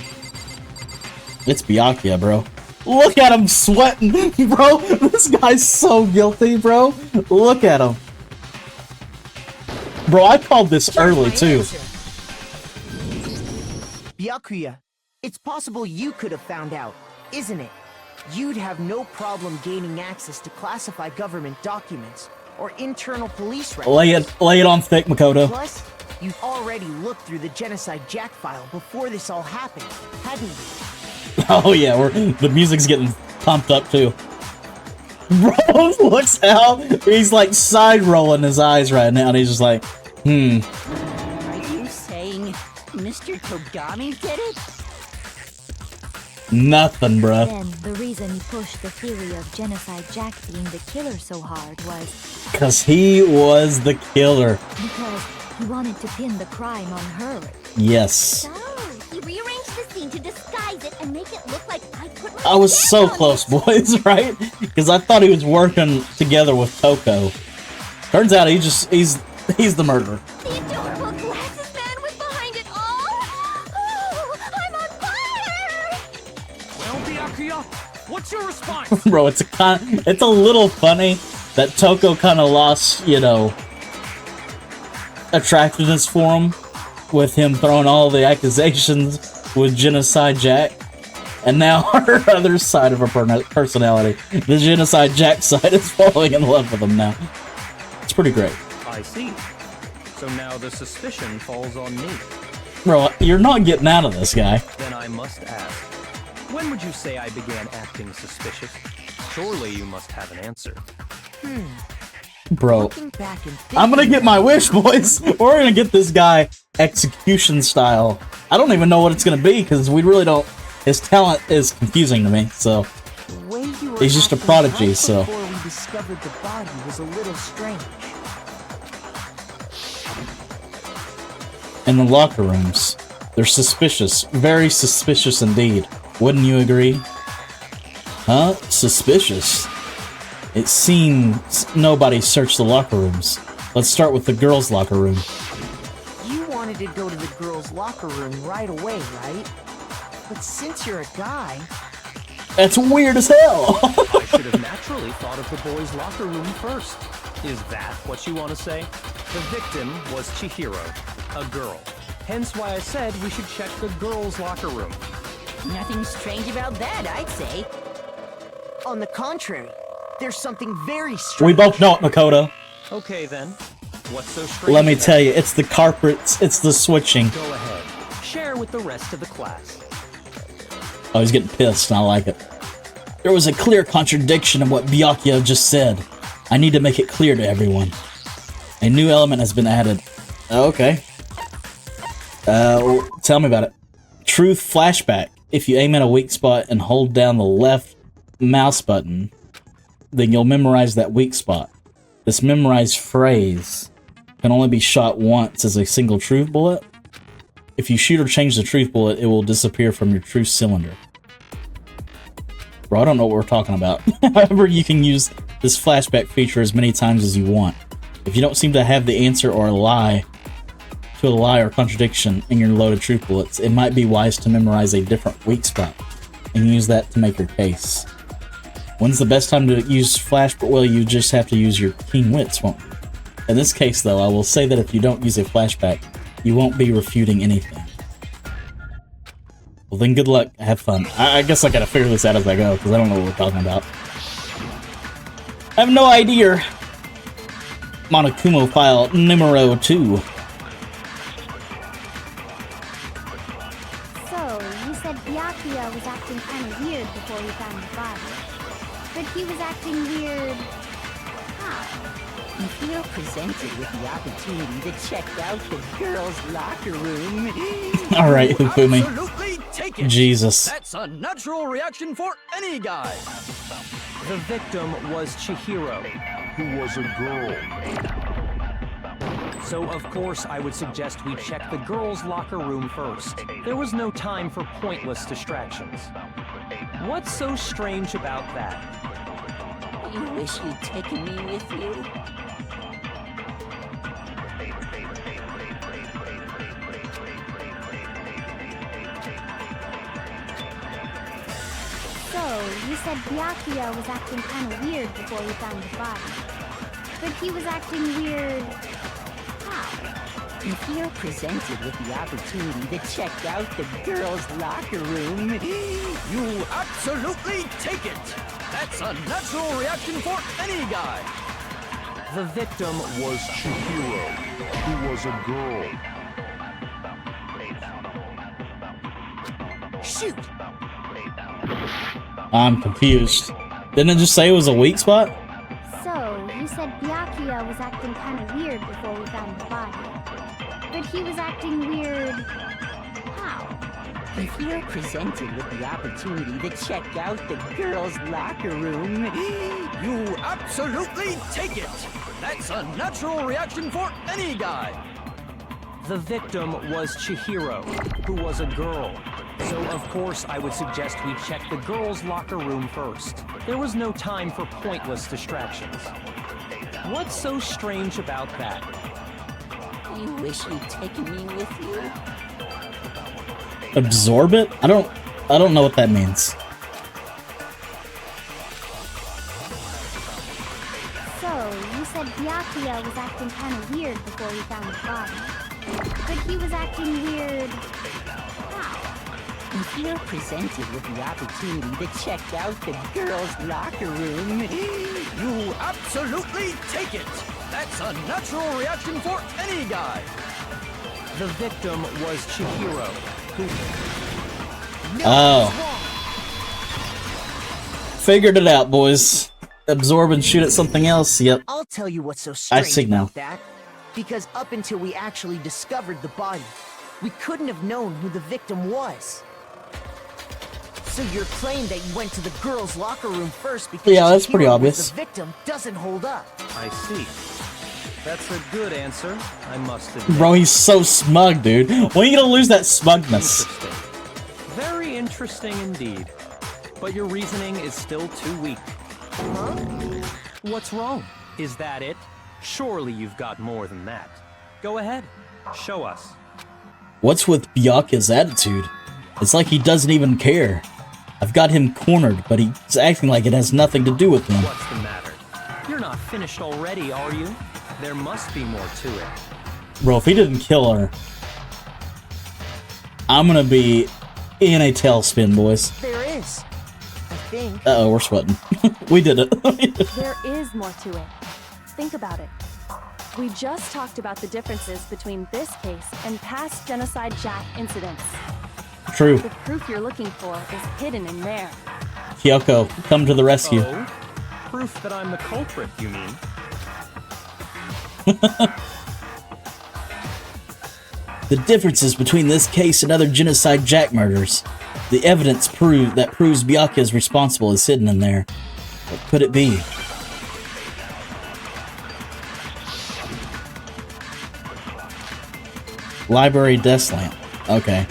It's Byakuya, bro. Look at him sweating, bro. This guy's so guilty, bro. Look at him. Bro, I called this early, too. Byakuya, it's possible you could have found out, isn't it? You'd have no problem gaining access to classified government documents or internal police records. Lay it on thick, Makoto. Plus, you've already looked through the Genocide Jack file before this all happened, hadn't you? Oh yeah, the music's getting pumped up too. Bro, looks how he's like side rolling his eyes right now, and he's just like, Are you saying Mr. Togami did it? Nothing, bruh. Then the reason he pushed the theory of Genocide Jack being the killer so hard was... Because he was the killer. Because he wanted to pin the crime on her. Yes. So, he rearranged the scene to disguise it and make it look like I put my I was so stamp on close, it. boys, right? Because I thought he was working together with Toko. Turns out he's the murderer. The adorable glasses man was behind it all. Oh, I'm on fire! Well, Byakuya, what's your response? Bro, it's a little funny that Toko kind of lost, you know, attractiveness for him with him throwing all the accusations with Genocide Jack. And now her other side of her personality, the Genocide Jack side, is falling in love with him now. It's pretty great. I see. So now the suspicion falls on me. Bro, you're not getting out of this, guy. Then I must ask, when would you say I began acting suspicious? Surely you must have an answer. Bro, I'm gonna get my wish, boys. We're gonna get this guy execution style. I don't even know what it's gonna be, because we really don't... His talent is confusing to me, so... He's just a prodigy, so... Before we discovered the body was a little strange. In the locker rooms, they're suspicious. Very suspicious indeed. Wouldn't you agree? Huh? Suspicious? It seems nobody searched the locker rooms. Let's start with the girls' locker room. You wanted to go to the girls' locker room right away, right? But since you're a guy... That's weird as hell! I should have naturally thought of the boys' locker room first. Is that what you want to say? The victim was Chihiro, a girl. Hence why I said we should check the girls' locker room. Nothing strange about that, I'd say. On the contrary, there's something very We strange. both know it, Makoto. Okay then. What's so strange? Let me tell you, it's the carpets, it's the switching. Go ahead. Share with the rest of the class. Oh, he's getting pissed, and I like it. There was a clear contradiction in what Byakuya just said. I need to make it clear to everyone. A new element has been added. Okay. Tell me about it. Truth flashback. If you aim at a weak spot and hold down the left mouse button, then you'll memorize that weak spot. This memorized phrase can only be shot once as a single truth bullet. If you shoot or change the truth bullet, it will disappear from your truth cylinder. Bro, I don't know what we're talking about. However, you can use this flashback feature as many times as you want. If you don't seem to have the answer or a lie or contradiction in your loaded truth bullets, it might be wise to memorize a different weak spot and use that to make your case. When's the best time to use flashback? Well, you just have to use your keen wits, won't you? In this case, though, I will say that if you don't use a flashback, you won't be refuting anything. Well, then good luck. Have fun. I guess I gotta figure this out as I go, because I don't know what we're talking about. I have no idea. Monokumo file numero 2. So, you said Byakuya was acting kind of weird before he found the body. But he was acting weird... how? Chihiro presented with the opportunity to check out the girls' locker room. Alright, Hukumi. Absolutely take it. Jesus. That's a natural reaction for any guy. The victim was Chihiro, who was a girl. So, of course, I would suggest we check the girls' locker room first. There was no time for pointless distractions. What's so strange about that? You wish you'd taken me with you? So, you said Byakuya was acting kind of weird before we found the body. But he was acting weird... how? If you're presented with the opportunity to check out the girls' locker room, You absolutely take it! That's a natural reaction for any guy! The victim was Chihiro, who was a girl. Shoot! I'm confused. Didn't it just say it was a weak spot? So, you said Byakuya was acting kind of weird before we found the body. But he was acting weird... how? if you're presented with the opportunity to check out the girls' locker room, You absolutely take it! That's a natural reaction for any guy! The victim was Chihiro, who was a girl. So, of course, I would suggest we check the girls' locker room first. There was no time for pointless distractions. What's so strange about that? you wish you'd taken me with you? Absorb it? I don't know what that means. So, you said Byakuya was acting kind of weird before we found the body. But he was acting weird... how? If you're presented with the opportunity to check out the girls' locker room, You absolutely take it! That's a natural reaction for any guy! The victim was Chihiro, who... Oh. Figured it out, boys. Absorb and shoot at something else, yep. I'll tell you what's so I strange see now. about that. Because up until we actually discovered the body, we couldn't have known who the victim was. So your claim that you went to the girls' locker room first because Yeah, that's pretty Chihiro was obvious. the victim doesn't hold up. I see. That's a good answer, I must admit. Bro, he's so smug, dude. When are you gonna lose that smugness? Very interesting indeed. But your reasoning is still too weak. Huh? What's wrong? Is that it? Surely you've got more than that. Go ahead, show us. What's with Byakuya's attitude? It's like he doesn't even care. I've got him cornered, but he's acting like it has nothing to do with him. What's the matter? You're not finished already, are you? There must be more to it. Bro, if he didn't kill her, I'm gonna be in a tailspin, boys. There is. I think. Uh-oh, we're sweating. We did it. There is more to it. Think about it. We just talked about the differences between this case and past Genocide Jack incidents. True. The proof you're looking for is hidden in there. Kyoko, come to the rescue. Oh? Proof that I'm the culprit, you mean? The differences between this case and other Genocide Jack murders. The evidence that proves Byakuya is responsible is hidden in there. What could it be? Library desk lamp. Okay.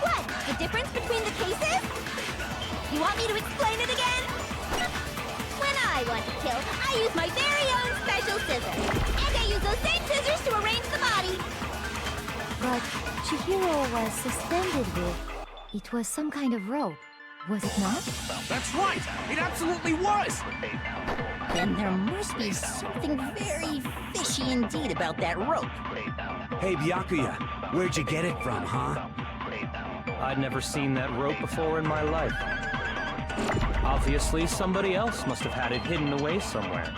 What? The difference between the cases? You want me to explain it again? When I want to kill, I use my very own special scissors. And I use those same scissors to arrange the body. But Chihiro was suspended with... it was some kind of rope, was it not? That's right! It absolutely was! Then there must be something very fishy indeed about that rope. Hey, Byakuya, where'd you get it from, huh? I'd never seen that rope before in my life. Obviously, somebody else must have had it hidden away somewhere.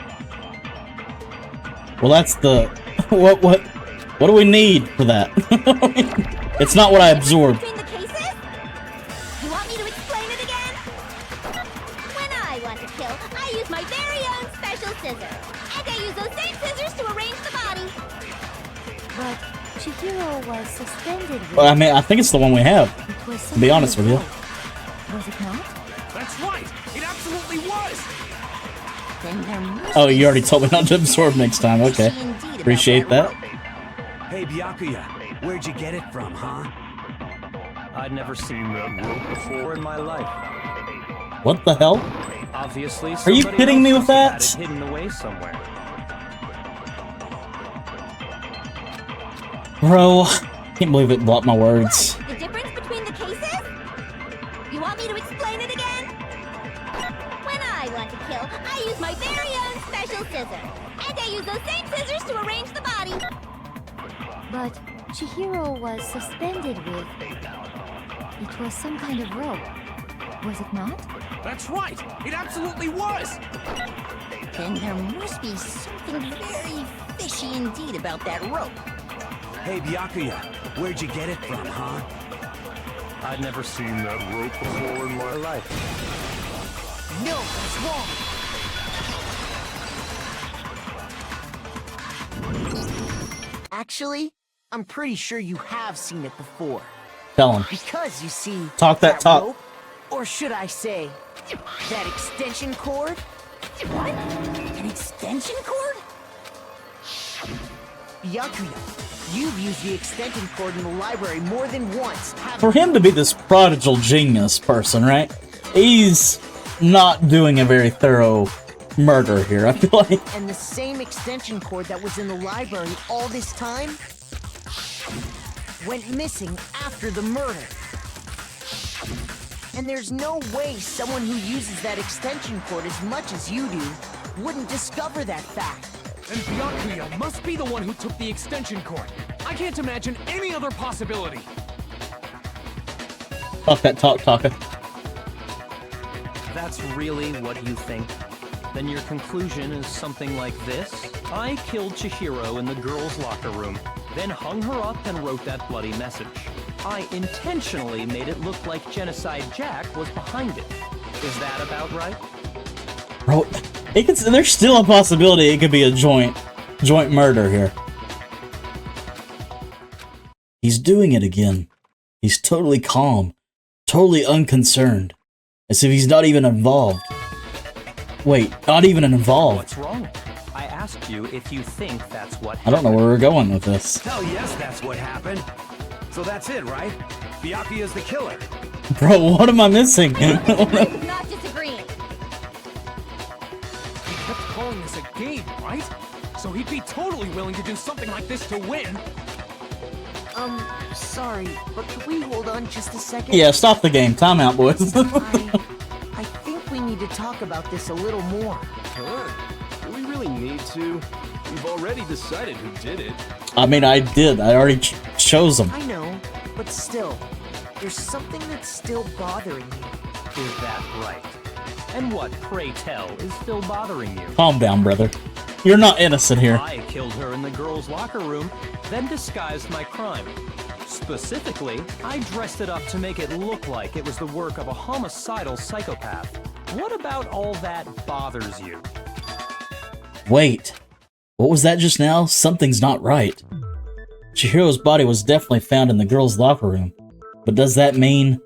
Well, that's the... What do we need for that? It's not what I absorbed. Between the cases? You want me to explain it again? When I want to kill, I use my very own special scissors. And I use those same scissors to arrange the body. But Chihiro was suspended with... Well, I mean, I think it's the one we have. it was To some be kind honest of with you. rope, was it not? That's right! It absolutely was! But Chihiro was suspended with... it was some kind of rope, was it not? That's right! It absolutely was! Oh, you already told me not to absorb next time. Okay. Appreciate that. Hey, Byakuya, where'd you get it from, huh? I'd never seen that rope before in my life. What the hell? Obviously, are you kidding me with that? Had it hidden away somewhere. Bro, can't believe it blocked my words. The difference between the cases? You want me to explain it again? When I want to kill, I use my very own special scissors. And I use those same scissors to arrange the body. But Chihiro was suspended with... It was some kind of rope. Was it not? That's right! It absolutely was! Then there must be something very fishy indeed about that rope. Hey, Byakuya, where'd you get it from, huh? I'd never seen that rope before in my life. No, that's wrong. Actually, I'm pretty sure you have seen it before. Tell him. Because you see, Talk that talk. rope, or should I say, that extension cord? What? An extension cord? Byakuya, you've used the extension cord in the library more than once. For him to be this prodigal genius person, right? He's not doing a very thorough murder here, I feel like. And the same extension cord that was in the library all this time went missing after the murder. And there's no way someone who uses that extension cord as much as you do wouldn't discover that fact. And Byakuya must be the one who took the extension cord. I can't imagine any other possibility. Talk that talk, Taka. That's really what you think? Then your conclusion is something like this? I killed Chihiro in the girls' locker room, then hung her up and wrote that bloody message. I intentionally made it look like Genocide Jack was behind it. Is that about right? Bro, there's still a possibility it could be a joint murder here. He's doing it again. He's totally calm, totally unconcerned, as if he's not even involved. Wait, not even involved. What's wrong? I asked you if you think that's what happened. I don't know where we're going with this. Hell yes, that's what happened. So that's it, right? Byakuya's the killer. Bro, what am I missing? Not disagreeing. He kept calling this a game, right? So he'd be totally willing to do something like this to win. Sorry, but could we hold on just a second? Yeah, stop the game. Time out, boys. I think we need to talk about this a little more. Huh? Do we really need to? We've already decided who did it. I mean, I did. I already chose him. I know, but still, there's something that's still bothering you. Is that right? And what, pray tell, is still bothering you? Calm down, brother. You're not innocent here. I killed her in the girls' locker room, then disguised my crime. Specifically, I dressed it up to make it look like it was the work of a homicidal psychopath. What about all that bothers you? Wait. What was that just now? Something's not right. Chihiro's body was definitely found in the girls' locker room. But does that mean...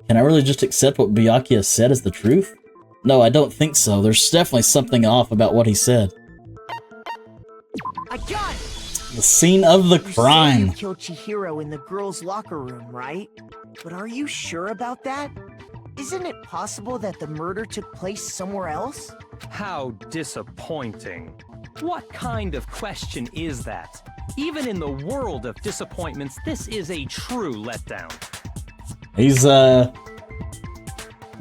Can I really just accept what Byakuya said as the truth? No, I don't think so. There's definitely something off about what he said. I got it! The scene of the crime. You killed Chihiro in the girls' locker room, right? But are you sure about that? Isn't it possible that the murder took place somewhere else? How disappointing. What kind of question is that? Even in the world of disappointments, this is a true letdown. He's,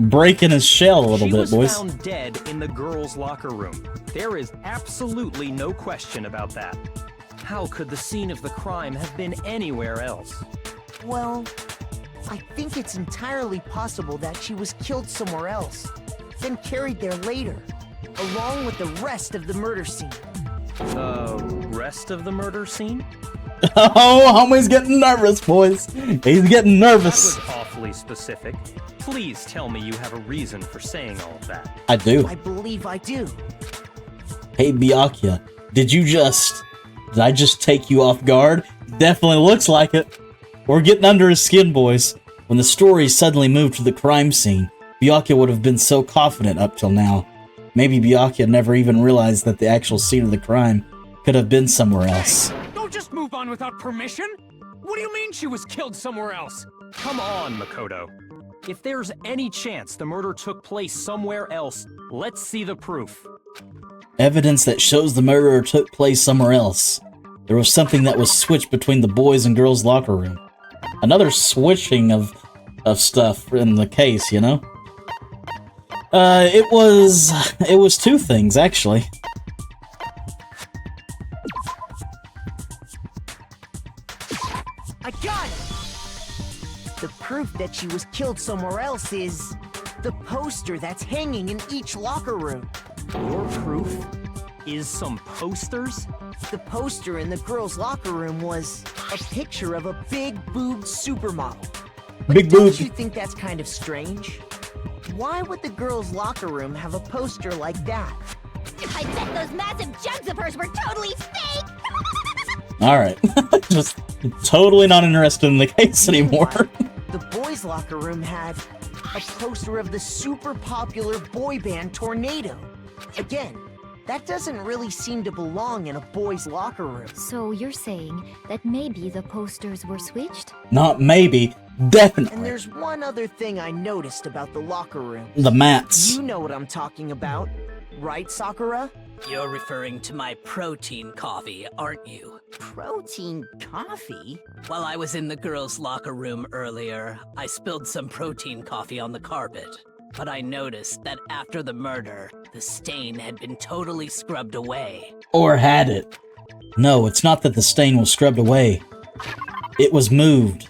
breaking his shell a little bit, boys. She was found dead in the girls' locker room. There is absolutely no question about that. How could the scene of the crime have been anywhere else? Well, I think it's entirely possible that she was killed somewhere else, then carried there later, along with the rest of the murder scene. The rest of the murder scene? Oh, homie's getting nervous, boys. He's getting nervous. That was awfully specific. Please tell me you have a reason for saying all of that. I do. I believe I do. Hey, Byakuya, did I just take you off guard? Definitely looks like it. We're getting under his skin, boys. When the story suddenly moved to the crime scene, Byakuya would have been so confident up till now. Maybe Byakuya never even realized that the actual scene of the crime could have been somewhere else. Don't just move on without permission! What do you mean she was killed somewhere else? Come on, Makoto. If there's any chance the murder took place somewhere else, let's see the proof. Evidence that shows the murder took place somewhere else. There was something that was switched between the boys' and girls' locker room. Another switching of stuff in the case, you know? It was two things, actually. I got it! The proof that she was killed somewhere else is the poster that's hanging in each locker room. Your proof is some posters? The poster in the girls' locker room was a picture of a big-boobed supermodel. But Big don't boob. you think that's kind of strange? Why would the girls' locker room have a poster like that? I bet those massive jugs of hers were totally fake! Alright. Just totally not interested in the case anymore. The boys' locker room had a poster of the super popular boy band Tornado. Again, that doesn't really seem to belong in a boys' locker room. So you're saying that maybe the posters were switched? Not maybe, definitely. And there's one other thing I noticed about the locker room. The mats. You know what I'm talking about, right, Sakura? You're referring to my protein coffee, aren't you? Protein coffee? While I was in the girls' locker room earlier, I spilled some protein coffee on the carpet. But I noticed that after the murder, the stain had been totally scrubbed away. Or had it. No, it's not that the stain was scrubbed away. It was moved.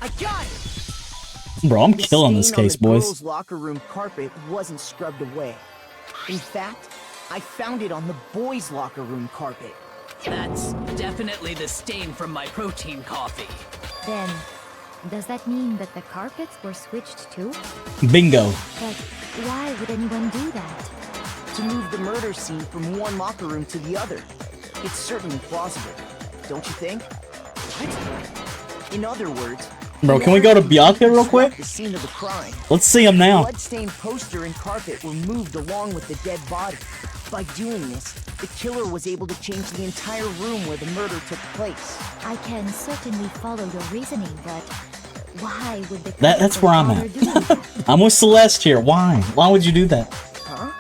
I got it! Bro, I'm The killing this stain on case, the boys. girls' locker room carpet wasn't scrubbed away. In fact, I found it on the boys' locker room carpet. That's definitely the stain from my protein coffee. Then, does that mean that the carpets were switched too? Bingo. But why would anyone do that? To move the murder scene from one locker room to the other. It's certainly plausible, don't you think? What? In other words, Bro, can we go to Byakuya real quick? the scene of the crime. Let's see him now. Blood-stained poster and carpet were moved along with the dead body. By doing this, the killer was able to change the entire room where the murder took place. I can certainly follow your reasoning, but why would the That's where I'm bother at. doing that? I'm with Celeste here. Why? Why would you do that? Huh?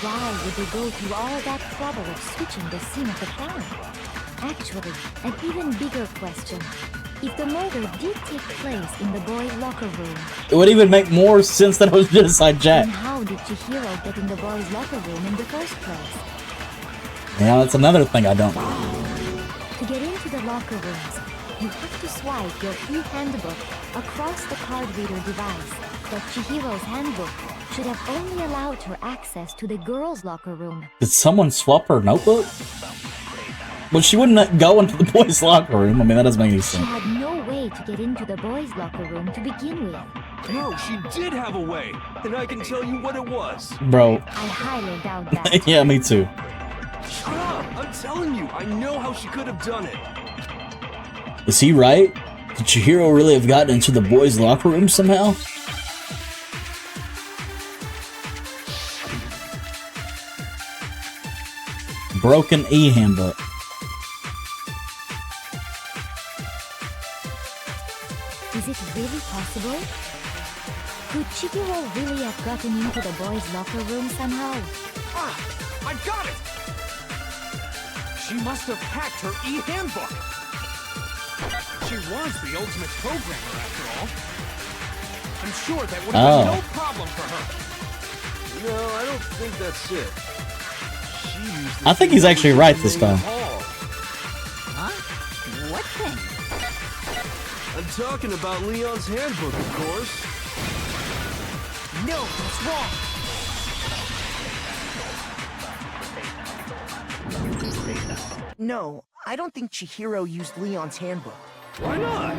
Why would they go through all that trouble of switching the scene of the crime? Actually, an even bigger question. If the murder did take place in the boys' locker room, It would even make more sense than it was Genocide Jack. then how did Chihiro get in the boys' locker room in the first place? Yeah, that's another thing I don't know. To get into the locker rooms, you have to swipe your e-handbook across the card reader device. But Chihiro's handbook should have only allowed her access to the girls' locker room. Did someone swap her notebook? But she wouldn't go into the boys' locker room. I mean, that doesn't make any She sense. had no way to get into the boys' locker room to begin with. No, she did have a way, and I can tell you what it was. Bro. I highly doubt that. Yeah, me too. Shut up! I'm telling you, I know how she could have done it. Is he right? Did Chihiro really have gotten into the boys' locker room somehow? Broken e-handbook. Is it really possible? Could Chihiro really have gotten into the boys' locker room somehow? Ah! I got it! She must have hacked her e-handbook. She was the ultimate programmer, after all. I'm sure that would have been no problem for her. No, I don't think that's it. She used I think he's actually right this time. Huh? What thing? I'm talking about Leon's handbook, of course. No, that's wrong. No, I don't think Chihiro used Leon's handbook. Why not?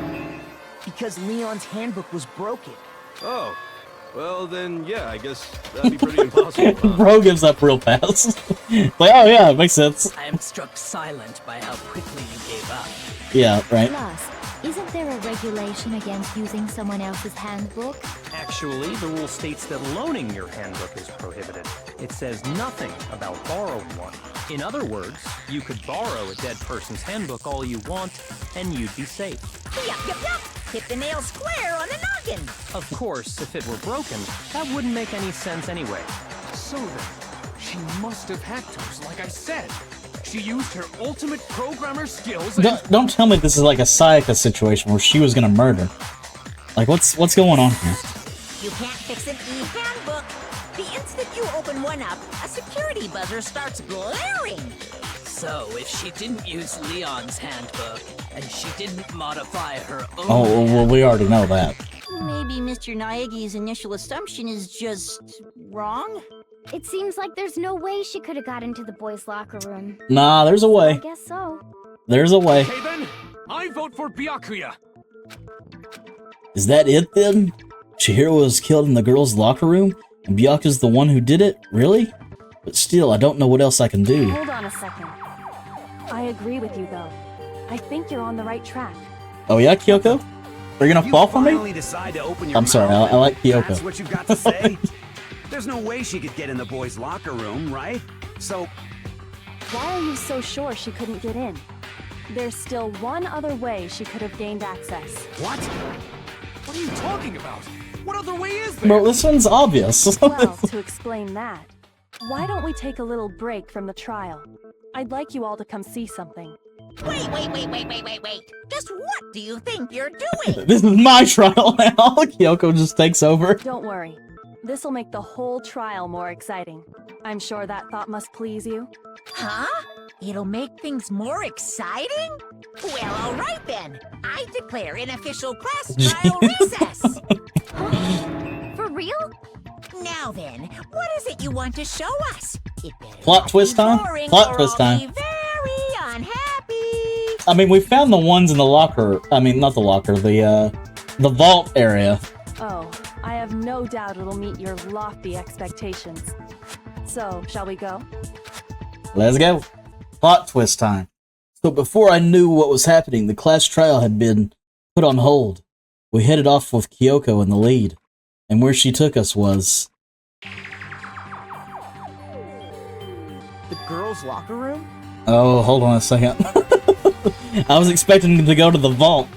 Because Leon's handbook was broken. Oh, well then, yeah, I guess that'd be pretty impossible. Huh? Bro gives up real fast. Like, oh yeah, it makes sense. I am struck silent by how quickly you gave up. Yeah, right. Plus, Isn't there a regulation against using someone else's handbook? Actually, the rule states that loaning your handbook is prohibited. It says nothing about borrowing one. In other words, you could borrow a dead person's handbook all you want, and you'd be safe. Yup, yup, yup! Hit the nail square on the noggin! Of course, if it were broken, that wouldn't make any sense anyway. So then, she must have hacked hers, like I said. She used her ultimate programmer skills and... Don't tell me this is like a Sayaka situation where she was gonna murder. Like, what's going on here? You can't fix an e-handbook. The instant you open one up, a security buzzer starts blaring. So, if she didn't use Leon's handbook, and she didn't modify her own... Oh, well, we already know that. Maybe Mr. Naegi's initial assumption is just wrong? It seems like there's no way she could have got into the boys' locker room. Nah, there's a way. I guess so. There's a way. Okay then, I vote for Byakuya. Is that it then? Chihiro was killed in the girls' locker room, and Byakuya's the one who did it? Really? But still, I don't know what else I can do. Hold on a second. I agree with you, though. I think you're on the right track. Oh yeah, Kyoko? Are you gonna fall for me? Finally decide to open your I'm sorry, mouth. I like Kyoko. That's what you've got to say? There's no way she could get in the boys' locker room, right? So... Why are you so sure she couldn't get in? There's still one other way she could have gained access. What? What are you talking about? What other way is there? Bro, this one's obvious. Well, to explain that, why don't we take a little break from the trial? I'd like you all to come see something. Wait. Just what do you think you're doing? This is my trial now. Kyoko just takes over. Don't worry. This'll make the whole trial more exciting. I'm sure that thought must please you. Huh? It'll make things more exciting? Well, all right then. I declare an official class trial recess. For real? Now then, what is it you want to show us? It better Plot not twist be time? boring Plot or twist I'll time. be very unhappy. I mean, we found the ones in the locker. I mean, not the locker, the vault area. Oh, I have no doubt it'll meet your lofty expectations. So, shall we go? Let's go. Plot twist time. So before I knew what was happening, the class trial had been put on hold. We headed off with Kyoko in the lead, and where she took us was... The girls' locker room? Oh, hold on a second. I was expecting to go to the vault.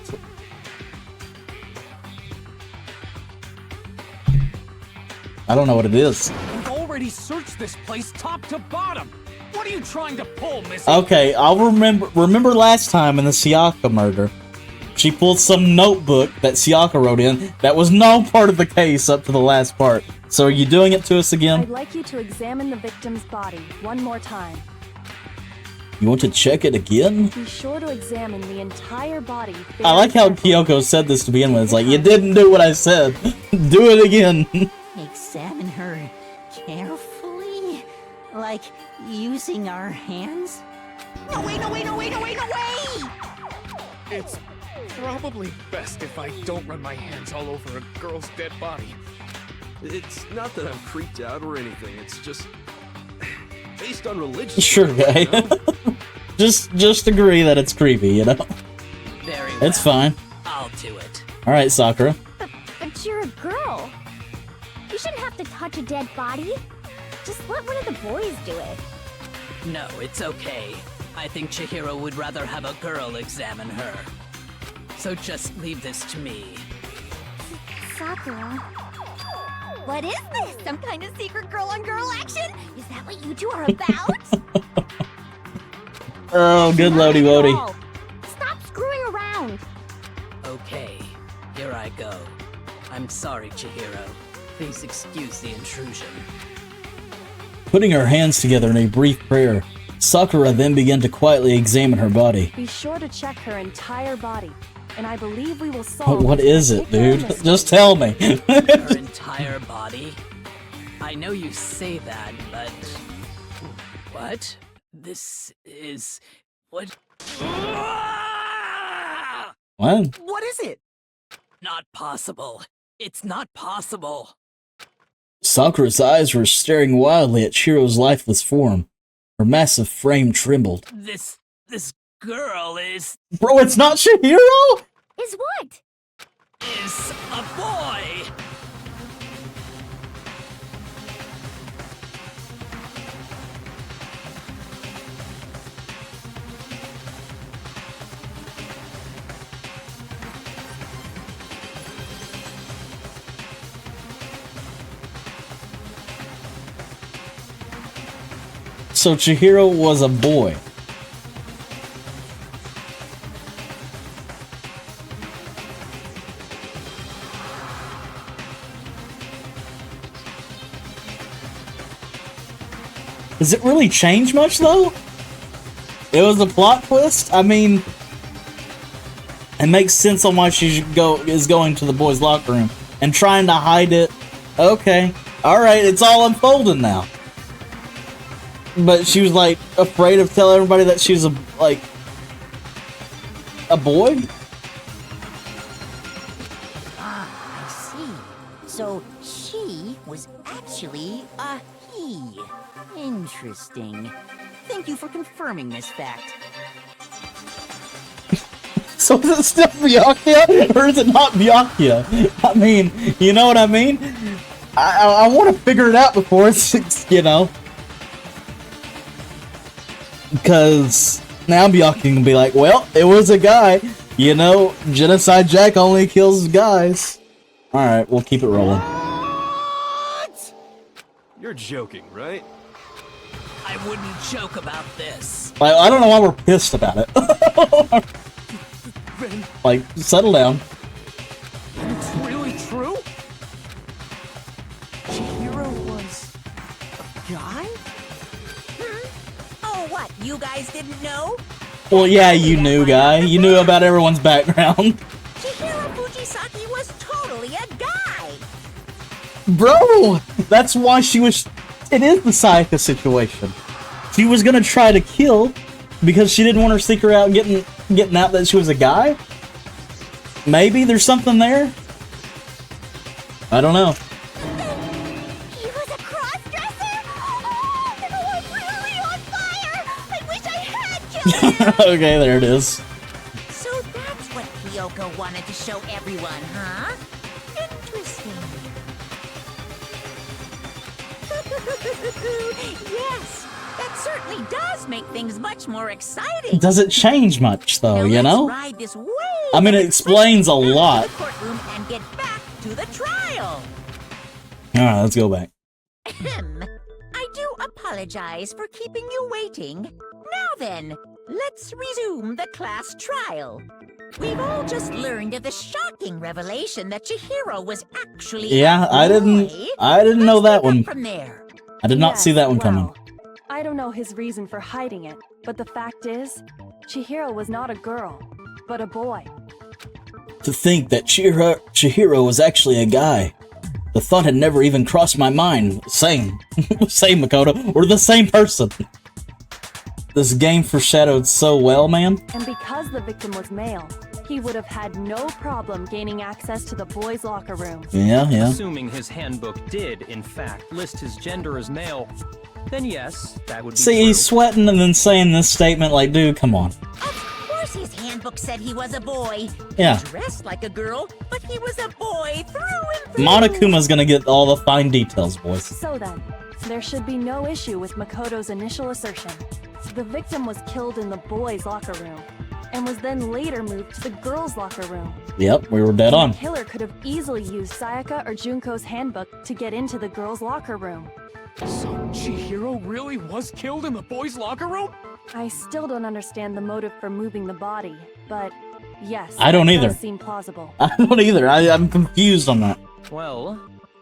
I don't know what it is. We've already searched this place top to bottom. What are you trying to pull, Missy? Okay, I'll remember last time in the Sayaka murder, she pulled some notebook that Sayaka wrote in that was no part of the case up to the last part. So are you doing it to us again? I'd like you to examine the victim's body one more time. You want to check it again? Be sure to examine the entire body. I like how Kyoko said this to begin with. It's like, you didn't do what I said. Do it again. Examine her carefully? Like using our hands? No way! It's probably best if I don't run my hands all over a girl's dead body. It's not that I'm creeped out or anything, it's just... based on religion. Sure, guy. You know? just agree that it's creepy, you know? Very well. It's fine. I'll do it. Alright, Sakura. But you're a girl. You shouldn't have to touch a dead body. Just let one of the boys do it. No, it's okay. I think Chihiro would rather have a girl examine her. So just leave this to me. Sakura. What is this? Some kind of secret girl-on-girl action? Is that what you two are about? Oh, good Lodi Wodi. Stop screwing around. Okay, here I go. I'm sorry, Chihiro. Please excuse the intrusion. Putting her hands together in a brief prayer, Sakura then began to quietly examine her body. Be sure to check her entire body, and I believe we will solve. What is it, dude? mystery. Just tell me. Her entire body? I know you say that, but... What? This is... What? What? What is it? Not possible. It's not possible. Sakura's eyes were staring wildly at Chihiro's lifeless form. Her massive frame trembled. This girl is... Bro, it's not Chihiro? Is what? Is a boy! So Chihiro was a boy. Does it really change much though? It was a plot twist. I mean, it makes sense on why she is going to the boys' locker room and trying to hide it. Okay, all right, it's all unfolding now. But she was like afraid of telling everybody that she's a boy. Ah, I see. So she was actually a he. Interesting. Thank you for confirming this fact. So is it still Byakuya or is it not Byakuya? I mean, you know what I mean? I want to figure it out before it's, you know. Because now Byakuya can be like, well, it was a guy. You know, Genocide Jack only kills guys. Alright, we'll keep it rolling. What? You're joking, right? I wouldn't joke about this. I don't know why we're pissed about it. Like, settle down. It's really true? Chihiro was a guy? Oh, what? You guys didn't know? Well, yeah, you knew, guy. You knew about everyone's background. Chihiro Fujisaki was totally a guy. Bro! That's why she was... It is the Sayaka situation. She was gonna try to kill because she didn't want her secret out getting out that she was a guy? Maybe there's something there? I don't know. He was a cross-dresser? Oh, I'm really on fire! I wish I had killed him! Okay, there it is. So that's what Kyoko wanted to show everyone, huh? Interesting. Yes, that certainly does make things much more exciting. Does it change much, though, you know? Ride this way. I mean, it explains a lot. To the courtroom and get back to the trial. Alright, let's go back. I do apologize for keeping you waiting. Now then, let's resume the class trial. We've all just learned of the shocking revelation that Chihiro was actually Yeah, a I didn't know that one. from there. I did not see that one coming. Well, I don't know his reason for hiding it, but the fact is, Chihiro was not a girl, but a boy. To think that Chihiro was actually a guy. The thought had never even crossed my mind. Same. Same, Makoto. We're the same person. This game foreshadowed so well, man. And because the victim was male, he would have had no problem gaining access to the boys' locker room. Yeah. Assuming his handbook did, in fact, list his gender as male, then yes, that would be See, true. he's sweating and then saying this statement like, dude, come on. Of course his handbook said he was a boy. Yeah. He dressed like a girl, but he was a boy through and through. Monokuma's gonna get all the fine details, boys. So then, there should be no issue with Makoto's initial assertion. The victim was killed in the boys' locker room, and was then later moved to the girls' locker room. Yep, we were dead on. The killer could have easily used Sayaka or Junko's handbook to get into the girls' locker room. So Chihiro really was killed in the boys' locker room? I still don't understand the motive for moving the body, but yes, I don't it either. does seem plausible. I don't either. I'm confused on that. Well,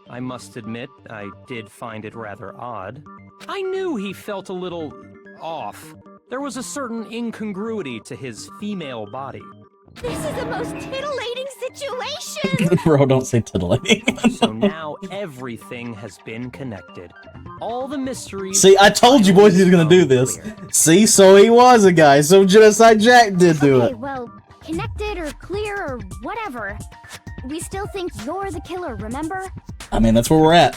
I must admit, I did find it rather odd. I knew he felt a little off. There was a certain incongruity to his female body. This is the most titillating situation! Bro, don't say titillating. So now everything has been connected. All the mysteries... See, I told you boys he was gonna do this. See, so he was a guy, so Genocide Jack did do Okay, it. well, connected or clear or whatever. We still think you're the killer, remember? I mean, that's where we're at.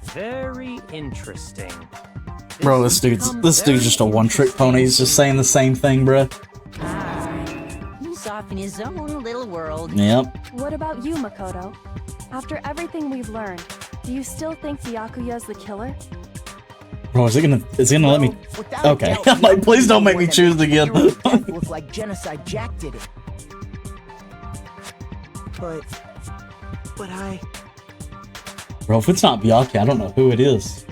Very interesting. Bro, this dude's just a one-trick pony. He's just saying the same thing, bro. off in his own little world. Yep. What about you, Makoto? After everything we've learned, do you still think Byakuya's the killer? Bro, is it gonna let me? Without a Okay. doubt, I'm like, please don't make me choose again. Chihiro's death looked like Genocide Jack did it. But I Bro, if it's not Byakuya, I don't know who it is.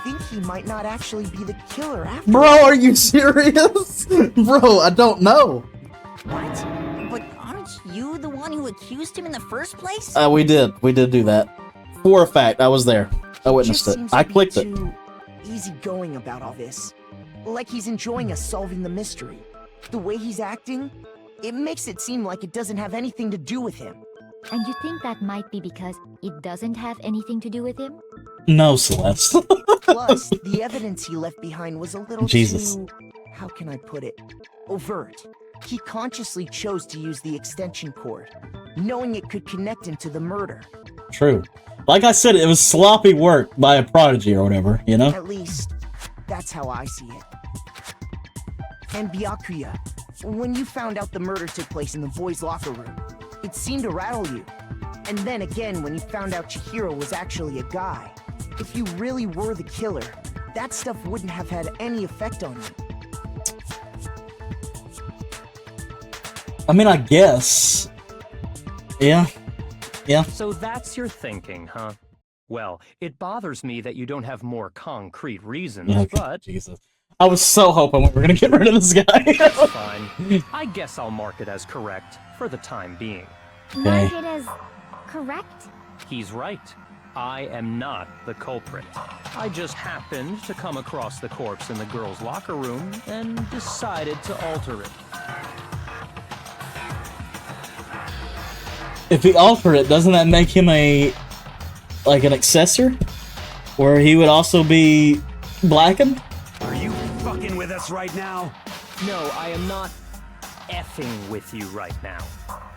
think he might not actually be the killer after Bro, are you serious? Bro, I don't know. What? But aren't you the one who accused him in the first place? We did do that. For a fact, I was there. I witnessed just it. seems I to be clicked it. too easygoing about all this. Like he's enjoying us solving the mystery. The way he's acting, it makes it seem like it doesn't have anything to do with him. And you think that might be because it doesn't have anything to do with him? No, Celeste. Plus, the evidence he left behind was a little Jesus. too, how can I put it, overt. He consciously chose to use the extension cord, knowing it could connect him to the murder. True. Like I said, it was sloppy work by a prodigy or whatever, you know? At least, that's how I see it. And Byakuya, when you found out the murder took place in the boys' locker room, it seemed to rattle you. And then again, when you found out Chihiro was actually a guy, if you really were the killer, that stuff wouldn't have had any effect on you. I mean, I guess. Yeah. Yeah. So that's your thinking, huh? Well, it bothers me that you don't have more concrete reasons, Okay, but... Jesus. I was so hoping we were gonna get rid of this guy. Fine. I guess I'll mark it as correct for the time being. Mark it as correct? He's right. I am not the culprit. I just happened to come across the corpse in the girls' locker room and decided to alter it. If he altered it, doesn't that make him an accessor? Where he would also be blackened? Are you fucking with us right now? No, I am not effing with you right now.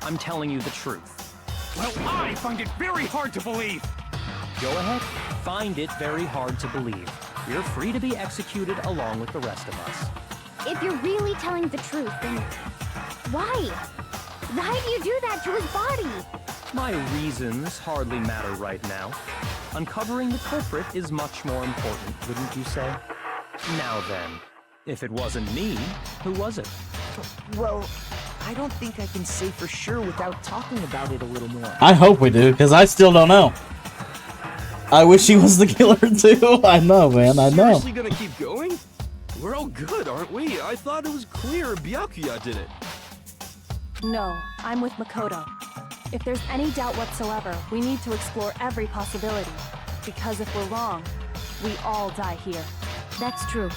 I'm telling you the truth. Well, I find it very hard to believe. Go ahead, find it very hard to believe. You're free to be executed along with the rest of us. If you're really telling the truth, then why? Why do you do that to his body? My reasons hardly matter right now. Uncovering the culprit is much more important, wouldn't you say? Now then, if it wasn't me, who was it? Well, I don't think I can say for sure without talking about it a little more. I hope we do, because I still don't know. I wish he was the killer too. I know, man, I know. Seriously gonna keep going? We're all good, aren't we? I thought it was clear Byakuya did it. No, I'm with Makoto. If there's any doubt whatsoever, we need to explore every possibility. Because if we're wrong, we all die here. That's true.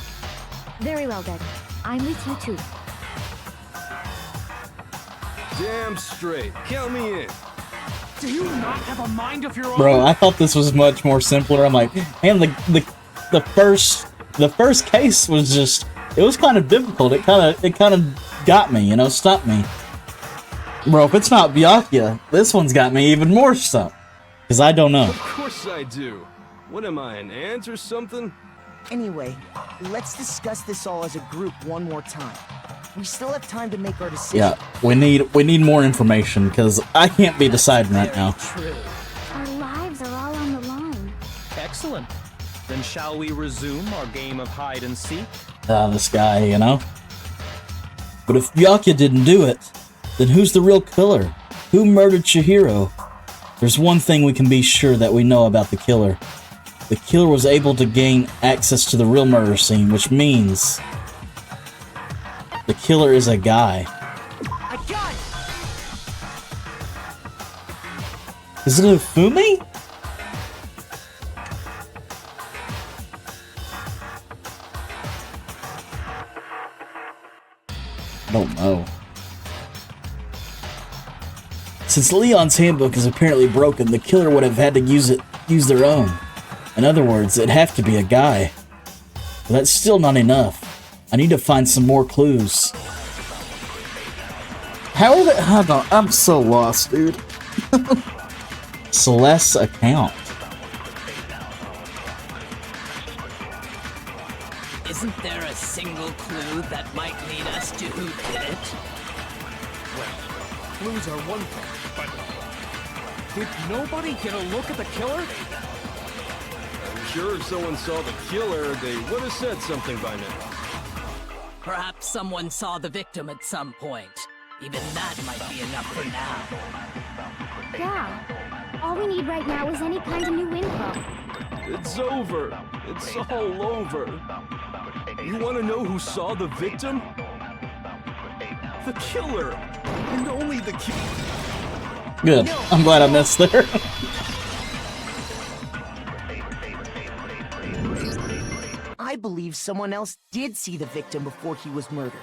Very well then. I'm with you too. Damn straight. Count me in. Do you not have a mind of your own? Bro, I thought this was much more simpler. I'm like, man, the first case was just, it was kind of difficult. It kind of got me, you know, stumped me. Bro, if it's not Byakuya, this one's got me even more stumped. Because I don't know. Of course I do. What am I, an ant or something? Anyway, let's discuss this all as a group one more time. We still have time to make our decision. Yeah, we need more information, because I can't be deciding right now. True. Our lives are all on the line. Excellent. Then shall we resume our game of hide and seek? This guy, you know? But if Byakuya didn't do it, then who's the real killer? Who murdered Chihiro? There's one thing we can be sure that we know about the killer. The killer was able to gain access to the real murder scene, which means the killer is a guy. I got it! Is it a Fumi? I don't know. Since Leon's handbook is apparently broken, the killer would have had to use their own. In other words, it'd have to be a guy. But that's still not enough. I need to find some more clues. How are they? Hold on, I'm so lost, dude. Celeste's account. Isn't there a single clue that might lead us to who did it? clues are one thing, but did nobody get a look at the killer? I'm sure if someone saw the killer, they would have said something by now. Perhaps someone saw the victim at some point. Even that might be enough for now. Yeah. All we need right now is any kind of new info. It's over. It's all over. You want to know who saw the victim? The killer. And only the killer. Good. I'm glad I missed there. I believe someone else did see the victim before he was murdered.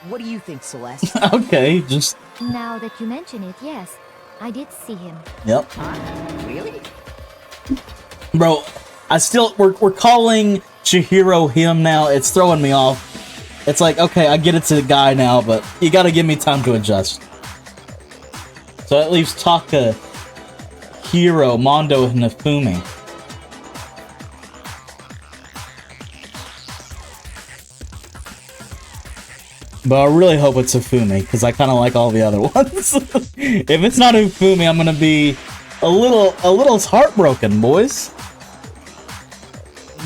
What do you think, Celeste? Okay, just... Now that you mention it, yes. I did see him. Yep. Really? Bro, we're calling Chihiro him now. It's throwing me off. It's like, okay, I get it's a guy now, but you gotta give me time to adjust. So that leaves Taka, Hiro, Mondo, and Nafumi. But I really hope it's Ufumi, because I kind of like all the other ones. If it's not Ufumi, I'm gonna be a little heartbroken, boys.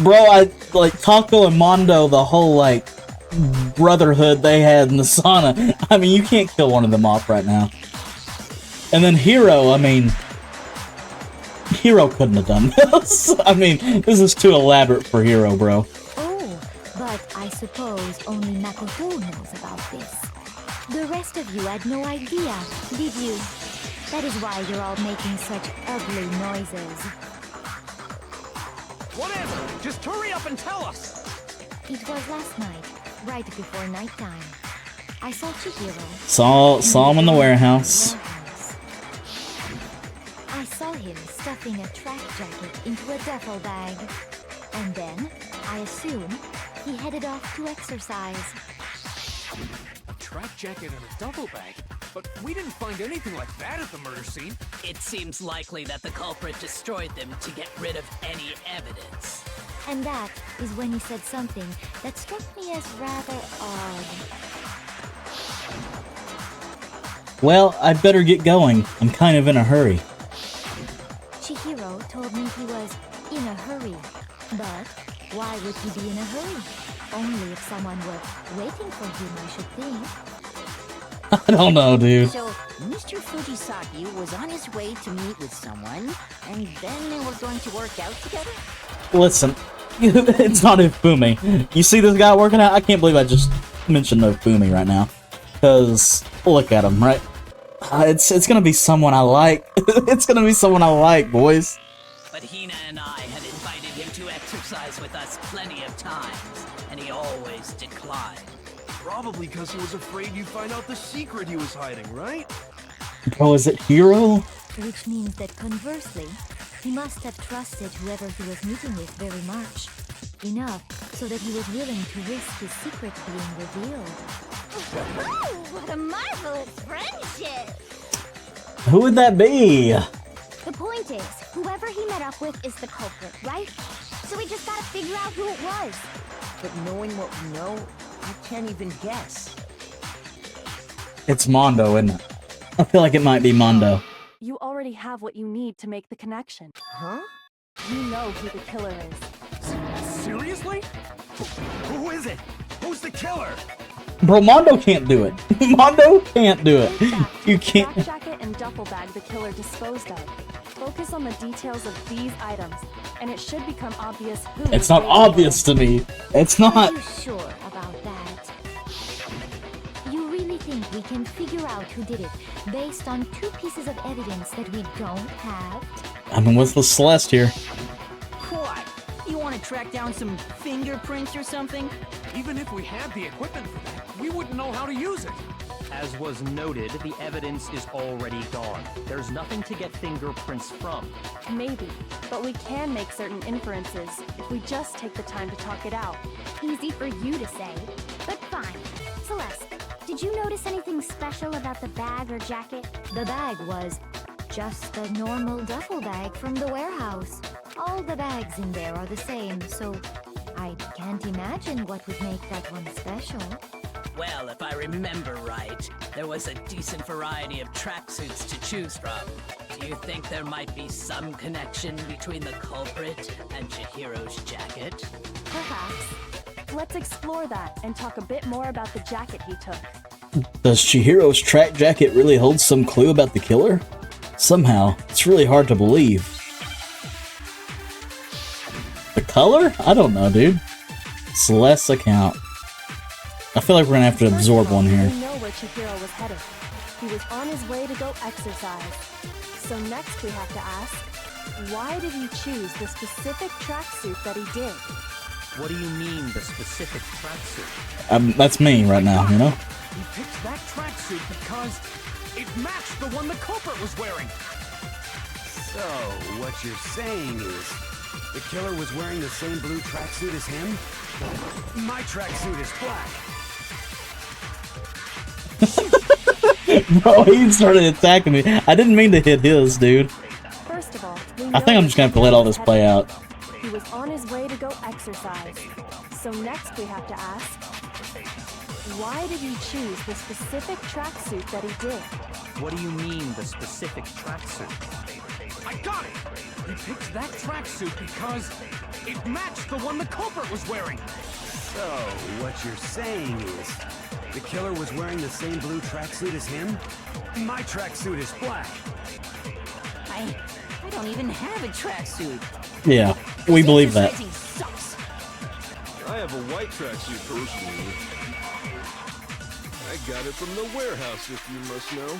Bro, I like Taco and Mondo, the whole like brotherhood they had in the sauna. I mean, you can't kill one of them off right now. And then Hiro, I mean, Hiro couldn't have done this. I mean, this is too elaborate for Hiro, bro. But I suppose only Makoto knows about this. The rest of you had no idea, did you? That is why you're all making such ugly noises. Whatever! Just hurry up and tell us! It was last night, right before nighttime. I saw Chihiro. Saw him in the warehouse. I saw him stuffing a track jacket into a duffel bag. And then, I assume, he headed off to exercise. A track jacket and a duffel bag? But we didn't find anything like that at the murder scene. It seems likely that the culprit destroyed them to get rid of any evidence. And that is when he said something that struck me as rather odd. Well, I'd better get going. I'm kind of in a hurry. Chihiro told me he was in a hurry. But why would he be in a hurry? Only if someone were waiting for him, I should think. I don't know, dude. So, Mr. Fujisaki was on his way to meet with someone, and then they were going to work out together? Listen, it's not Ufumi. You see this guy working out? I can't believe I just mentioned Ufumi right now. Because, look at him, right? It's gonna be someone I like. It's gonna be someone I like, boys. But Hina and I had invited him to exercise with us plenty of times, and he always declined. Probably because he was afraid you'd find out the secret he was hiding, right? Bro, is it Hiro? Which means that conversely, he must have trusted whoever he was meeting with very much. Enough so that he was willing to risk his secret being revealed. What a marvelous friendship! Who would that be? The point is, whoever he met up with is the culprit, right? So we just gotta figure out who it was. But knowing what we know, I can't even guess. It's Mondo, isn't it? I feel like it might be Mondo. You already have what you need to make the connection. Huh? You know who the killer is. Seriously? Who is it? Who's the killer? Bro, Mondo can't do it. Mondo can't do it. You can't. The track jacket and duffel bag the killer disposed of. Focus on the details of these items, and it should become obvious who. It's not obvious to me. It's not. Are you sure about that? You really think we can figure out who did it based on two pieces of evidence that we don't have? I mean, what's the Celeste here? What? You want to track down some fingerprints or something? Even if we had the equipment for that, we wouldn't know how to use it. As was noted, the evidence is already gone. There's nothing to get fingerprints from. Maybe, but we can make certain inferences if we just take the time to talk it out. Easy for you to say, but fine. Celeste, did you notice anything special about the bag or jacket? The bag was just a normal duffel bag from the warehouse. All the bags in there are the same, so I can't imagine what would make that one special. Well, if I remember right, there was a decent variety of tracksuits to choose from. Do you think there might be some connection between the culprit and Chihiro's jacket? Perhaps. Let's explore that and talk a bit more about the jacket he took. Does Chihiro's track jacket really hold some clue about the killer? Somehow, it's really hard to believe. The color? I don't know, dude. Celeste's account. I feel like we're gonna have to absorb one here. We know where Chihiro was headed. He was on his way to go exercise. So next we have to ask, why did he choose the specific tracksuit that he did? What do you mean, the specific tracksuit? That's me right now, you know? He picked that tracksuit because it matched the one the culprit was wearing. So, what you're saying is, the killer was wearing the same blue tracksuit as him? My tracksuit is black. Bro, he started attacking me. I didn't mean to hit his, dude. First of all, I think I'm just gonna have to let all this play out. He was on his way to go exercise. So next we have to ask, why did he choose the specific tracksuit that he did? What do you mean, the specific tracksuit? I got it! He picked that tracksuit because it matched the one the culprit was wearing. So, what you're saying is, the killer was wearing the same blue tracksuit as him? My tracksuit is black. I don't even have a tracksuit. Yeah, we believe that. Sucks. I have a white tracksuit personally. I got it from the warehouse, if you must know.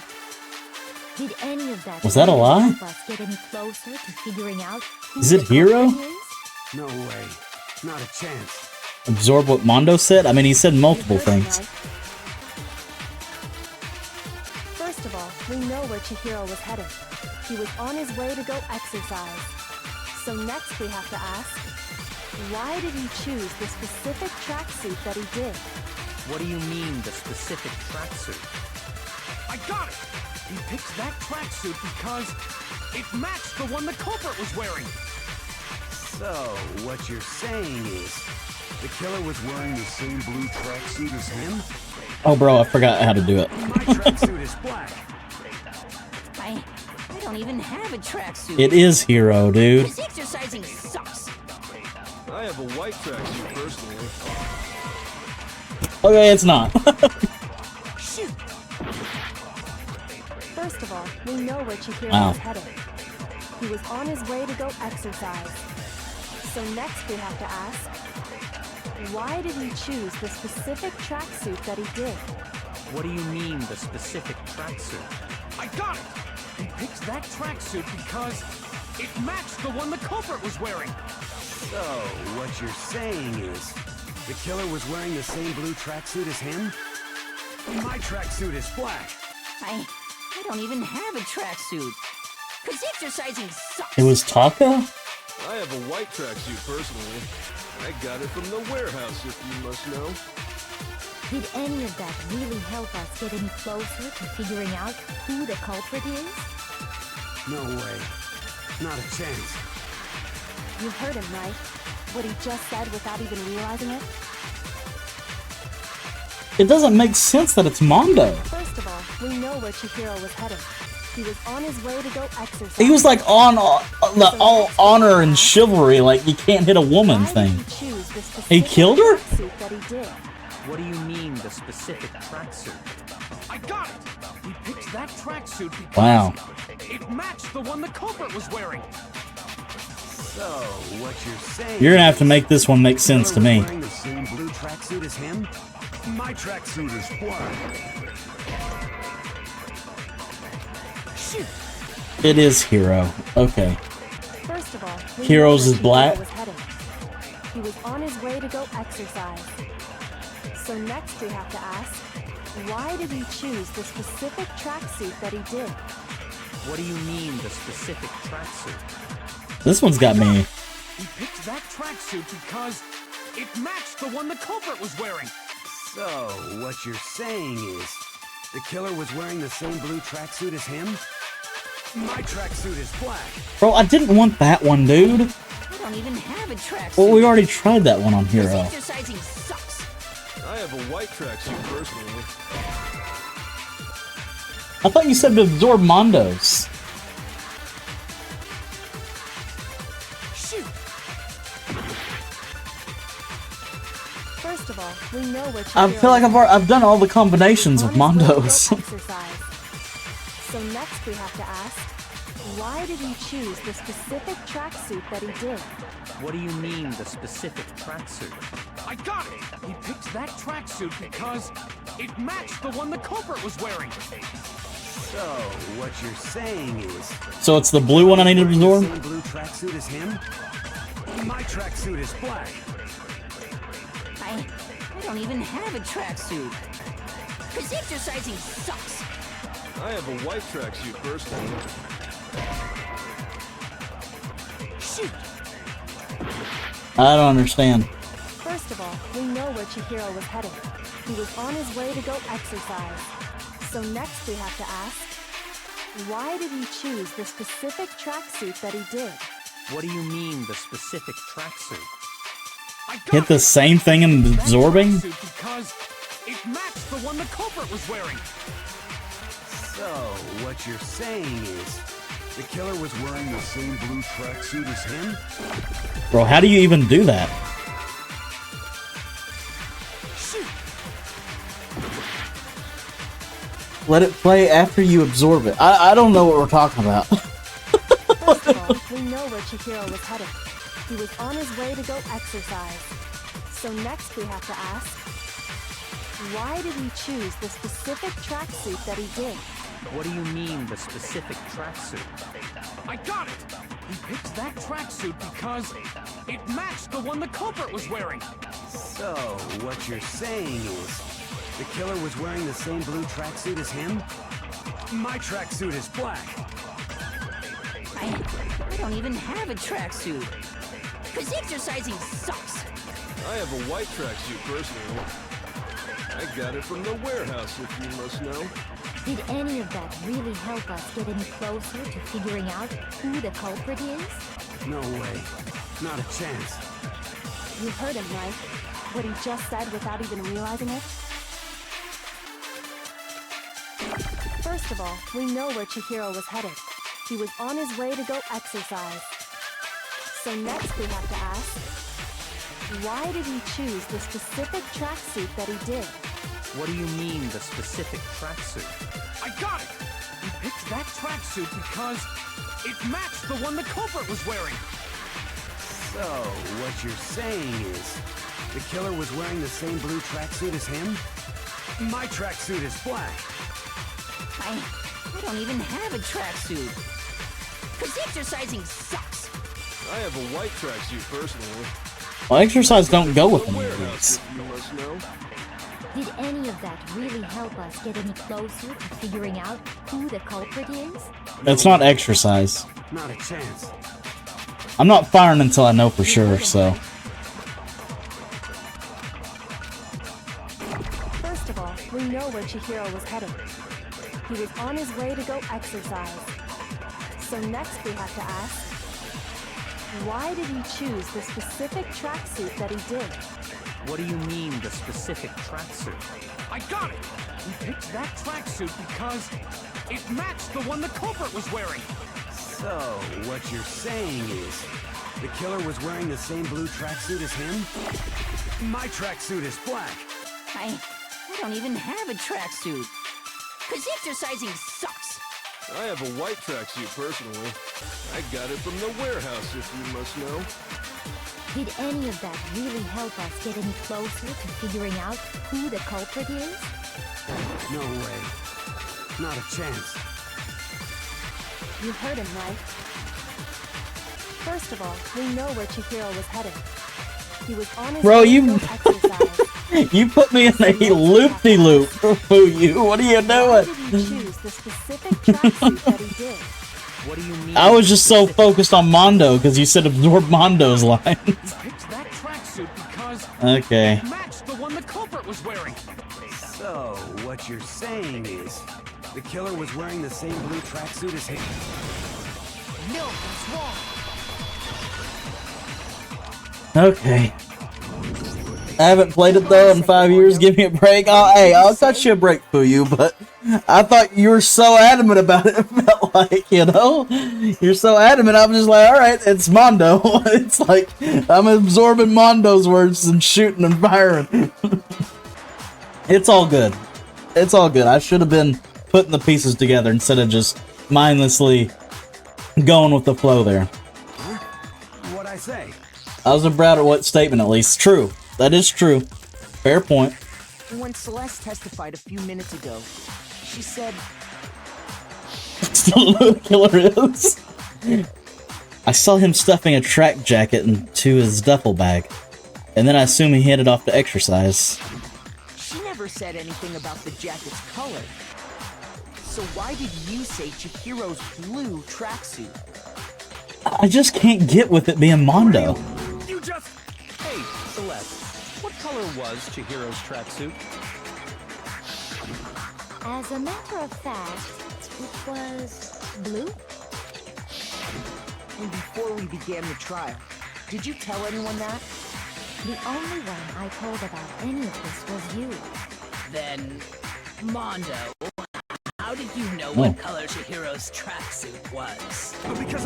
Did any of that Was that a lie? help us get any closer to figuring out who Is it the Hero? culprit is? No way. Not a chance. Absorb what Mondo said? I mean, he said multiple things. First of all, we know where Chihiro was headed. He was on his way to go exercise. So next we have to ask, why did he choose the specific tracksuit that he did? What do you mean, the specific tracksuit? I got it! He picked that tracksuit because it matched the one the culprit was wearing. So, what you're saying is, the killer was wearing the same blue tracksuit as him? Oh, bro, I forgot how to do it. My tracksuit is black. I don't even have a tracksuit. It is Hero, dude. This exercising sucks. I have a white tracksuit personally. Okay, it's not. Shoot! First of all, we know where Chihiro Wow. was headed. He was on his way to go exercise. So next we have to ask, why did he choose the specific tracksuit that he did? What do you mean, the specific tracksuit? I got it! He picked that tracksuit because it matched the one the culprit was wearing. So, what you're saying is, the killer was wearing the same blue tracksuit as him? My tracksuit is black. I don't even have a tracksuit. Cause exercising sucks. It was Taka? I have a white tracksuit personally. I got it from the warehouse, if you must know. Did any of that really help us get any closer to figuring out who the culprit is? No way. Not a chance. You heard him, right? What he just said without even realizing it? It doesn't make sense that it's Mondo. First of all, we know where Chihiro was headed. He was on his way to go exercise. He was like on the all honor and chivalry, like you can't hit a woman thing. He killed her? That he did. What do you mean, the specific tracksuit? I got it! He picked that tracksuit because Wow. it matched the one the culprit was wearing. So, what you're saying You're gonna have to make this one make sense to me. wearing the same blue tracksuit as him? My tracksuit is black. Shoot! It is Hero. Okay. First of all, we Heroes know is where Chihiro black? was headed. He was on his way to go exercise. So next we have to ask, why did he choose the specific tracksuit that he did? What do you mean, the specific tracksuit? This one's got me. He picked that tracksuit because it matched the one the culprit was wearing. So, what you're saying is, the killer was wearing the same blue tracksuit as him? My tracksuit is black. Bro, I didn't want that one, dude. I don't even have a tracksuit. Well, we already tried that one on Hero. Exercising sucks. I have a white tracksuit personally. I thought you said to absorb Mondo's. Shoot! First of all, we know where I feel like I've done all the combinations with Mondo's. exercise. So next we have to ask, why did he choose the specific tracksuit that he did? What do you mean, the specific tracksuit? I got it! He picked that tracksuit because it matched the one the culprit was wearing. So, what you're saying is... So it's the blue one I need to absorb? The same blue tracksuit as him? My tracksuit is black. I don't even have a tracksuit. Cause exercising sucks. I have a white tracksuit personally. Shoot! I don't understand. First of all, we know where Chihiro was headed. He was on his way to go exercise. So next we have to ask, why did he choose the specific tracksuit that he did? What do you mean, the specific tracksuit? Hit the same thing in absorbing? Because it matched the one the culprit was wearing. So, what you're saying is, the killer was wearing the same blue tracksuit as him? Bro, how do you even do that? Let it play after you absorb it. I don't know what we're talking about. First of all, we know where Chihiro was headed. He was on his way to go exercise. So next we have to ask, why did he choose the specific tracksuit that he did? What do you mean, the specific tracksuit? I got it! He picked that tracksuit because it matched the one the culprit was wearing. So, what you're saying is, the killer was wearing the same blue tracksuit as him? My tracksuit is black. I don't even have a tracksuit. Cause exercising sucks. I have a white tracksuit personally. I got it from the warehouse, if you must know. Did any of that really help us get any closer to figuring out who the culprit is? No way. Not a chance. You heard him, right? What he just said without even realizing it? First of all, we know where Chihiro was headed. He was on his way to go exercise. So next we have to ask, why did he choose the specific tracksuit that he did? What do you mean, the specific tracksuit? I got it! He picked that tracksuit because it matched the one the culprit was wearing. So, what you're saying is, the killer was wearing the same blue tracksuit as him? My tracksuit is black. I don't even have a tracksuit. Cause exercising sucks. I have a white tracksuit personally. Well, exercise don't go with any of these. You must know. Did any of that really help us get any closer to figuring out who the culprit is? It's not exercise. Not a chance. I'm not firing until I know for sure, so. First of all, we know where Chihiro was headed. He was on his way to go exercise. So next we have to ask, why did he choose the specific tracksuit that he did? What do you mean, the specific tracksuit? I got it! He picked that tracksuit because it matched the one the culprit was wearing. So, what you're saying is, the killer was wearing the same blue tracksuit as him? My tracksuit is black. I don't even have a tracksuit. Cause exercising sucks. I have a white tracksuit personally. I got it from the warehouse, if you must know. Did any of that really help us get any closer to figuring out who the culprit is? No way. Not a chance. You heard him, right? First of all, we know where Chihiro was headed. He was on his Bro, way to you go exercise. you put me in a loop-de-loop. Foo you. What are you Why doing? did he choose the specific tracksuit that he did? What do you mean? I was just so focused on Mondo because you said absorb Mondo's line. He picked that tracksuit because Okay. it matched the one the culprit was wearing. So, what you're saying is, the killer was wearing the same blue tracksuit as him? No, that's wrong. Okay. I haven't played it though in 5 years. Give me a break. Oh, hey, I'll cut you a break for you, but I thought you were so adamant about it. It felt like, you know, you're so adamant. I'm just like, all right, it's Mondo. It's like I'm absorbing Mondo's words and shooting and firing. It's all good. It's all good. I should have been putting the pieces together instead of just mindlessly going with the flow there. Huh? What'd I say? I was proud of what statement, at least. True. That is true. Fair point. When Celeste testified a few minutes ago, she said... Still know who the killer is. I saw him stuffing a track jacket into his duffel bag, and then I assume he headed off to exercise. She never said anything about the jacket's color. So why did you say Chihiro's blue tracksuit? I just can't get with it being Mondo. You just... Hey, Celeste, what color was Chihiro's tracksuit? As a matter of fact, it was blue. And before we began the trial, did you tell anyone that? The only one I told about any of this was you. Then, Mondo, how did you know what color Chihiro's tracksuit was? Because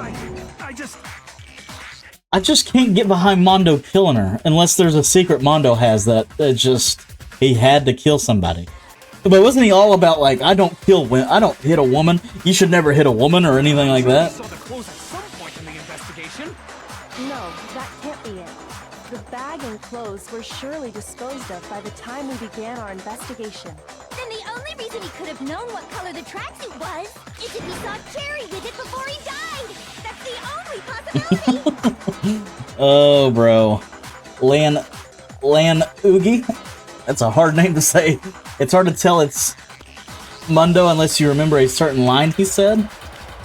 I just can't get behind Mondo killing her unless there's a secret Mondo has that he had to kill somebody. But wasn't he all about like I don't hit a woman? You should never hit a woman or anything like that. Saw the clothes at some point in the investigation. No, that can't be it. The bag and clothes were surely disposed of by the time we began our investigation. Then the only reason he could have known what color the tracksuit was is if he saw Cherry with it before he died. That's the only possibility. Oh, bro. Lan Oogie? That's a hard name to say. It's hard to tell it's Mondo unless you remember a certain line he said.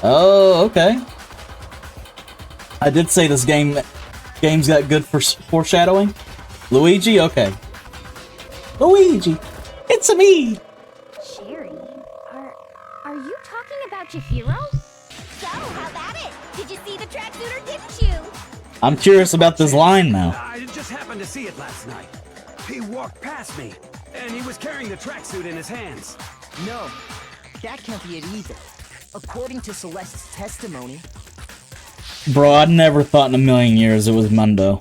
Oh, okay. I did say this game's got good for foreshadowing. Luigi? Okay. Luigi! It's me! Cherry, are you talking about Chihiro? So, how about it? Did you see the tracksuit or didn't you? I'm curious about this line now. I just happened to see it last night. He walked past me, and he was carrying the tracksuit in his hands. No, that can't be it either. According to Celeste's testimony... Bro, I'd never thought in a million years it was Mondo.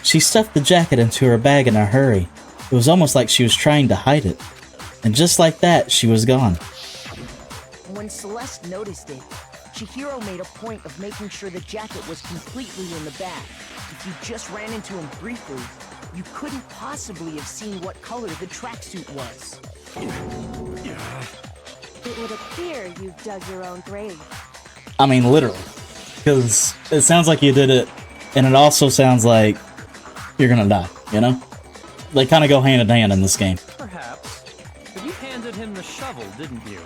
She stuffed the jacket into her bag in a hurry. It was almost like she was trying to hide it. And just like that, she was gone. When Celeste noticed it, Chihiro made a point of making sure the jacket was completely in the bag. If you just ran into him briefly, you couldn't possibly have seen what color the tracksuit was. It would appear you've dug your own grave. I mean, literally. Because it sounds like you did it, and it also sounds like you're gonna die, you know? They kind of go hand in hand in this game. Perhaps. But you handed him the shovel, didn't you?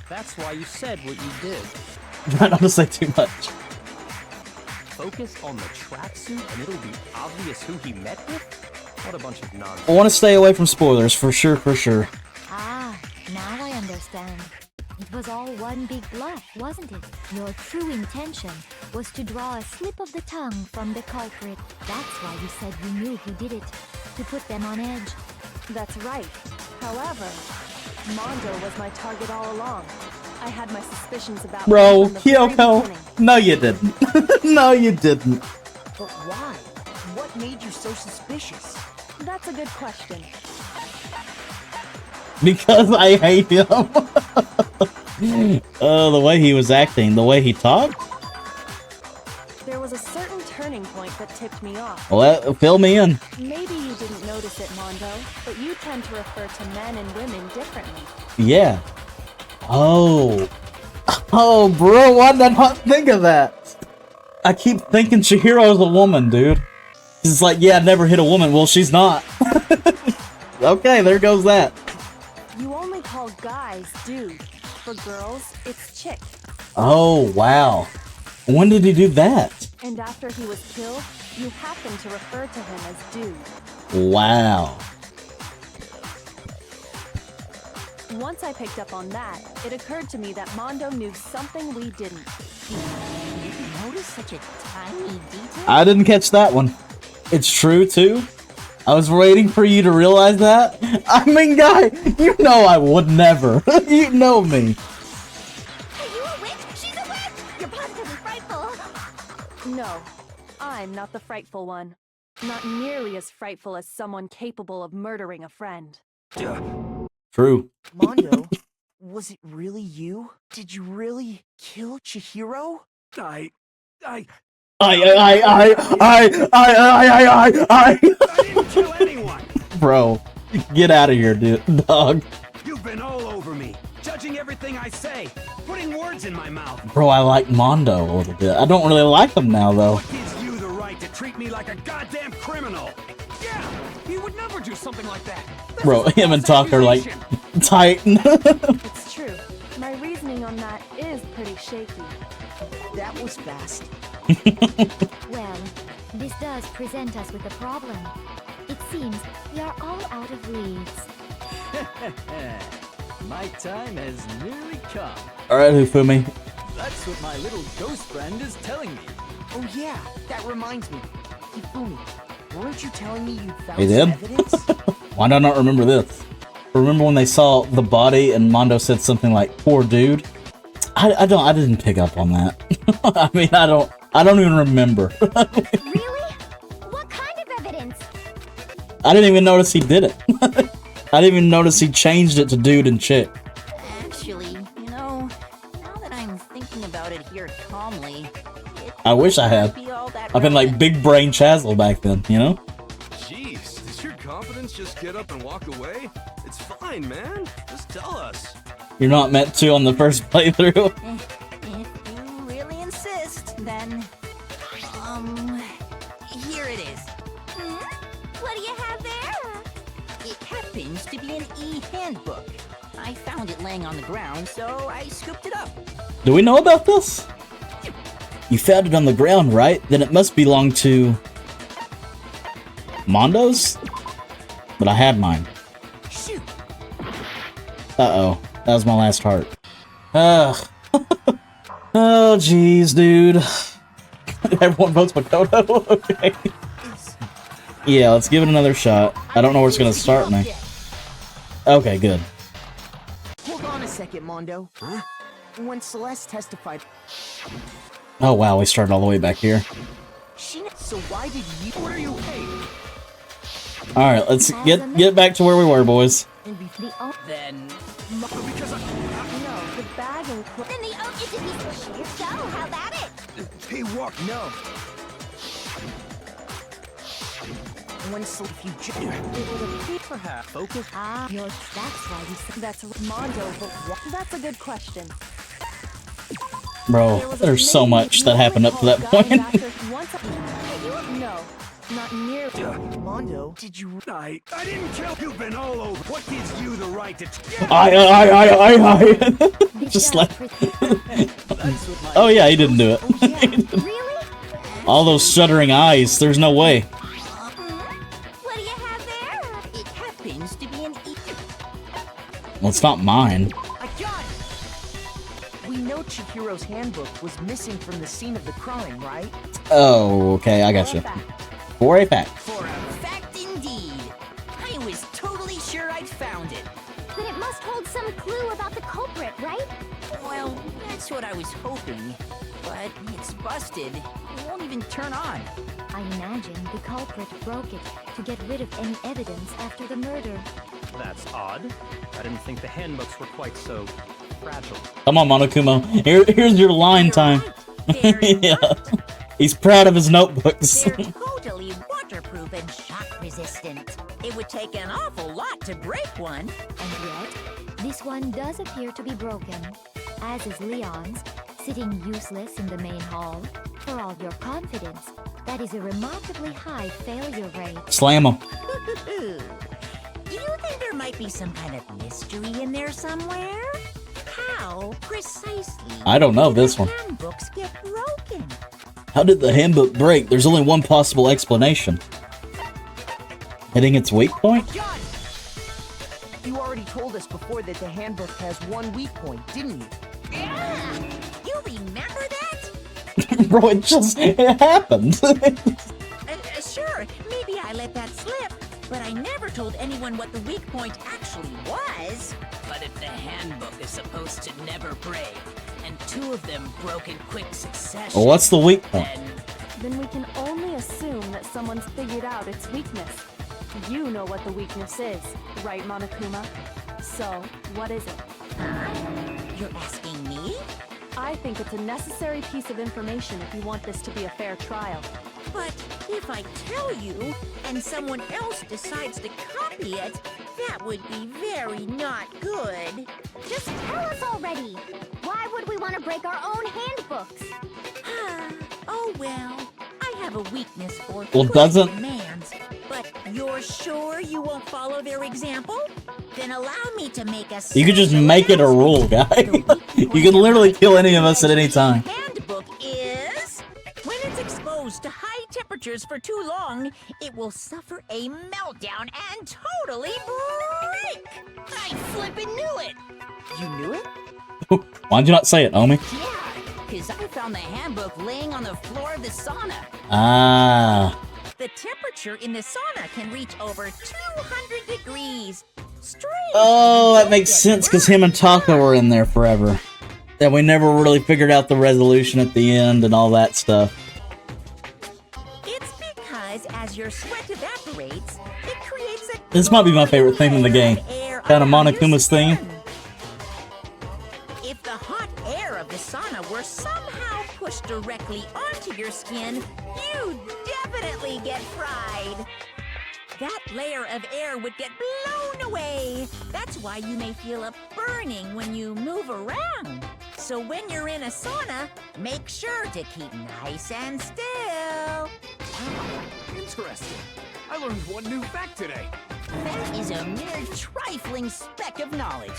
That's why you said what you did. Try not to say too much. Focus on the tracksuit and it'll be obvious who he met with? What a bunch of nonsense. I want to stay away from spoilers, for sure, for sure. Ah, now I understand. It was all one big bluff, wasn't it? Your true intention was to draw a slip of the tongue from the culprit. That's why you said you knew who did it, to put them on edge. That's right. However, Mondo was my target all along. I had my suspicions about Bro, him from the very Kyoko, beginning. no you didn't. No you didn't. But why? What made you so suspicious? That's a good question. Because I hate him. The way he was acting, the way he talked. There was a certain turning point that tipped me off. Well, fill me in. Maybe you didn't notice it, Mondo, but you tend to refer to men and women differently. Yeah. Oh, bro, why did I not think of that? I keep thinking Chihiro's a woman, dude. It's like, yeah, I'd never hit a woman. Well, she's not. Okay, there goes that. You only call guys dude. For girls, it's chick. Oh, wow. When did he do that? And after he was killed, you happen to refer to him as dude. Wow. Once I picked up on that, it occurred to me that Mondo knew something we didn't. You notice such a tiny detail? I didn't catch that one. It's true, too. I was waiting for you to realize that. I mean, guy, you know I would never. You know me. Are you a witch? She's a witch! You're positively frightful. No, I'm not the frightful one. Not nearly as frightful as someone capable of murdering a friend. True. Mondo, was it really you? Did you really kill Chihiro? I didn't kill anyone! Bro, get out of here, dude, dog. You've been all over me, judging everything I say, putting words in my mouth. Bro, I like Mondo a little bit. I don't really like him now, though. What gives you the right to treat me like a goddamn criminal? Yeah, he would never do something like that. Bro, him and Tuck are like tight. It's true. My reasoning on that is pretty shaky. That was fast. Well, this does present us with a problem. It seems we are all out of leads. My time has nearly come. Alright, Hifumi. That's what my little ghost friend is telling me. Oh yeah, that reminds me. Hifumi, weren't you telling me you found He some did? evidence? Why do I not remember this? Remember when they saw the body and Mondo said something like, poor dude? I didn't pick up on that. I mean, I don't even remember. Really? What kind of evidence? I didn't even notice he did it. I didn't even notice he changed it to dude and chick. Actually, you know, now that I'm thinking about it here calmly, I wish I had. I've been like big brain Chazzle back then, you know? Jeez, does your confidence just get up and walk away? It's fine, man. Just tell us. You're not meant to on the first playthrough. if you really insist, then, here it is. What do you have there? It happens to be an e-handbook. I found it laying on the ground, so I scooped it up. Do we know about this? You found it on the ground, right? Then it must belong to Mondo's? But I had mine. Shoot. Uh-oh. That was my last heart. Ugh. Oh, jeez, dude. Everyone votes Makoto? Okay. Yeah, let's give it another shot. I don't know where it's gonna start me. Okay, good. Hold on a second, Mondo. Huh? When Celeste testified... Oh wow, we started all the way back here. So why did you... What are you paying? Alright, let's get back to where we were, boys. Then... No, the bag and... Then the oak is a piece of sheer so how about it? Hey, walk. No. When if you perhaps focus. That's why we said that's Mondo, but that's a good question. Bro, there's so much that happened up to that point. No, not near. Mondo, did you... I didn't kill... You've been all over. What gives you the right to... I. Just like... Oh yeah, he didn't do it. All those shuddering eyes, there's no way. What do you have there? It happens to be an Well, it's not mine. I got it! We know Chihiro's handbook was missing from the scene of the crime, right? Oh, okay, I got you. For a fact. For a fact indeed. I was totally sure I'd found it. Then it must hold some clue about the culprit, right? Well, that's what I was hoping. But it's busted. It won't even turn on. I imagine the culprit broke it to get rid of any evidence after the murder. That's odd. I didn't think the handbooks were quite so fragile. Come on, Monokuma. Here's your line time. Yeah. He's proud of his notebooks. They're totally waterproof and shock resistant. It would take an awful lot to break one. And yet, this one does appear to be broken, as is Leon's, sitting useless in the main hall. For all your confidence, that is a remarkably high failure rate. Slam him. Do you think there might be some kind of mystery in there somewhere? How precisely I don't know this one. handbooks get broken? How did the handbook break? There's only one possible explanation. Hitting its weak point? You already told us before that the handbook has one weak point, didn't you? You remember that? Bro, it happened. Sure, maybe I let that slip. But I never told anyone what the weak point actually was. But if the handbook is supposed to never break, and 2 of them broke in quick succession... Well, what's the weak point? Then we can only assume that someone's figured out its weakness. You know what the weakness is, right, Monokuma? So, what is it? You're asking me? I think it's a necessary piece of information if you want this to be a fair trial. But if I tell you, and someone else decides to copy it, that would be very not good. Just tell us already! Why would we want to break our own handbooks? Oh well, I have a weakness for Well, doesn't- demands. But you're sure you won't follow their example? Then allow me to make a... You could just make it a rule, guy. You can literally kill any of us at any time. handbook is... When it's exposed to high temperatures for too long, it will suffer a meltdown and totally break! I flippin' knew it! You knew it? Why'd you not say it, Omi? Yeah, because I found the handbook laying on the floor of the sauna. Ah. The temperature in the sauna can reach over 200 degrees. Oh, that makes sense, because him and Taka were in there forever. And we never really figured out the resolution at the end and all that stuff. It's because as your sweat evaporates, it creates a... This might be my favorite theme in the game. Kind of Monokuma's theme. If the hot air of the sauna were somehow pushed directly onto your skin, you'd definitely get fried. That layer of air would get blown away. That's why you may feel a burning when you move around. So when you're in a sauna, make sure to keep nice and still. Interesting. I learned one new fact today. That is a mere trifling speck of knowledge.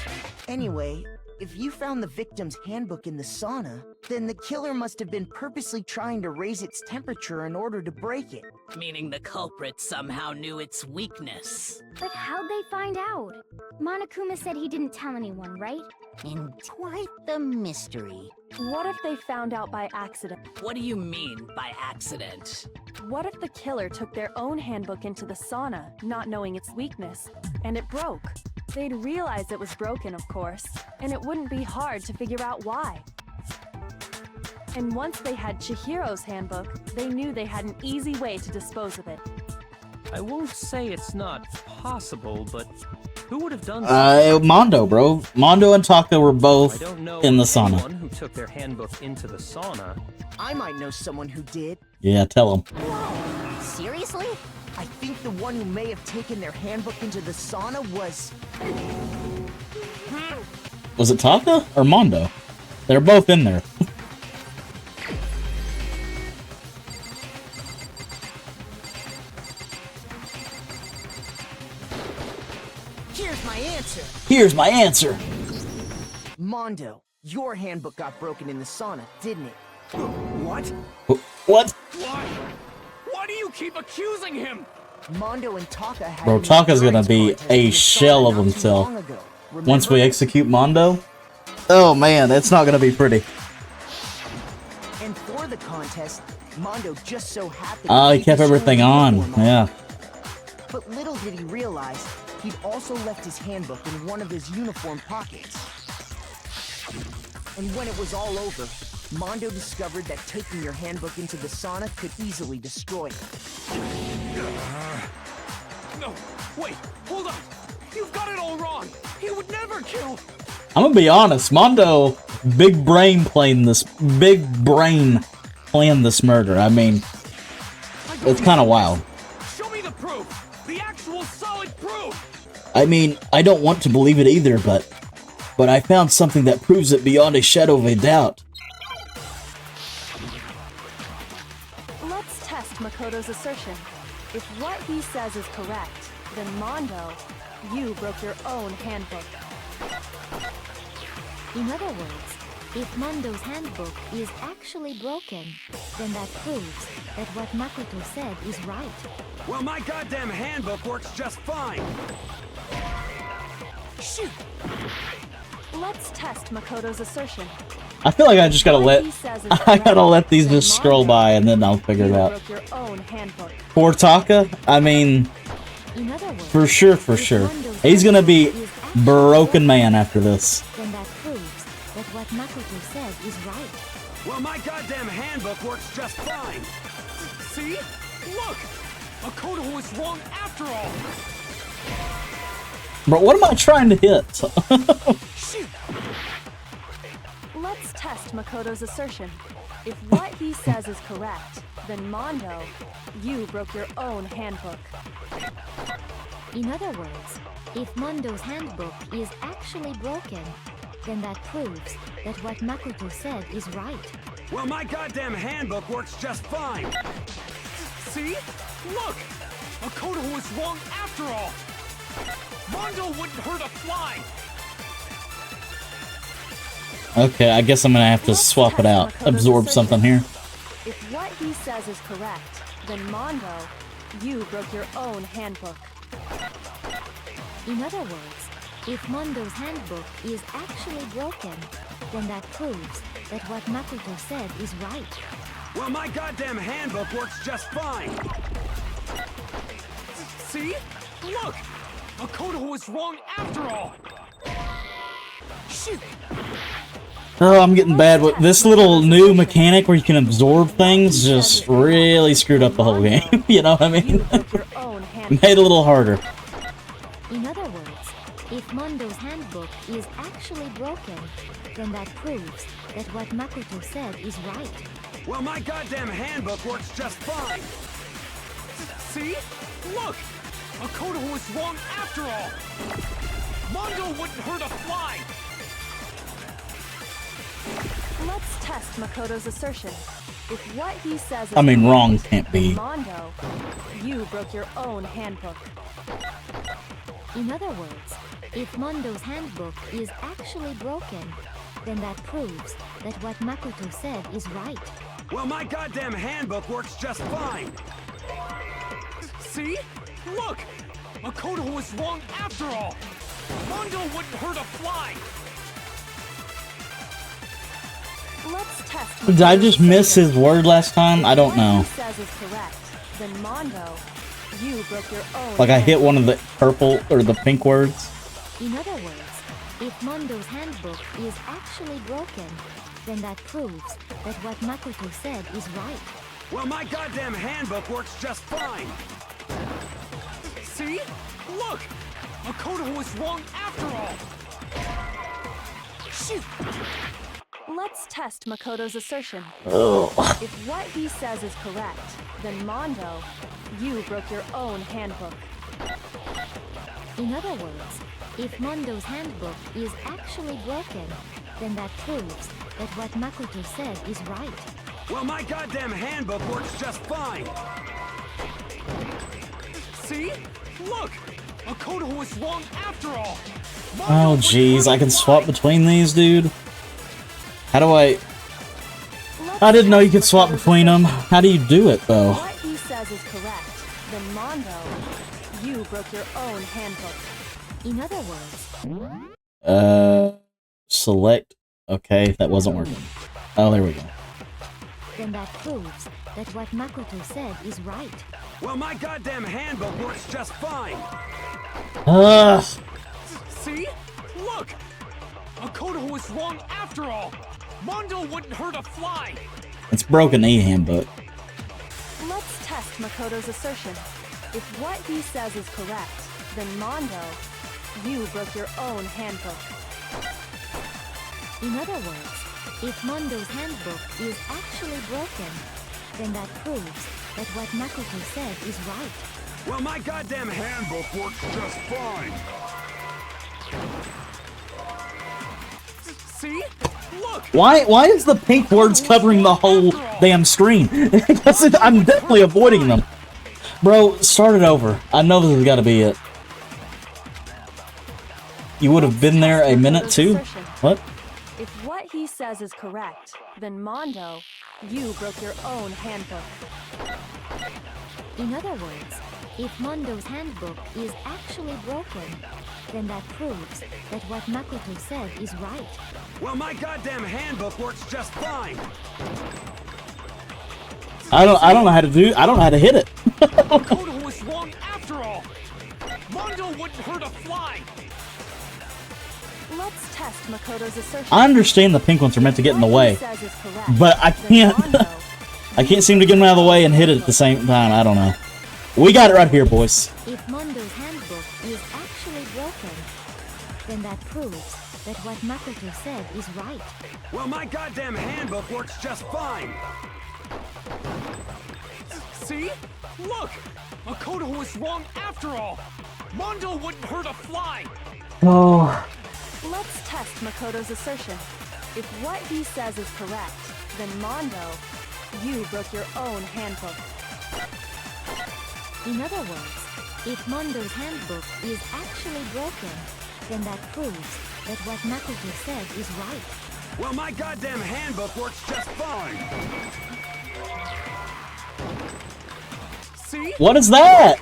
Anyway, if you found the victim's handbook in the sauna, then the killer must have been purposely trying to raise its temperature in order to break it. Meaning the culprit somehow knew its weakness. But how'd they find out? Monokuma said he didn't tell anyone, right? And quite the mystery. What if they found out by accident? What do you mean by accident? What if the killer took their own handbook into the sauna, not knowing its weakness, and it broke? They'd realize it was broken, of course, and it wouldn't be hard to figure out why. And once they had Chihiro's handbook, they knew they had an easy way to dispose of it. I won't say it's not possible, but who would have done Mondo, bro. Mondo and Taka were both in the sauna. Anyone who took their handbook into the sauna. I might know someone who did. Yeah, tell him. Whoa! Seriously? I think the one who may have taken their handbook into the sauna was... Was it Taka or Mondo? They're both in there. Here's my answer. Here's my answer. Mondo, your handbook got broken in the sauna, didn't it? What? What? Why? Why do you keep accusing him? Mondo and Taka had... Bro, Taka's gonna be a shell of himself. Once we execute Mondo, oh man, it's not gonna be pretty. And for the contest, Mondo just so happened... Oh, he kept everything on, yeah. But little did he realize, he'd also left his handbook in one of his uniform pockets. And when it was all over, Mondo discovered that taking your handbook into the sauna could easily destroy it. No, wait, hold on. You've got it all wrong. He would never kill. I'm gonna be honest, Mondo, big brain planned this murder. I mean, it's kind of wild. Show me the proof. The actual solid proof. I mean, I don't want to believe it either, but I found something that proves it beyond a shadow of a doubt. Let's test Makoto's assertion. If what he says is correct, then Mondo, you broke your own handbook. In other words, if Mondo's handbook is actually broken, then that proves that what Makoto said is right. Well, my goddamn handbook works just fine. Shoot! Let's test Makoto's assertion. I feel like I just gotta let these just scroll by and then I'll figure it out. Broke your own handbook. For Taka, I mean, In other words, For sure, for sure. He's gonna be broken man after this. then that proves that what Makoto said is right. Well, my goddamn handbook works just fine. See? Look! Makoto was wrong after all! Bro, what am I trying to hit? Let's test Makoto's assertion. If what he says is correct, then Mondo, you broke your own handbook. In other words, if Mondo's handbook is actually broken, then that proves that what Makoto said is right. Well, my goddamn handbook works just fine. See? Look! Makoto was wrong after all! Mondo wouldn't hurt a fly! Okay, I guess I'm gonna have to swap it out. Absorb something here. If what he says is correct, then Mondo, you broke your own handbook. In other words, if Mondo's handbook is actually broken, then that proves that what Makoto said is right. Well, my goddamn handbook works just fine. See? Look! Makoto was wrong after all! Shoot! Oh, I'm getting bad with this little new mechanic where you can absorb things. Just really screwed up the whole game. You know what I mean? Made it a little harder. In other words, if Mondo's handbook is actually broken, then that proves that what Makoto said is right. Well, my goddamn handbook works just fine. See? Look! Makoto was wrong after all! Mondo wouldn't hurt a fly! Let's test Makoto's assertion. If what he says is I mean, correct, wrong can't be. then Mondo, you broke your own handbook. In other words, if Mondo's handbook is actually broken, then that proves that what Makoto said is right. Well, my goddamn handbook works just fine. See? Look! Makoto was wrong after all! Mondo wouldn't hurt a fly! Let's test. Did I just miss his word last time? I don't know. What he says is correct, then Mondo, you broke your own. Like I hit one of the purple or the pink words. In other words, if Mondo's handbook is actually broken, then that proves that what Makoto said is right. Well, my goddamn handbook works just fine. See? Look! Makoto was wrong after all! Shoot! Let's test Makoto's assertion. Oh. If what he says is correct, then Mondo, you broke your own handbook. In other words, if Mondo's handbook is actually broken, then that proves that what Makoto said is right. Well, my goddamn handbook works just fine. See? Look! Makoto was wrong after all! Oh jeez, I can swap between these, dude. How do I didn't know you could swap between them. How do you do it though? What he says is correct, then Mondo, you broke your own handbook. In other words, Select. Okay, that wasn't working. Oh, there we go. then that proves that what Makoto said is right. Well, my goddamn handbook works just fine. Ugh. See? Look! Makoto was wrong after all! Mondo wouldn't hurt a fly! It's broken e-handbook. Let's test Makoto's assertion. If what he says is correct, then Mondo, you broke your own handbook. In other words, if Mondo's handbook is actually broken, then that proves that what Makoto said is right. Well, my goddamn handbook works just fine. See? Look! Why is the pink words covering the whole damn screen? I'm definitely avoiding them. Bro, start it over. I know this has got to be it. You would have been there a minute too? What? If what he says is correct, then Mondo, you broke your own handbook. In other words, if Mondo's handbook is actually broken, then that proves that what Makoto said is right. Well, my goddamn handbook works just fine. I don't know how to hit it. Makoto was wrong after after all! Mondo wouldn't hurt a fly! Let's test Makoto's assertion. I understand the pink ones are meant to get in the way, but I can't. I can't seem to get them out of the way and hit it at the same time. I don't know. We got it right here, boys. If Mondo's handbook is actually broken, then that proves that what Makoto said is right. Well, my goddamn handbook works just fine. See? Look! Makoto was wrong after all! Mondo wouldn't hurt a fly! Oh. Let's test Makoto's assertion. If what he says is correct, then Mondo, you broke your own handbook. In other words, if Mondo's handbook is actually broken, then that proves that what Makoto said is right. Well, my goddamn handbook works just fine. See? What is that?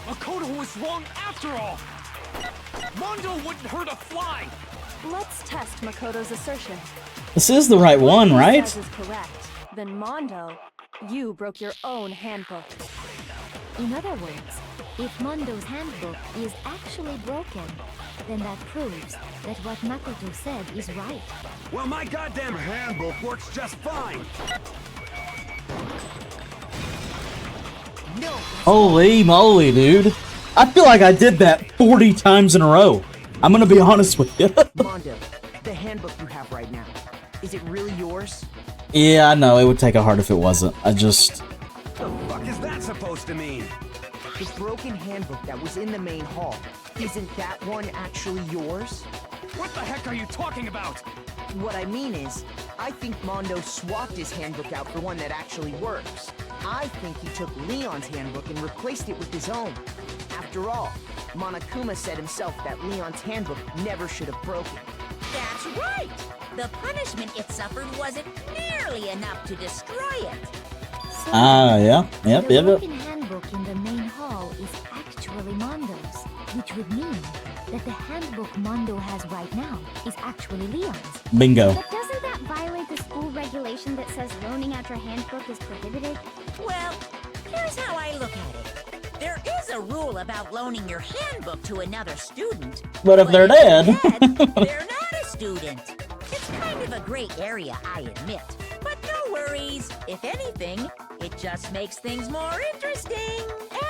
Makoto was wrong after all! Mondo wouldn't hurt a fly! Let's test Makoto's assertion. This is the right one, right? If what he says is correct, then Mondo, you broke your own handbook. In other words, if Mondo's handbook is actually broken, then that proves that what Makoto said is right. Well, my goddamn handbook works just fine. No. Holy moly, dude. I feel like I did that 40 times in a row. I'm gonna be honest with you. Mondo, the handbook you have right now, is it really yours? Yeah, I know. It would take a heart if it wasn't. I just... The fuck is that supposed to mean? The broken handbook that was in the main hall, isn't that one actually yours? What the heck are you talking about? What I mean is, I think Mondo swapped his handbook out for one that actually works. I think he took Leon's handbook and replaced it with his own. After all, Monokuma said himself that Leon's handbook never should have broken. That's right! The punishment it suffered wasn't nearly enough to destroy it. yeah. Yep, The yep, yep. broken handbook in the main hall is actually Mondo's, which would mean that the handbook Mondo has right now is actually Leon's. Bingo. But doesn't that violate the school regulation that says loaning out your handbook is prohibited? Well, here's how I look at it. There is a rule about loaning your handbook to another student. But if they're dead... they're not a student. It's kind of a gray area, I admit. But no worries. If anything, it just makes things more interesting.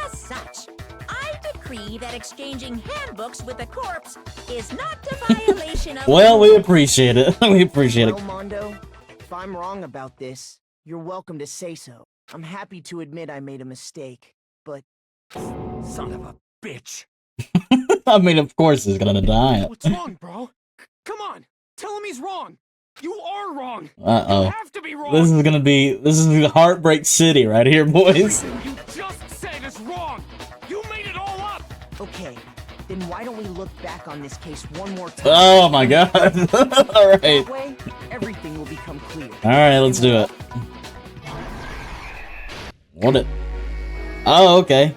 As such, I decree that exchanging handbooks with a corpse is not a violation of... Well, we appreciate it. We appreciate it. Well, Mondo, if I'm wrong about this, you're welcome to say so. I'm happy to admit I made a mistake, but... Son of a bitch. I mean, of course he's gonna die. What's wrong, bro? Come on, tell him he's wrong. You are wrong. Uh-oh. You have to be wrong. This is Heartbreak City right here, boys. Everything you just said is wrong. You made it all up. Okay, then why don't we look back on this case one more time? Oh my god. Alright. That way, everything will become clear. Alright, let's do it. What it? Oh, okay.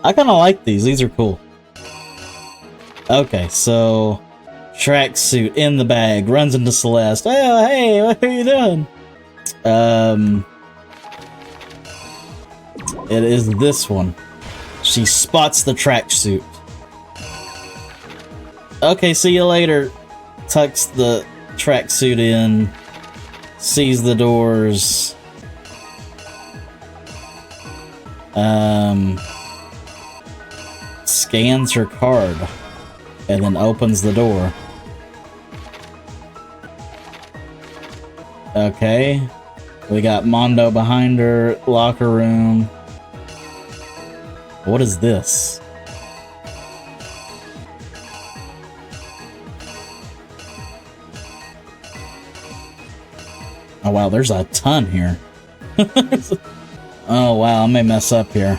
I kind of like these. These are cool. Okay, so... Tracksuit in the bag. Runs into Celeste. Oh, hey, what are you doing? It is this one. She spots the tracksuit. Okay, see you later. Tucks the tracksuit in. Sees the doors. Scans her card. And then opens the door. Okay. We got Mondo behind her. Locker room. What is this? Oh wow, there's a ton here. Oh wow, I may mess up here.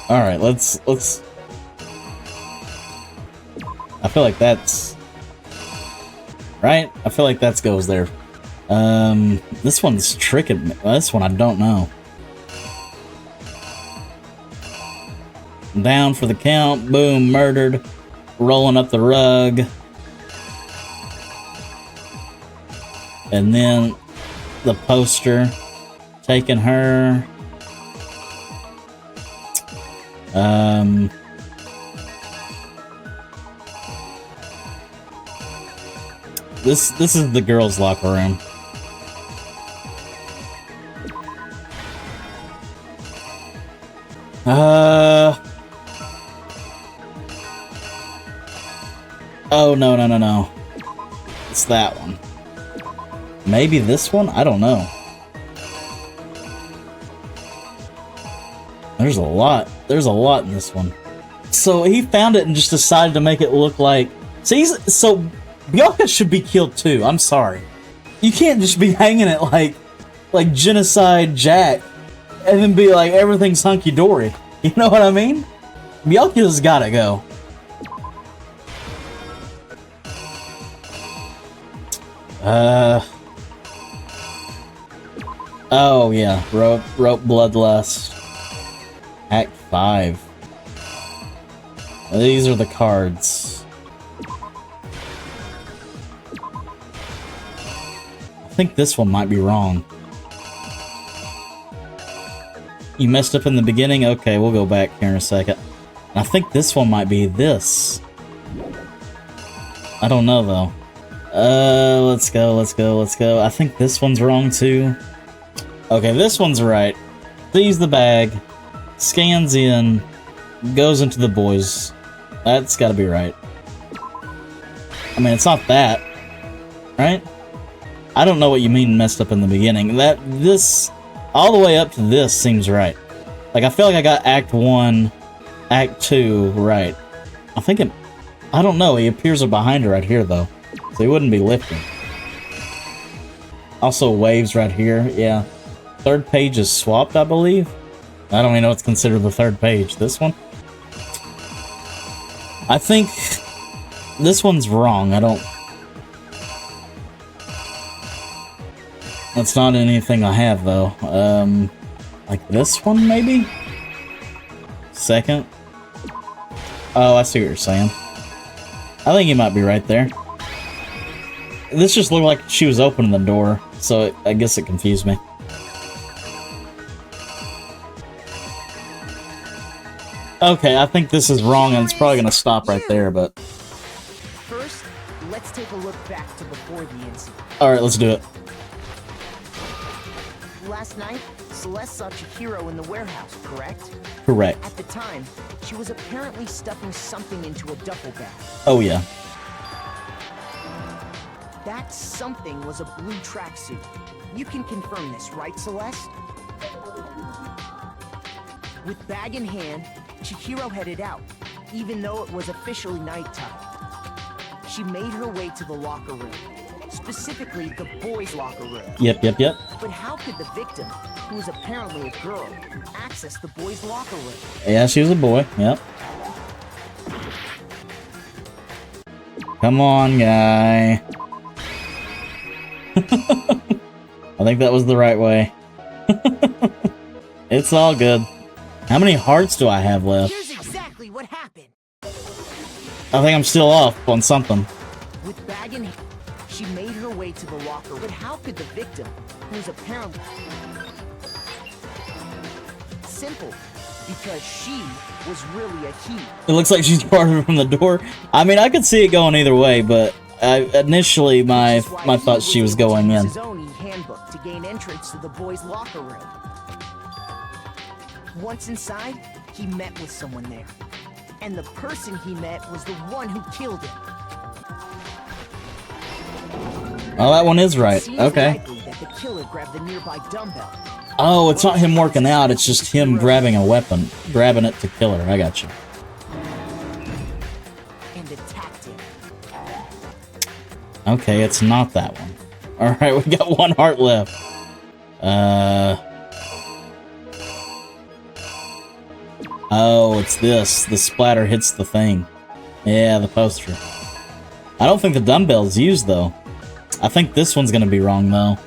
Alright, let's... I feel like that's... Right? I feel like that goes there. This one's tricking me. This one I don't know. Down for the count. Boom, murdered. Rolling up the rug. And then the poster. Taking her. This is the girls' locker room. Oh, no. It's that one. Maybe this one? I don't know. There's a lot. There's a lot in this one. So he found it and just decided to make it look like... So Byakuya should be killed too. I'm sorry. You can't just be hanging it like Genocide Jack and then be like, everything's hunky-dory. You know what I mean? Byakuya's gotta go. Oh yeah, rope bloodlust. Act 5. These are the cards. I think this one might be wrong. You messed up in the beginning? Okay, we'll go back here in a second. I think this one might be this. I don't know though. Let's go. I think this one's wrong too. Okay, this one's right. Sees the bag, scans in, goes into the boys. That's gotta be right. I mean, it's not that, right? I don't know what you mean messed up in the beginning. This, all the way up to this seems right. Like, I feel like I got Act 1, Act 2 right. I don't know, he appears behind her right here, though. So he wouldn't be lifting. Also, waves right here, yeah. Third page is swapped, I believe. I don't even know what's considered the third page. This one? I think this one's wrong. That's not anything I have, though. Like this one, maybe? Second? Oh, I see what you're saying. I think you might be right there. This just looked like she was opening the door, so I guess it confused me. Okay, I think this is wrong, and it's probably gonna stop right there, but... First, let's take a look back to before the incident. Alright, let's do it. Last night, Celeste saw Chihiro in the warehouse, correct? Correct. At the time, she was apparently stuffing something into a duffel bag. Oh, yeah. That something was a blue tracksuit. You can confirm this, right, Celeste? With bag in hand, Chihiro headed out, even though it was officially nighttime. She made her way to the locker room, specifically the boys' locker room. Yep. But how could the victim, who was apparently a girl, access the boys' locker room? Yeah, she was a boy, yep. Come on, guy. I think that was the right way. It's all good. How many hearts do I have left? Here's exactly what happened. I think I'm still off on something. With bag in hand, she made her way to the locker room. But how could the victim, who was apparently... Simple. Because she was really a he. It looks like she's parted from the door. I mean, I could see it going either way, but initially my thought she was going in. His own e-handbook to gain entrance to the boys' locker room. Once inside, he met with someone there. And the person he met was the one who killed him. Oh, that one is right. Seems Okay. likely that the killer grabbed the nearby dumbbell. Oh, it's not him working out, it's just him grabbing a weapon. Grabbing it to kill her. I got you. And attacked him. Okay, it's not that one. Alright, we got one heart left. Oh, it's this. The splatter hits the thing. Yeah, the poster. I don't think the dumbbell's used, though. I think this one's gonna be wrong, though.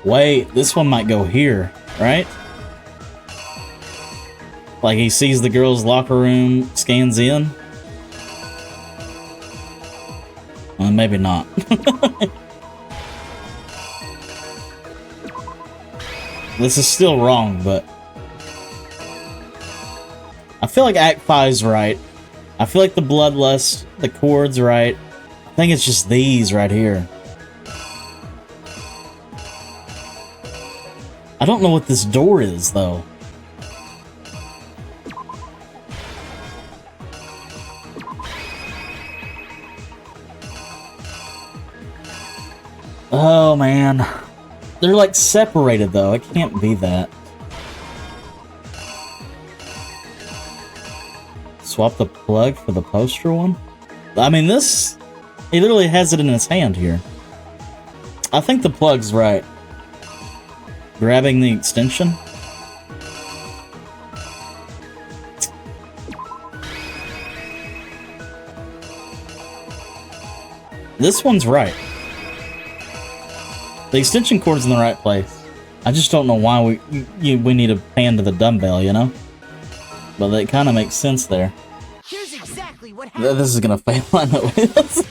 Wait, this one might go here, right? Like he sees the girls' locker room, scans in? Well, maybe not. This is still wrong, but I feel like Act 5's right. I feel like the Bloodlust, the chord's right. I think it's just these right here. I don't know what this door is, though. Oh, man. They're, like, separated, though. It can't be that. Swap the plug for the poster one? I mean, this... He literally has it in his hand here. I think the plug's right. Grabbing the extension? This one's right. The extension cord's in the right place. I just don't know why we need a pan to the dumbbell, you know? But that kind of makes sense there. Here's exactly what happened. This is gonna fail, I know it is.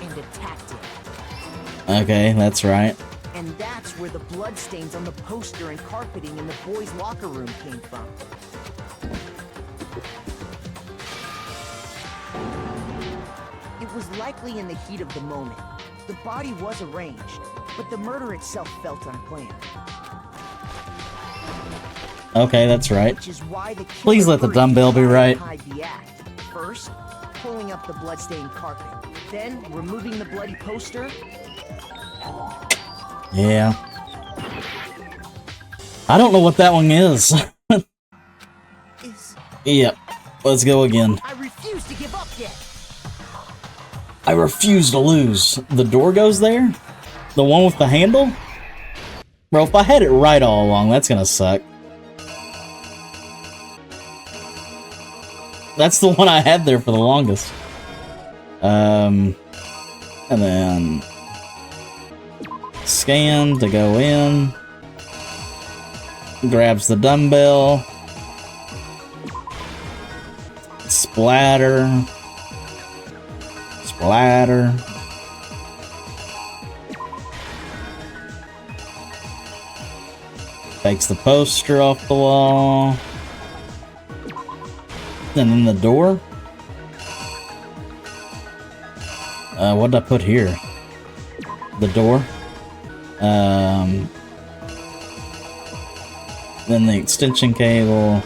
And attacked it. Okay, that's right. And that's where the bloodstains on the poster and carpeting in the boys' locker room came from. It was likely in the heat of the moment. The body was arranged, but the murder itself felt unplanned. Okay, that's right. Which is why the Please let the dumbbell be right. hide the act. First, pulling up the bloodstained carpet. Then, removing the bloody poster. Yeah. I don't know what that one is. Yep. Let's go again. I refuse to give up yet. I refuse to lose. The door goes there? The one with the handle? Bro, if I had it right all along, that's gonna suck. That's the one I had there for the longest. And then... Scan to go in. Grabs the dumbbell. Splatter. Splatter. Takes the poster off the wall. And then the door. What did I put here? The door. Then the extension cable.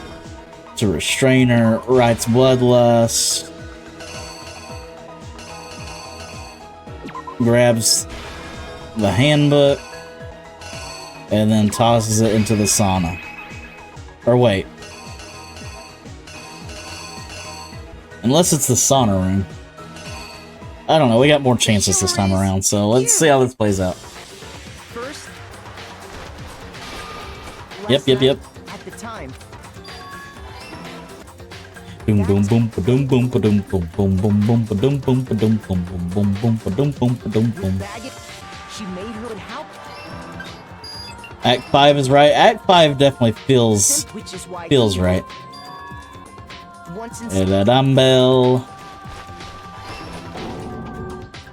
It's a restrainer. Writes Bloodlust. Grabs the handbook. And then tosses it into the sauna. Or wait. Unless it's the sauna room. I don't know, we got more chances this time around, so let's see how this plays out. First, Yep. at the time, Boom boom boom ba-doom boom ba-doom boom boom boom boom ba-doom boom ba-doom boom boom boom boom ba-doom boom ba-doom boom. she made her help. Act 5 is right. Act 5 definitely feels right. Once And a dumbbell.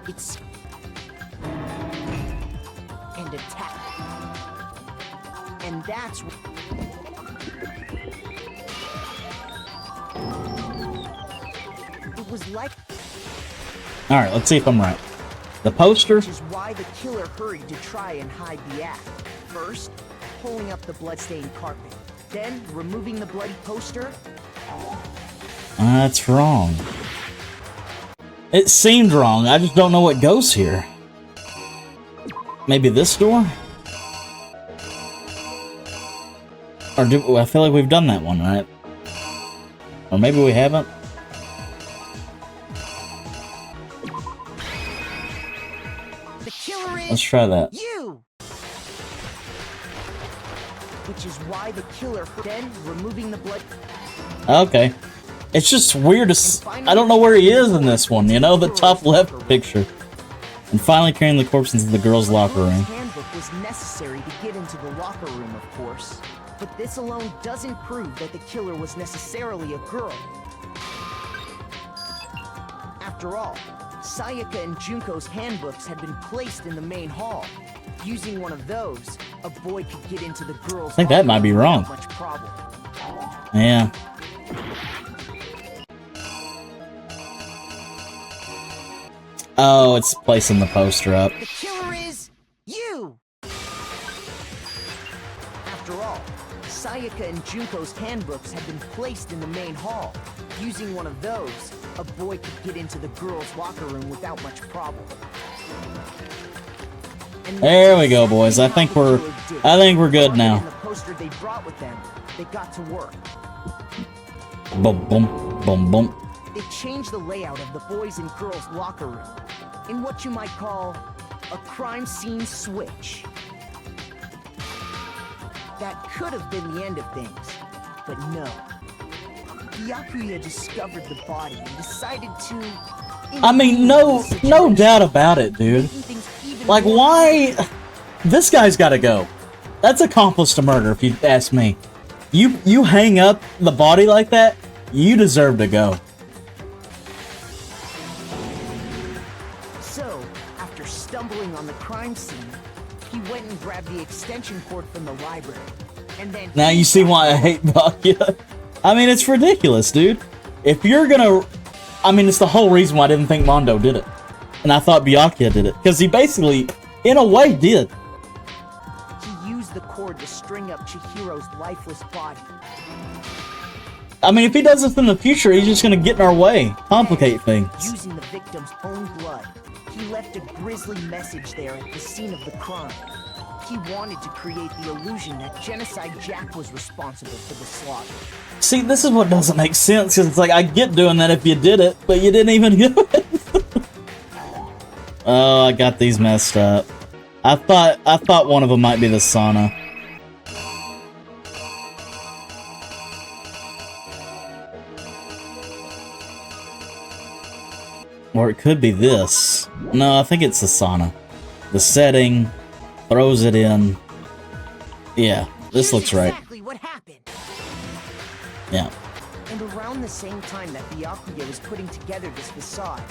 It's and attack. And that's it was like Alright, let's see if I'm right. The poster? which is why the killer hurried to try and hide the act. First, pulling up the bloodstained carpet. Then, removing the bloody poster. That's wrong. It seemed wrong. I just don't know what goes here. Maybe this door? Or do I feel like we've done that one, right? Or maybe we haven't. The killer is Let's try that. you. Which is why the killer then removing the blood. Okay. It's just weird to I don't know where he is in this one, you know? The top left picture. And finally carrying the corpse into the girls' locker room. Handbook was necessary to get into the locker room, of course. But this alone doesn't prove that the killer was necessarily a girl. After all, Sayaka and Junko's handbooks had been placed in the main hall, Using one of those, a boy could get into the girls' I think that might be wrong. without much problem. Yeah. Oh, it's placing the poster up. The killer is you! After all, Sayaka and Junko's handbooks had been placed in the main hall. Using one of those, a boy could get into the girls' locker room without much problem. And There we go, boys. I think we're good now. in the poster they brought with them, they got to work. Boom, boom, boom, boom. They changed the layout of the boys' and girls' locker room in what you might call a crime scene switch. That could have been the end of things, but no. Byakuya discovered the body and decided to... I mean, no doubt about it, dude. Like, why? This guy's gotta go. That's accomplished a murder, if you ask me. You hang up the body like that, you deserve to go. So, after stumbling on the crime scene, he went and grabbed the extension cord from the library, and then... Now you see why I hate Byakuya. I mean, it's ridiculous, dude. If you're gonna... I mean, it's the whole reason why I didn't think Mondo did it. And I thought Byakuya did it. Because he basically, in a way, did. He used the cord to string up Chihiro's lifeless body. I mean, if he does this in the future, he's just gonna get in our way. Complicate things. Using the victim's own blood, he left a grisly message there at the scene of the crime. He wanted to create the illusion that Genocide Jack was responsible for the slaughter. See, this is what doesn't make sense, because it's like, I get doing that if you did it, but you didn't even do it. Oh, I got these messed up. I thought one of them might be the sauna. Or it could be this. No, I think it's the sauna. The setting throws it in. Yeah, this looks right. Exactly what happened. Yeah. And around the same time that Byakuya was putting together this facade,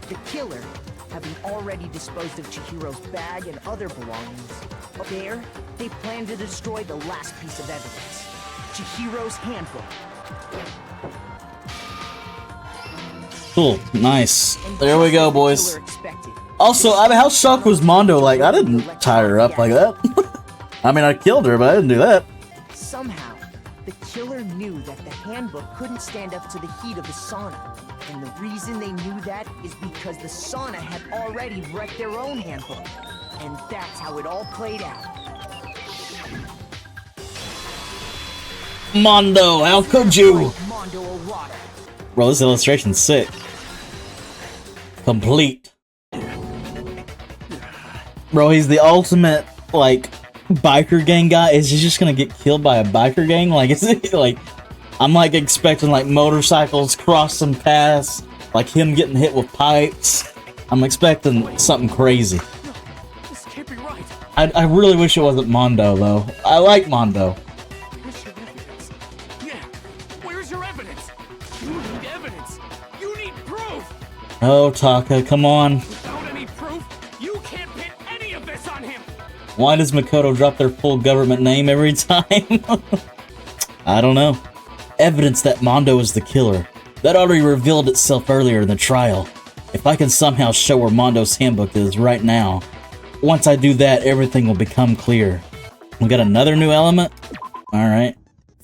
the killer, having already disposed of Chihiro's bag and other belongings, there, they planned to destroy the last piece of evidence, Chihiro's handbook. Cool, nice. There we go, boys. Also, I mean, how shocked was Mondo? Like, I didn't tie her up like that. I mean, I killed her, but I didn't do that. Somehow, the killer knew that the handbook couldn't stand up to the heat of the sauna. And the reason they knew that is because the sauna had already wrecked their own handbook. And that's how it all played out. Mondo, how could you? Mondo Owada. Bro, this illustration's sick. Complete. Bro, he's the ultimate, like, biker gang guy. Is he just gonna get killed by a biker gang? Like, is it, like, I'm, like, expecting, like, motorcycles crossing paths, like him getting hit with pipes. I'm expecting something crazy. This can't be right. I really wish it wasn't Mondo, though. I like Mondo. Where's your evidence? Yeah, where's your evidence? You need evidence. You need proof. Oh, Taka, come on. Without any proof, you can't pin any of this on him. Why does Makoto drop their full government name every time? I don't know. Evidence that Mondo is the killer. That already revealed itself earlier in the trial. If I can somehow show where Mondo's handbook is right now, once I do that, everything will become clear. We got another new element? Alright.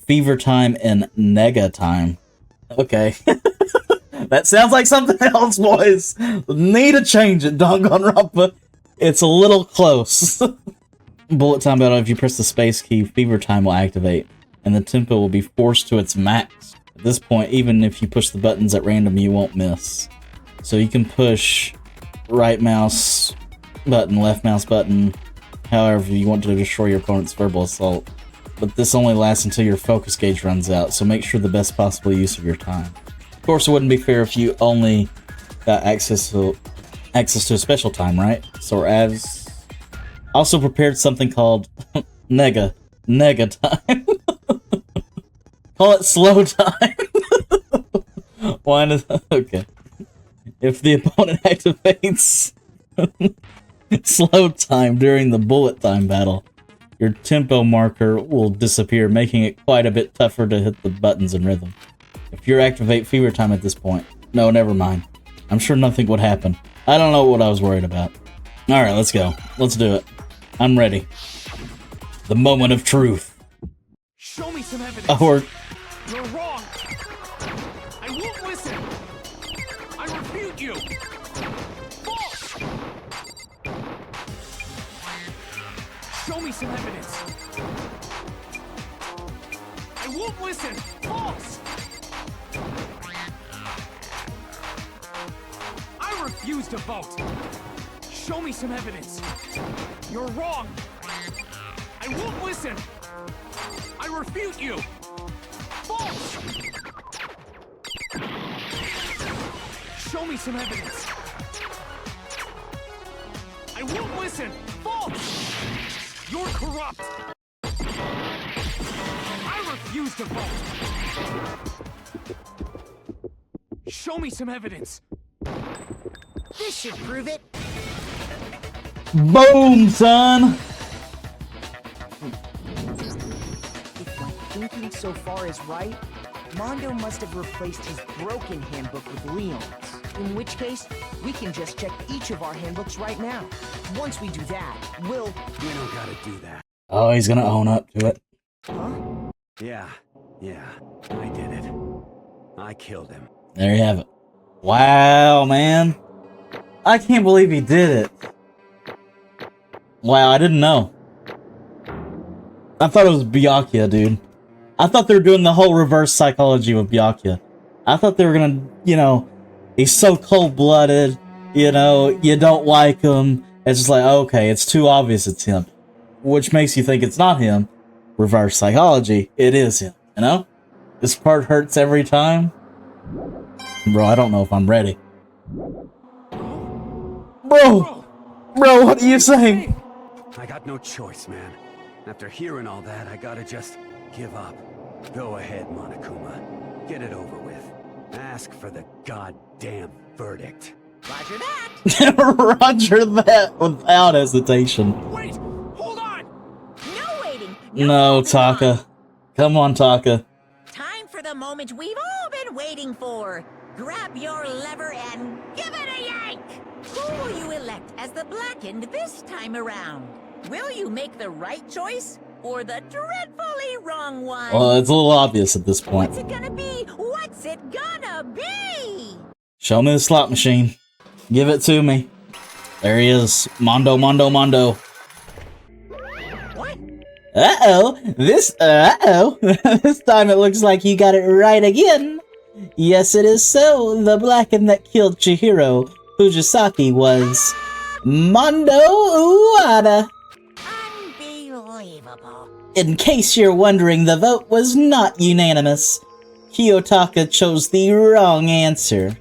Fever time and nega time. Okay. That sounds like something else, boys. Need to change it, Danganronpa. It's a little close. Bullet time battle, if you press the space key, fever time will activate, and the tempo will be forced to its max. At this point, even if you push the buttons at random, you won't miss. So you can push right mouse button, left mouse button, however you want to destroy your opponent's verbal assault. But this only lasts until your focus gauge runs out, so make sure the best possible use of your time. Of course, it wouldn't be fair if you only got access to a special time, right? So as also prepared something called nega time. Call it slow time. Why does okay? If the opponent activates slow time during the bullet time battle. Your tempo marker will disappear, making it quite a bit tougher to hit the buttons in rhythm. If you activate fever time at this point... No, never mind. I'm sure nothing would happen. I don't know what I was worried about. Alright, let's go. Let's do it. I'm ready. The moment of truth. Show me some evidence. Or... You're wrong. I won't listen. I refute you. False. Show me some evidence. I won't listen. False. I refuse to vote. Show me some evidence. You're wrong. I won't listen. I refute you. False. Show me some evidence. I won't listen. False. You're corrupt. I refuse to vote. Show me some evidence. This should prove it. Boom, son! If my thinking so far is right, Mondo must have replaced his broken handbook with Leon's. In which case, we can just check each of our handbooks right now. Once we do that, we'll... We don't gotta do that. Oh, he's gonna own up to it. Huh? Yeah, I did it. I killed him. There you have it. Wow, man. I can't believe he did it. Wow, I didn't know. I thought it was Byakuya, dude. I thought they were doing the whole reverse psychology with Byakuya. I thought they were gonna, you know, he's so cold-blooded, you know, you don't like him. It's just like, okay, it's too obvious it's him. Which makes you think it's not him. Reverse psychology, it is him, you know? This part hurts every time. Bro, I don't know if I'm ready. Bro, what are you saying? I got no choice, man. After hearing all that, I gotta just give up. Go ahead, Monokuma. Get it over with. Ask for the goddamn verdict. Roger that! Roger that without hesitation. Wait! Hold on! No waiting! No, Taka. Come on, Taka. Time for the moment we've all been waiting for. Grab your lever and give it a yank! Who will you elect as the Blackened this time around? Will you make the right choice or the dreadfully wrong one? Well, it's a little obvious at this point. What's it gonna be? What's it gonna be? Show me the slot machine. Give it to me. There he is. Mondo. What? Uh-oh. This time it looks like you got it right again. Yes, it is so. The Blackened that killed Chihiro Fujisaki was Mondo Uwada. Unbelievable. In case you're wondering, the vote was not unanimous. Kiyotaka chose the wrong answer.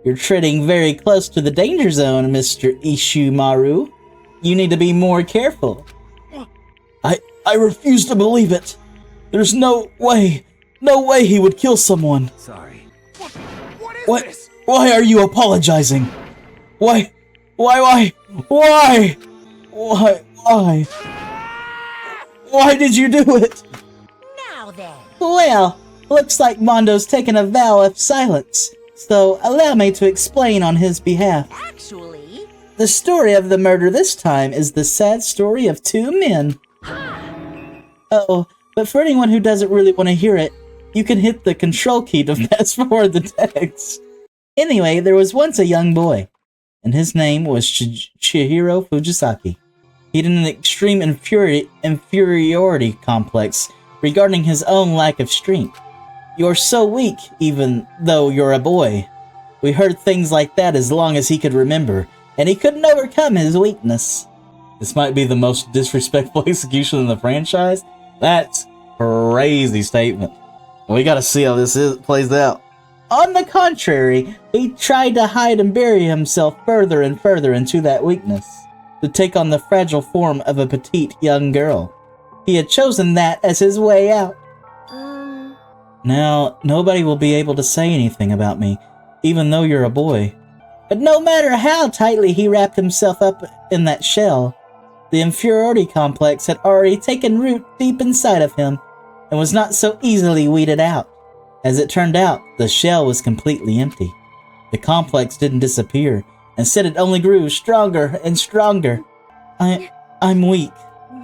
You're treading very close to the danger zone, Mr. Ishimaru. You need to be more careful. I refuse to believe it. There's no way he would kill someone. Sorry. What is this? Why are you apologizing? Why did you do it? Now then. Well, looks like Mondo's taken a vow of silence, so allow me to explain on his behalf. Actually... The story of the murder this time is the sad story of two men. Uh-oh, but for anyone who doesn't really want to hear it, you can hit the control key to fast forward the text. Anyway, there was once a young boy, and his name was Chihiro Fujisaki. He had an extreme inferiority complex regarding his own lack of strength. You're so weak, even though you're a boy. We heard things like that as long as he could remember, and he couldn't overcome his weakness. This might be the most disrespectful execution in the franchise. That's crazy statement. We gotta see how this plays out. On the contrary, he tried to hide and bury himself further and further into that weakness, to take on the fragile form of a petite young girl. He had chosen that as his way out. Now, nobody will be able to say anything about me, even though you're a boy. But no matter how tightly he wrapped himself up in that shell, the inferiority complex had already taken root deep inside of him and was not so easily weeded out. As it turned out, the shell was completely empty. The complex didn't disappear. Instead, it only grew stronger and stronger. I'm weak.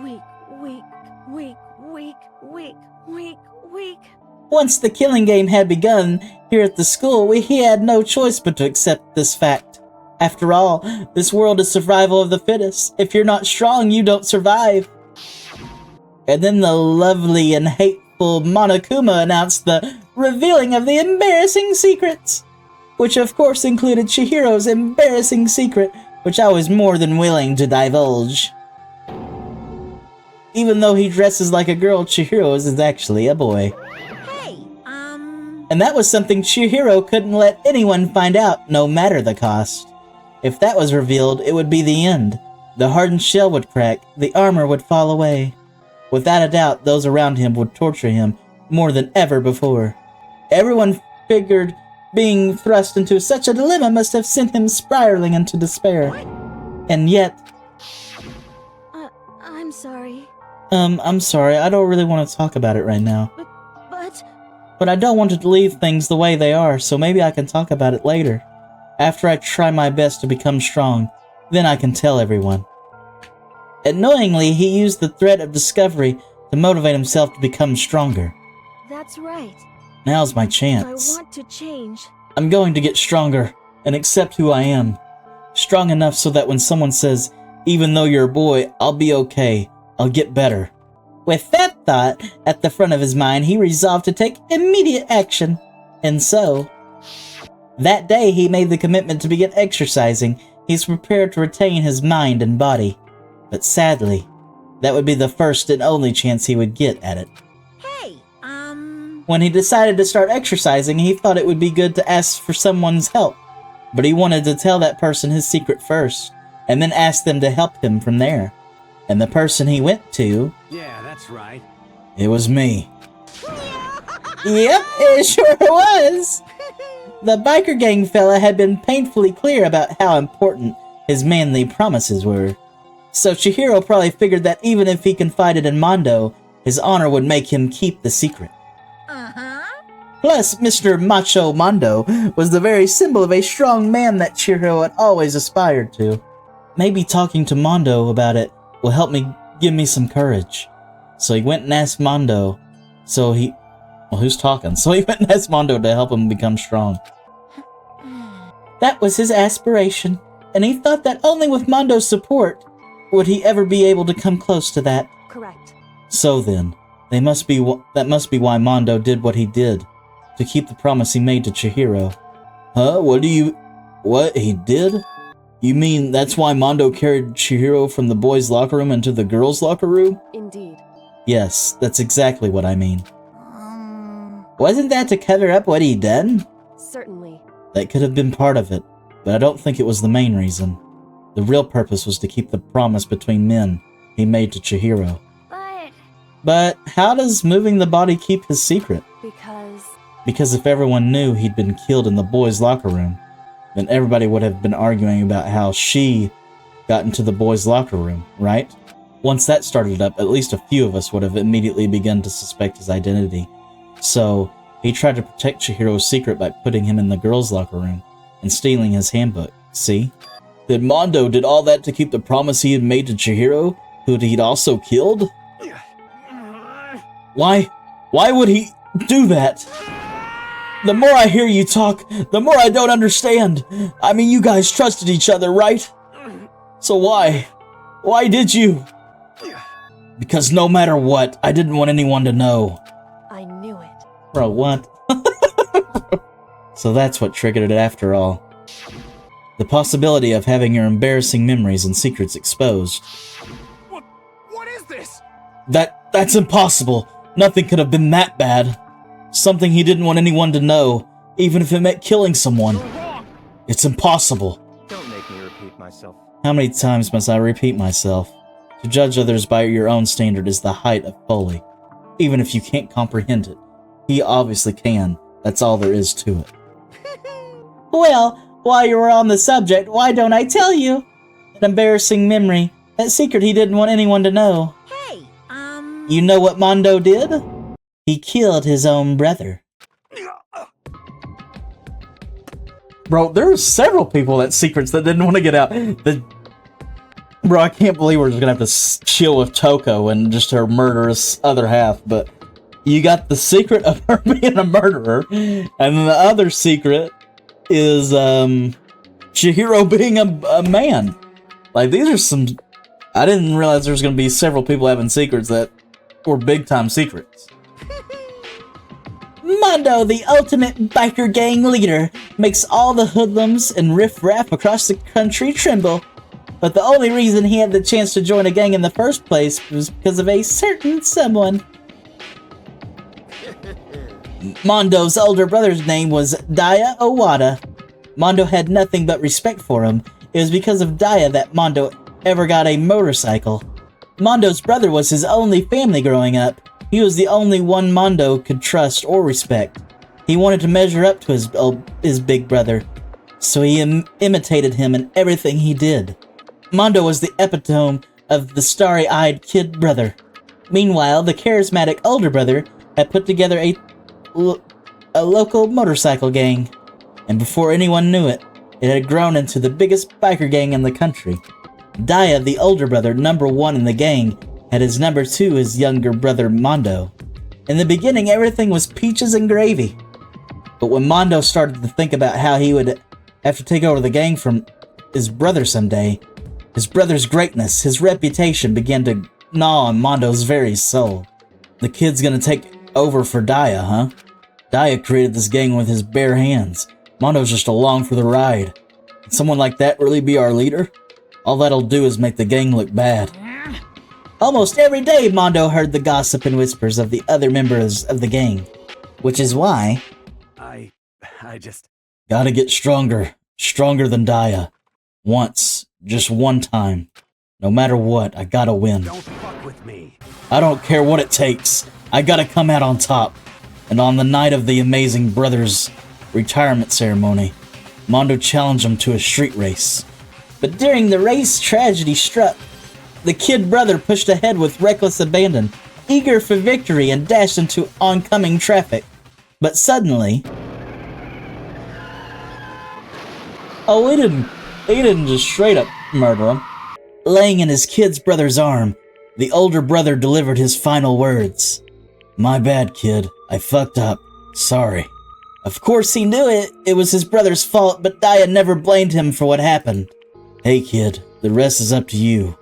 Weak, weak, weak, weak, weak, weak, weak. Once the killing game had begun here at the school, he had no choice but to accept this fact. After all, this world is survival of the fittest. If you're not strong, you don't survive. And then the lovely and hateful Monokuma announced the revealing of the embarrassing secrets, which of course included Chihiro's embarrassing secret, which I was more than willing to divulge. Even though he dresses like a girl, Chihiro is actually a boy. And that was something Chihiro couldn't let anyone find out, no matter the cost. If that was revealed, it would be the end. The hardened shell would crack, the armor would fall away. Without a doubt, those around him would torture him more than ever before. Everyone figured being thrust into such a dilemma must have sent him spiraling into despair. And yet... I'm sorry. I'm sorry, I don't really want to talk about it right now. But I don't want to leave things the way they are, so maybe I can talk about it later. After I try my best to become strong, then I can tell everyone. Annoyingly, he used the threat of discovery to motivate himself to become stronger. That's right. Now's my chance. I want to change. I'm going to get stronger and accept who I am. Strong enough so that when someone says, even though you're a boy, I'll be okay. I'll get better. With that thought at the front of his mind, he resolved to take immediate action. And so, that day he made the commitment to begin exercising. He's prepared to retain his mind and body. But sadly, that would be the first and only chance he would get at it. When he decided to start exercising, he thought it would be good to ask for someone's help. But he wanted to tell that person his secret first, and then ask them to help him from there. And the person he went to... Yeah, that's right. It was me. Yep, it sure was! The biker gang fella had been painfully clear about how important his manly promises were. So Chihiro probably figured that even if he confided in Mondo, his honor would make him keep the secret. Plus, Mr. Macho Mondo was the very symbol of a strong man that Chihiro had always aspired to. Maybe talking to Mondo about it will help give me some courage. So he went and asked Mondo. Who's talking? So he went and asked Mondo to help him become strong. That was his aspiration, and he thought that only with Mondo's support would he ever be able to come close to that. Correct. So then, that must be why Mondo did what he did, to keep the promise he made to Chihiro. Huh? What he did? You mean that's why Mondo carried Chihiro from the boys' locker room into the girls' locker room? Indeed. Yes, that's exactly what I mean. Wasn't that to cover up what he'd done? Certainly. That could have been part of it, but I don't think it was the main reason. The real purpose was to keep the promise between men he made to Chihiro. But how does moving the body keep his secret? Because if everyone knew he'd been killed in the boys' locker room, then everybody would have been arguing about how she got into the boys' locker room, right? Once that started up, at least a few of us would have immediately begun to suspect his identity. So, he tried to protect Chihiro's secret by putting him in the girls' locker room and stealing his handbook, see? Then Mondo did all that to keep the promise he had made to Chihiro, who he'd also killed? Why would he do that? The more I hear you talk, the more I don't understand. I mean, you guys trusted each other, right? So why? Why did you? Because no matter what, I didn't want anyone to know. I knew it. Bro, what? So that's what triggered it after all. The possibility of having your embarrassing memories and secrets exposed. What is this? That's impossible. Nothing could have been that bad. Something he didn't want anyone to know, even if it meant killing someone. It's impossible. Don't make me repeat myself. How many times must I repeat myself? To judge others by your own standard is the height of folly. Even if you can't comprehend it. He obviously can. That's all there is to it. Well, While you were on the subject, why don't I tell you? An embarrassing memory. That secret he didn't want anyone to know. Hey, You know what Mondo did? He killed his own brother. Bro, there were several people that secrets that didn't want to get out. Bro, I can't believe we're just gonna have to chill with Toko and just her murderous other half, but you got the secret of her being a murderer, and then the other secret is Chihiro being a man. Like, these are some... I didn't realize there was gonna be several people having secrets that were big-time secrets. Mondo, the ultimate biker gang leader, makes all the hoodlums and riffraff across the country tremble. But the only reason he had the chance to join a gang in the first place was because of a certain someone. Mondo's older brother's name was Daya Owada. Mondo had nothing but respect for him. It was because of Daya that Mondo ever got a motorcycle. Mondo's brother was his only family growing up. He was the only one Mondo could trust or respect. He wanted to measure up to his big brother, so he imitated him in everything he did. Mondo was the epitome of the starry-eyed kid brother. Meanwhile, the charismatic older brother had put together a local motorcycle gang, and before anyone knew it, it had grown into the biggest biker gang in the country. Daya, the older brother, number one in the gang, had his number two, his younger brother Mondo. In the beginning, everything was peaches and gravy. But when Mondo started to think about how he would have to take over the gang from his brother someday, his brother's greatness, his reputation began to gnaw on Mondo's very soul. The kid's gonna take over for Daya, huh? Daya created this gang with his bare hands. Mondo's just along for the ride. Can someone like that really be our leader? All that'll do is make the gang look bad. Almost every day, Mondo heard the gossip and whispers of the other members of the gang. Which is why... I just... Gotta get stronger. Stronger than Daya. Once. Just one time. No matter what, I gotta win. Don't fuck with me. I don't care what it takes. I gotta come out on top. And on the night of the Amazing Brothers' retirement ceremony, Mondo challenged him to a street race. But during the race, tragedy struck. The kid brother pushed ahead with reckless abandon, eager for victory, and dashed into oncoming traffic. But suddenly... Oh, he didn't just straight up murder him. Laying in his kid's brother's arm, the older brother delivered his final words. My bad, kid. I fucked up. Sorry. Of course he knew it. It was his brother's fault, but Daya never blamed him for what happened. Hey, kid. The rest is up to you.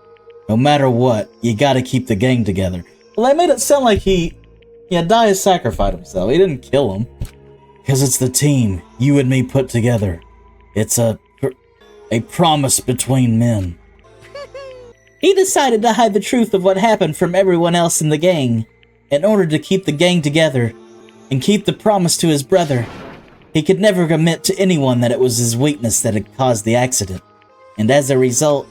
No matter what, you gotta keep the gang together. Well, they made it sound like Daya sacrificed himself. He didn't kill him. Because it's the team you and me put together. It's a promise between men. He decided to hide the truth of what happened from everyone else in the gang, in order to keep the gang together, and keep the promise to his brother. He could never commit to anyone that it was his weakness that had caused the accident. And as a result,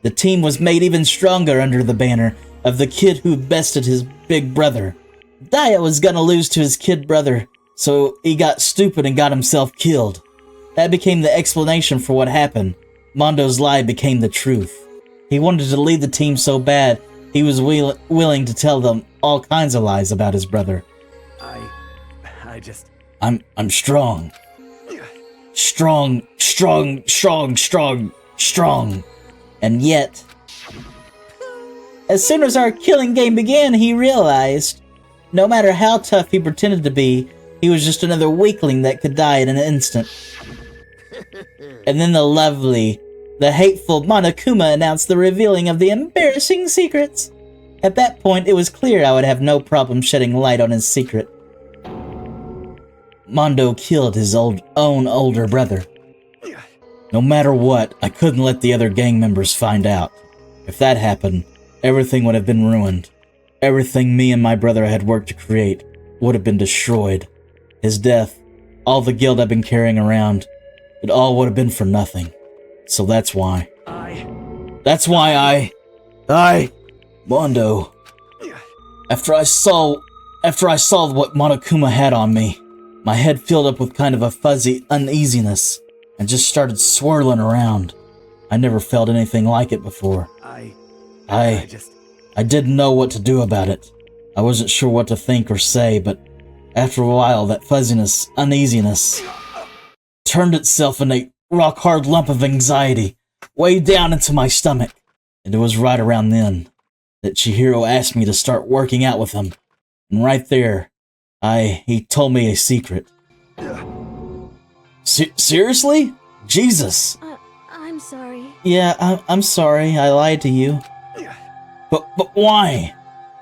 the team was made even stronger under the banner of the kid who bested his big brother. Daya was gonna lose to his kid brother, so he got stupid and got himself killed. That became the explanation for what happened. Mondo's lie became the truth. He wanted to lead the team so bad, he was willing to tell them all kinds of lies about his brother. I just... I'm strong. Strong. And yet, as soon as our killing game began, he realized, no matter how tough he pretended to be, he was just another weakling that could die in an instant. And then the hateful Monokuma announced the revealing of the embarrassing secrets. At that point, it was clear I would have no problem shedding light on his secret. Mondo killed his own older brother. No matter what, I couldn't let the other gang members find out. If that happened, everything would have been ruined. Everything me and my brother had worked to create would have been destroyed. His death, all the guilt I've been carrying around, it all would have been for nothing. So that's why. Mondo. After I saw what Monokuma had on me, my head filled up with kind of a fuzzy uneasiness. and just started swirling around. I never felt anything like it before. I didn't know what to do about it. I wasn't sure what to think or say, but after a while, that fuzziness, uneasiness, turned itself in a rock-hard lump of anxiety, way down into my stomach. And it was right around then that Chihiro asked me to start working out with him. And right there, he told me a secret. Seriously? Jesus! I'm sorry. Yeah, I'm sorry. I lied to you. But why?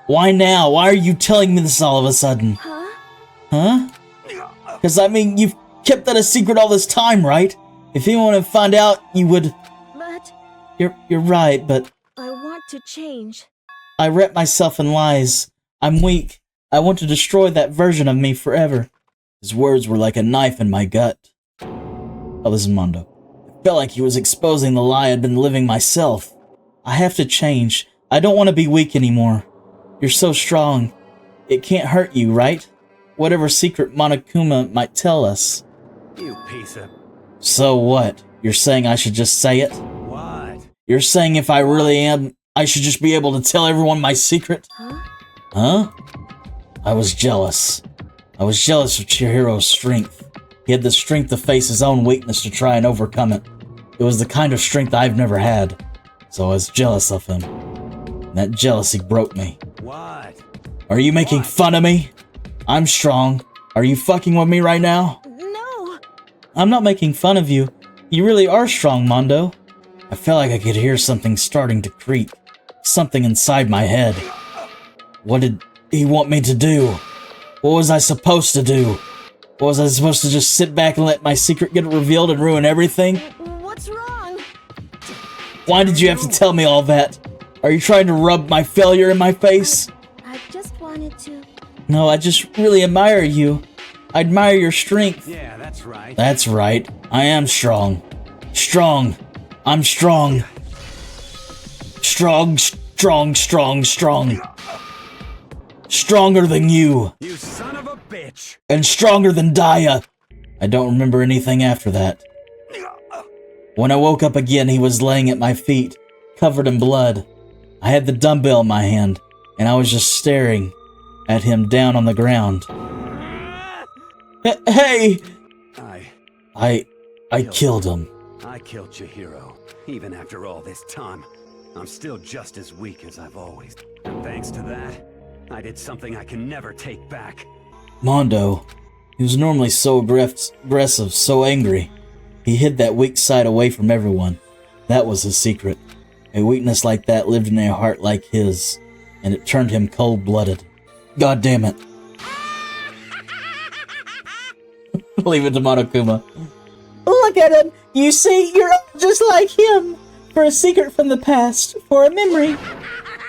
Why now? Why are you telling me this all of a sudden? Huh? Because, I mean, you've kept that a secret all this time, right? If anyone had found out, you would... But... You're right, but... I want to change. I wrap myself in lies. I'm weak. I want to destroy that version of me forever. His words were like a knife in my gut. Oh, this is Mondo. It felt like he was exposing the lie I'd been living myself. I have to change. I don't want to be weak anymore. You're so strong. It can't hurt you, right? Whatever secret Monokuma might tell us. You piece of... So what? You're saying I should just say it? What? You're saying if I really am, I should just be able to tell everyone my secret? Huh? I was jealous. I was jealous of Chihiro's strength. He had the strength to face his own weakness to try and overcome it. It was the kind of strength I've never had. So I was jealous of him. And that jealousy broke me. What? Are you making fun of me? I'm strong. Are you fucking with me right now? No. I'm not making fun of you. You really are strong, Mondo. I felt like I could hear something starting to creak. Something inside my head. What did he want me to do? What was I supposed to do? Was I supposed to just sit back and let my secret get revealed and ruin everything? What's wrong? Why did you have to tell me all that? Are you trying to rub my failure in my face? I just wanted to... No, I just really admire you. I admire your strength. Yeah, that's right. That's right. I am strong. Strong. I'm strong. Strong, strong, strong, strong. Stronger than you. You son of a bitch. And stronger than Daya. I don't remember anything after that. When I woke up again, he was laying at my feet, covered in blood. I had the dumbbell in my hand, and I was just staring at him down on the ground. Hey! I killed him. I killed Chihiro. Even after all this time, I'm still just as weak as I've always. And thanks to that, I did something I can never take back. Mondo, he was normally so aggressive, so angry. He hid that weak side away from everyone. That was his secret. A weakness like that lived in a heart like his, and it turned him cold-blooded. God damn it. Leave it to Monokuma. Look at him! You see, you're all just like him! For a secret from the past, for a memory.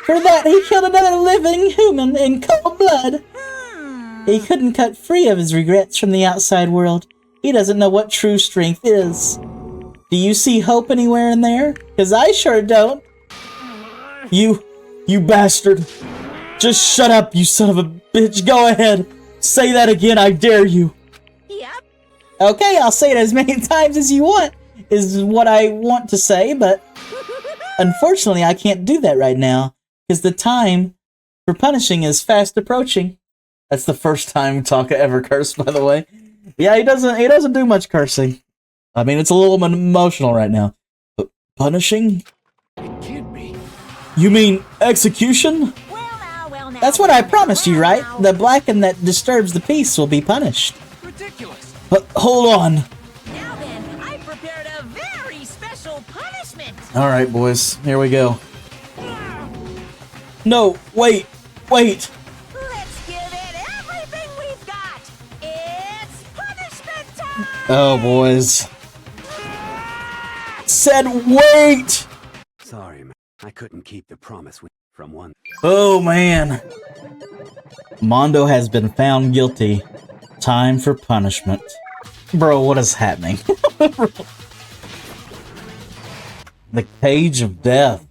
For that, he killed another living human in cold blood. He couldn't cut free of his regrets from the outside world. He doesn't know what true strength is. Do you see hope anywhere in there? Because I sure don't. You bastard. Just shut up, you son of a bitch. Go ahead. Say that again, I dare you. Yep. Okay, I'll say it as many times as you want, is what I want to say, but unfortunately I can't do that right now, because the time for punishing is fast approaching. That's the first time Taka ever cursed, by the way. Yeah, he doesn't do much cursing. I mean, it's a little emotional right now. But punishing? It can't be. You mean execution? Well now. That's what I promised you, right? The Blacken that disturbs the peace will be punished. Ridiculous. Hold on. Now then, I prepared a very special punishment. Alright, boys. Here we go. No, wait. Let's give it everything we've got. It's punishment time. Oh, boys. Said wait! Sorry, man. I couldn't keep the promise from one. Oh, man. Mondo has been found guilty. Time for punishment. Bro, what is happening? The cage of death.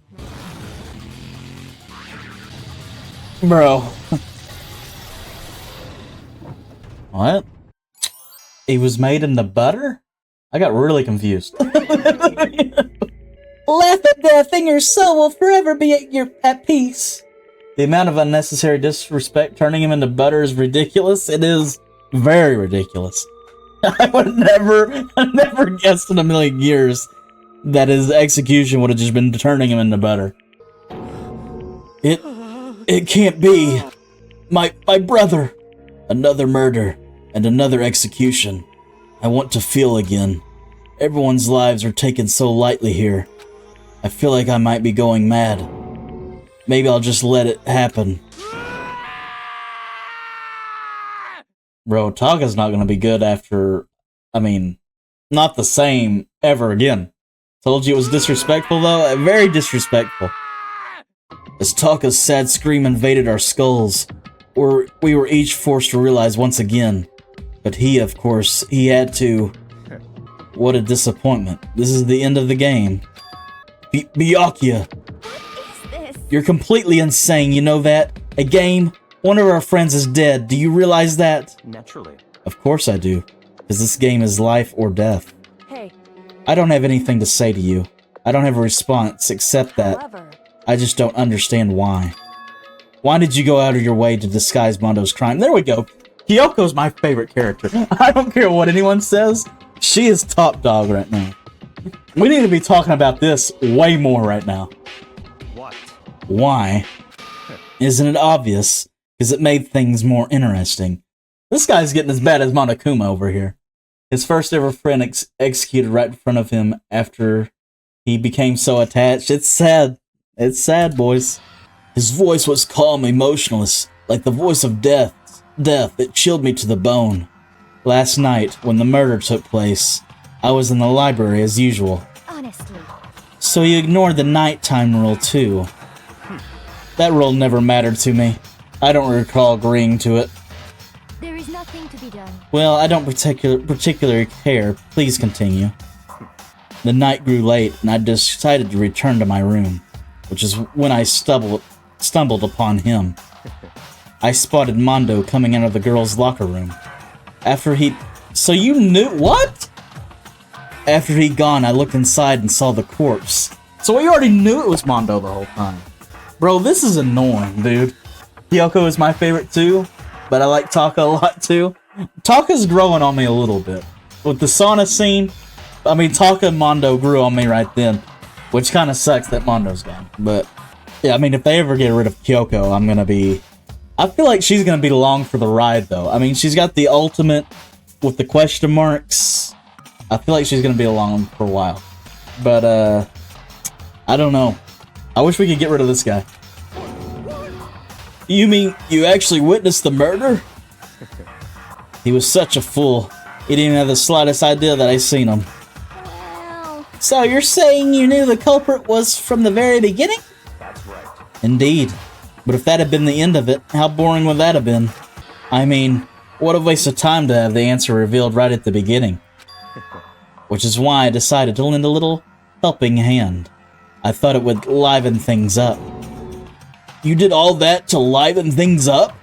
Bro. What? He was made in the butter? I got really confused. Laugh at death and your soul will forever be at peace. The amount of unnecessary disrespect turning him into butter is ridiculous. It is very ridiculous. I would never guessed in a million years that his execution would have just been turning him into butter. It can't be. My brother. Another murder and another execution. I want to feel again. Everyone's lives are taken so lightly here. I feel like I might be going mad. Maybe I'll just let it happen. Bro, Taka's not gonna be good after... I mean, not the same ever again. Told you it was disrespectful though? Very disrespectful. As Taka's sad scream invaded our skulls, we were each forced to realize once again. But he, of course, he had to... What a disappointment. This is the end of the game. Byakuya. You're completely insane, you know that? A game? One of our friends is dead. Do you realize that? Naturally. Of course I do. Because this game is life or death. Hey. I don't have anything to say to you. I don't have a response except that I just don't understand why. Why did you go out of your way to disguise Mondo's crime? There we go. Kyoko's my favorite character. I don't care what anyone says. She is top dog right now. We need to be talking about this way more right now. What? Why? Isn't it obvious? Because it made things more interesting. This guy's getting as bad as Monokuma over here. His first ever friend executed right in front of him after he became so attached. It's sad. It's sad, boys. His voice was calm, emotionless, like the voice of death. It chilled me to the bone. Last night, when the murder took place, I was in the library as usual. Honestly. So you ignored the nighttime rule too. That rule never mattered to me. I don't recall agreeing to it. There is nothing to be done. Well, I don't particularly care. Please continue. The night grew late, and I decided to return to my room, which is when I stumbled upon him. I spotted Mondo coming out of the girls' locker room. So you knew what? After he'd gone, I looked inside and saw the corpse. So we already knew it was Mondo the whole time. Bro, this is annoying, dude. Kyoko is my favorite too, but I like Taka a lot too. Taka's growing on me a little bit. With the sauna scene, I mean, Taka and Mondo grew on me right then, which kind of sucks that Mondo's gone. But, yeah, I mean, if they ever get rid of Kyoko, I feel like she's gonna be along for the ride, though. I mean, she's got the ultimate with the question marks. I feel like she's gonna be along for a while. But, I don't know. I wish we could get rid of this guy. You mean you actually witnessed the murder? He was such a fool. He didn't have the slightest idea that I seen him. So you're saying you knew the culprit was from the very beginning? That's right. Indeed. But if that had been the end of it, how boring would that have been? I mean, what a waste of time to have the answer revealed right at the beginning. Which is why I decided to lend a little helping hand. I thought it would liven things up. You did all that to liven things up?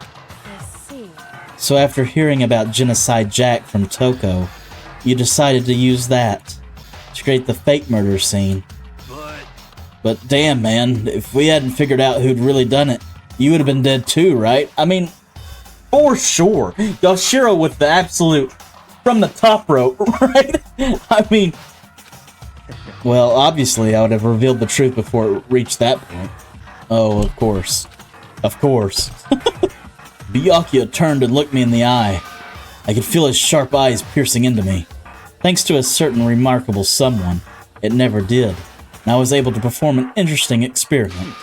I see. So after hearing about Genocide Jack from Toko, you decided to use that to create the fake murder scene. But damn, man, if we hadn't figured out who'd really done it, you would have been dead too, right? I mean, for sure. Yoshiro with the absolute from the top rope, right? I mean, well, obviously I would have revealed the truth before it reached that point. Oh, of course. Of course. Byakuya turned and looked me in the eye. I could feel his sharp eyes piercing into me. Thanks to a certain remarkable someone, it never did, and I was able to perform an interesting experiment.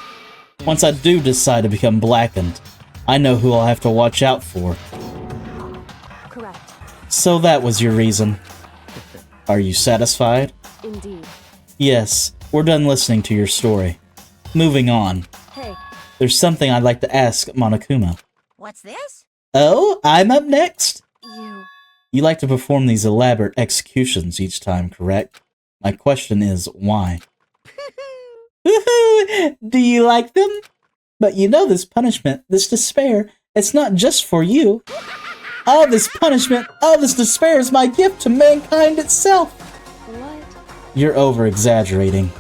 Once I do decide to become blackened, I know who I'll have to watch out for. Correct. So that was your reason. Are you satisfied? Indeed. Yes, we're done listening to your story. Moving on. Hey. There's something I'd like to ask Monokuma. What's this? Oh, I'm up next? You. You like to perform these elaborate executions each time, correct? My question is, why? Do you like them? But you know this punishment, this despair, it's not just for you. All this punishment, all this despair is my gift to mankind itself. You're over-exaggerating.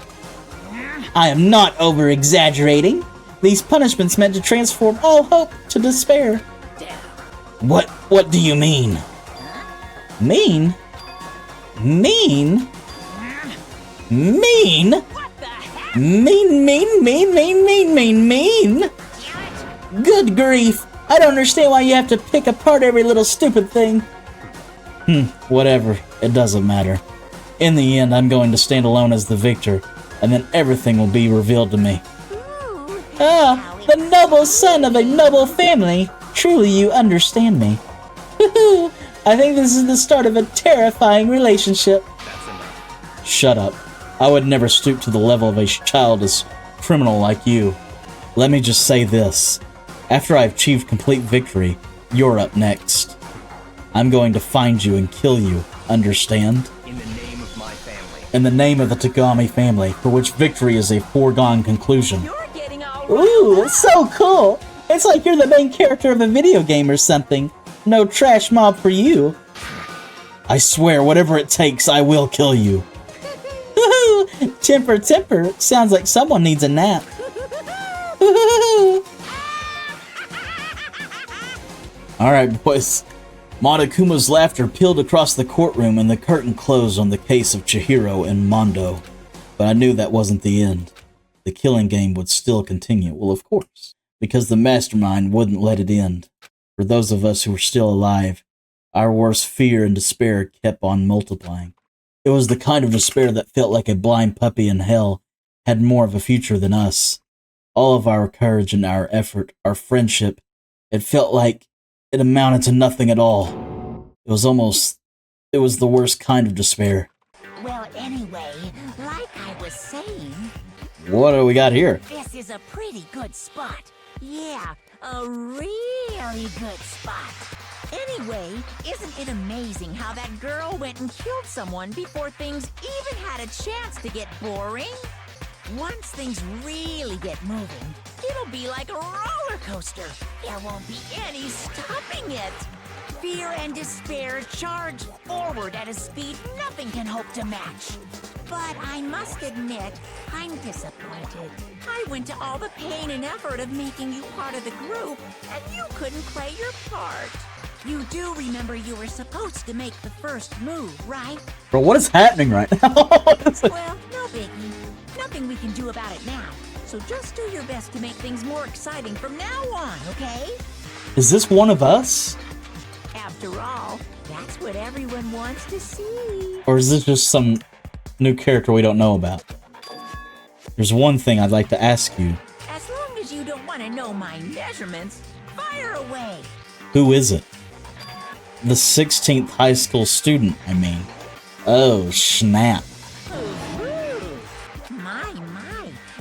I am not over-exaggerating. These punishments meant to transform all hope to despair. What do you mean? Mean? Mean? Mean? Mean? Good grief. I don't understand why you have to pick apart every little stupid thing. Whatever. It doesn't matter. In the end, I'm going to stand alone as the victor, and then everything will be revealed to me. Ah, the noble son of a noble family. Truly, you understand me. I think this is the start of a terrifying relationship. Shut up. I would never stoop to the level of a childish criminal like you. Let me just say this. After I've achieved complete victory, you're up next. I'm going to find you and kill you, understand? In the name of my family. In the name of the Tagami family, for which victory is a foregone conclusion. Ooh, it's so cool! It's like you're the main character of a video game or something. No trash mob for you. I swear, whatever it takes, I will kill you. Woohoo! Temper. Sounds like someone needs a nap. Alright, boys. Monokuma's laughter peeled across the courtroom and the curtain closed on the case of Chihiro and Mondo. But I knew that wasn't the end. The killing game would still continue. Well, of course. Because the mastermind wouldn't let it end. For those of us who were still alive, our worst fear and despair kept on multiplying. It was the kind of despair that felt like a blind puppy in hell had more of a future than us. All of our courage and our effort, our friendship, it felt like it amounted to nothing at all. It was the worst kind of despair. Well, anyway, like I was saying... What do we got here? This is a pretty good spot. Yeah, a really good spot. Anyway, isn't it amazing how that girl went and killed someone before things even had a chance to get boring? Once things really get moving, it'll be like a roller coaster. There won't be any stopping it. Fear and despair charge forward at a speed nothing can hope to match. But I must admit, I'm disappointed. I went to all the pain and effort of making you part of the group, and you couldn't play your part. You do remember you were supposed to make the first move, right? Bro, what is happening right now? Well, no biggie. Nothing we can do about it now. So just do your best to make things more exciting from now on, okay? Is this one of us? After all, that's what everyone wants to see. Or is this just some new character we don't know about? There's one thing I'd like to ask you. As long as you don't want to know my measurements, fire away. Who is it? The 16th high school student, I mean. Oh, snap. My,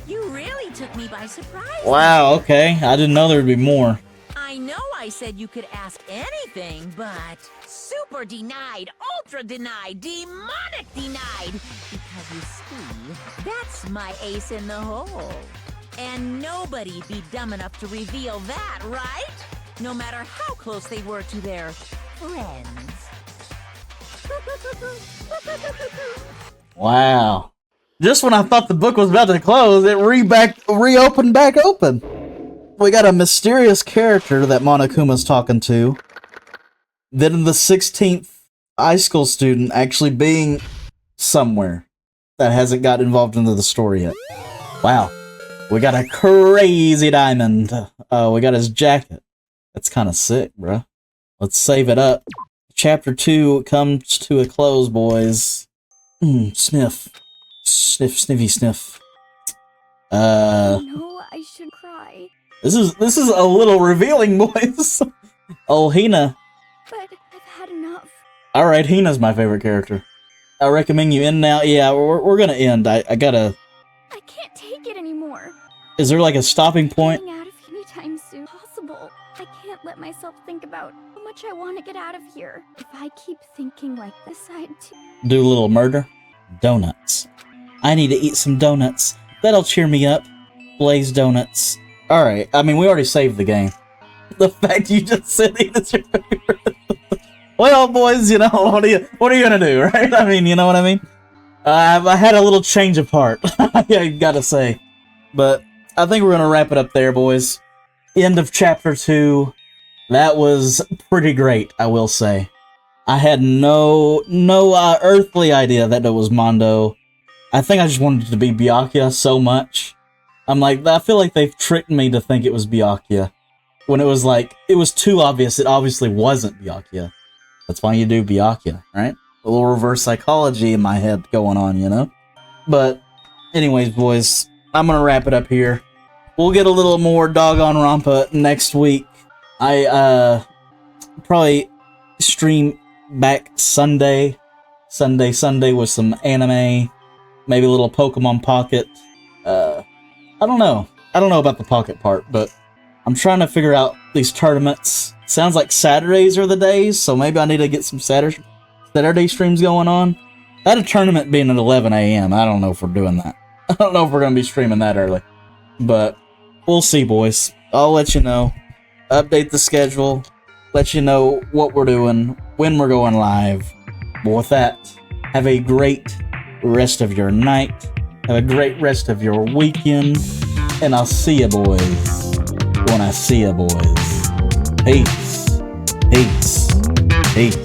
you really took me by surprise. Wow, okay. I didn't know there'd be more. I know I said you could ask anything, but super denied, ultra denied, demonic denied. Because you see, that's my ace in the hole. And nobody'd be dumb enough to reveal that, right? No matter how close they were to their friends. Wow. Just when I thought the book was about to close, it reopened back open. We got a mysterious character that Monokuma's talking to. Then the 16th high school student actually being somewhere that hasn't got involved into the story yet. Wow. We got a crazy diamond. We got his jacket. That's kind of sick, bruh. Let's save it up. Chapter 2 comes to a close, boys. Sniff. Sniff, sniffy, sniff. No, I should cry. This is a little revealing, boys. Oh, Hina. But I've had enough. Alright, Hina's my favorite character. I recommend you end now. Yeah, we're gonna end. I gotta... I can't take it anymore. Is there like a stopping point? Getting out of here anytime soon. Possible. I can't let myself think about how much I want to get out of here. If I keep thinking like this, I'd Do a little murder? Donuts. I need to eat some donuts. That'll cheer me up. Blaze donuts. Alright, I mean, we already saved the game. The fact you just said it's your favorite. Well, boys, you know, what are you gonna do, right? I mean, you know what I mean? I had a little change of heart, I gotta say. But I think we're gonna wrap it up there, boys. End of chapter 2. That was pretty great, I will say. I had no earthly idea that it was Mondo. I think I just wanted it to be Byakuya so much. I'm like, I feel like they've tricked me to think it was Byakuya. When it was like, it was too obvious, it obviously wasn't Byakuya. That's why you do Byakuya, right? A little reverse psychology in my head going on, you know? But, anyways, boys, I'm gonna wrap it up here. We'll get a little more doggone Rampa next week. I, probably stream back Sunday with some anime, maybe a little Pokemon Pocket. I don't know about the Pocket part, but I'm trying to figure out these tournaments. Sounds like Saturdays are the days, so maybe I need to get some Saturday streams going on. That a tournament being at 11 a.m. I don't know if we're doing that. I don't know if we're going to be streaming that early. But we'll see, boys. I'll let you know. Update the schedule. Let you know what we're doing, when we're going live. But with that, have a great rest of your night. Have a great rest of your weekend. And I'll see you, boys, when I see you, boys. Peace. Peace. Peace.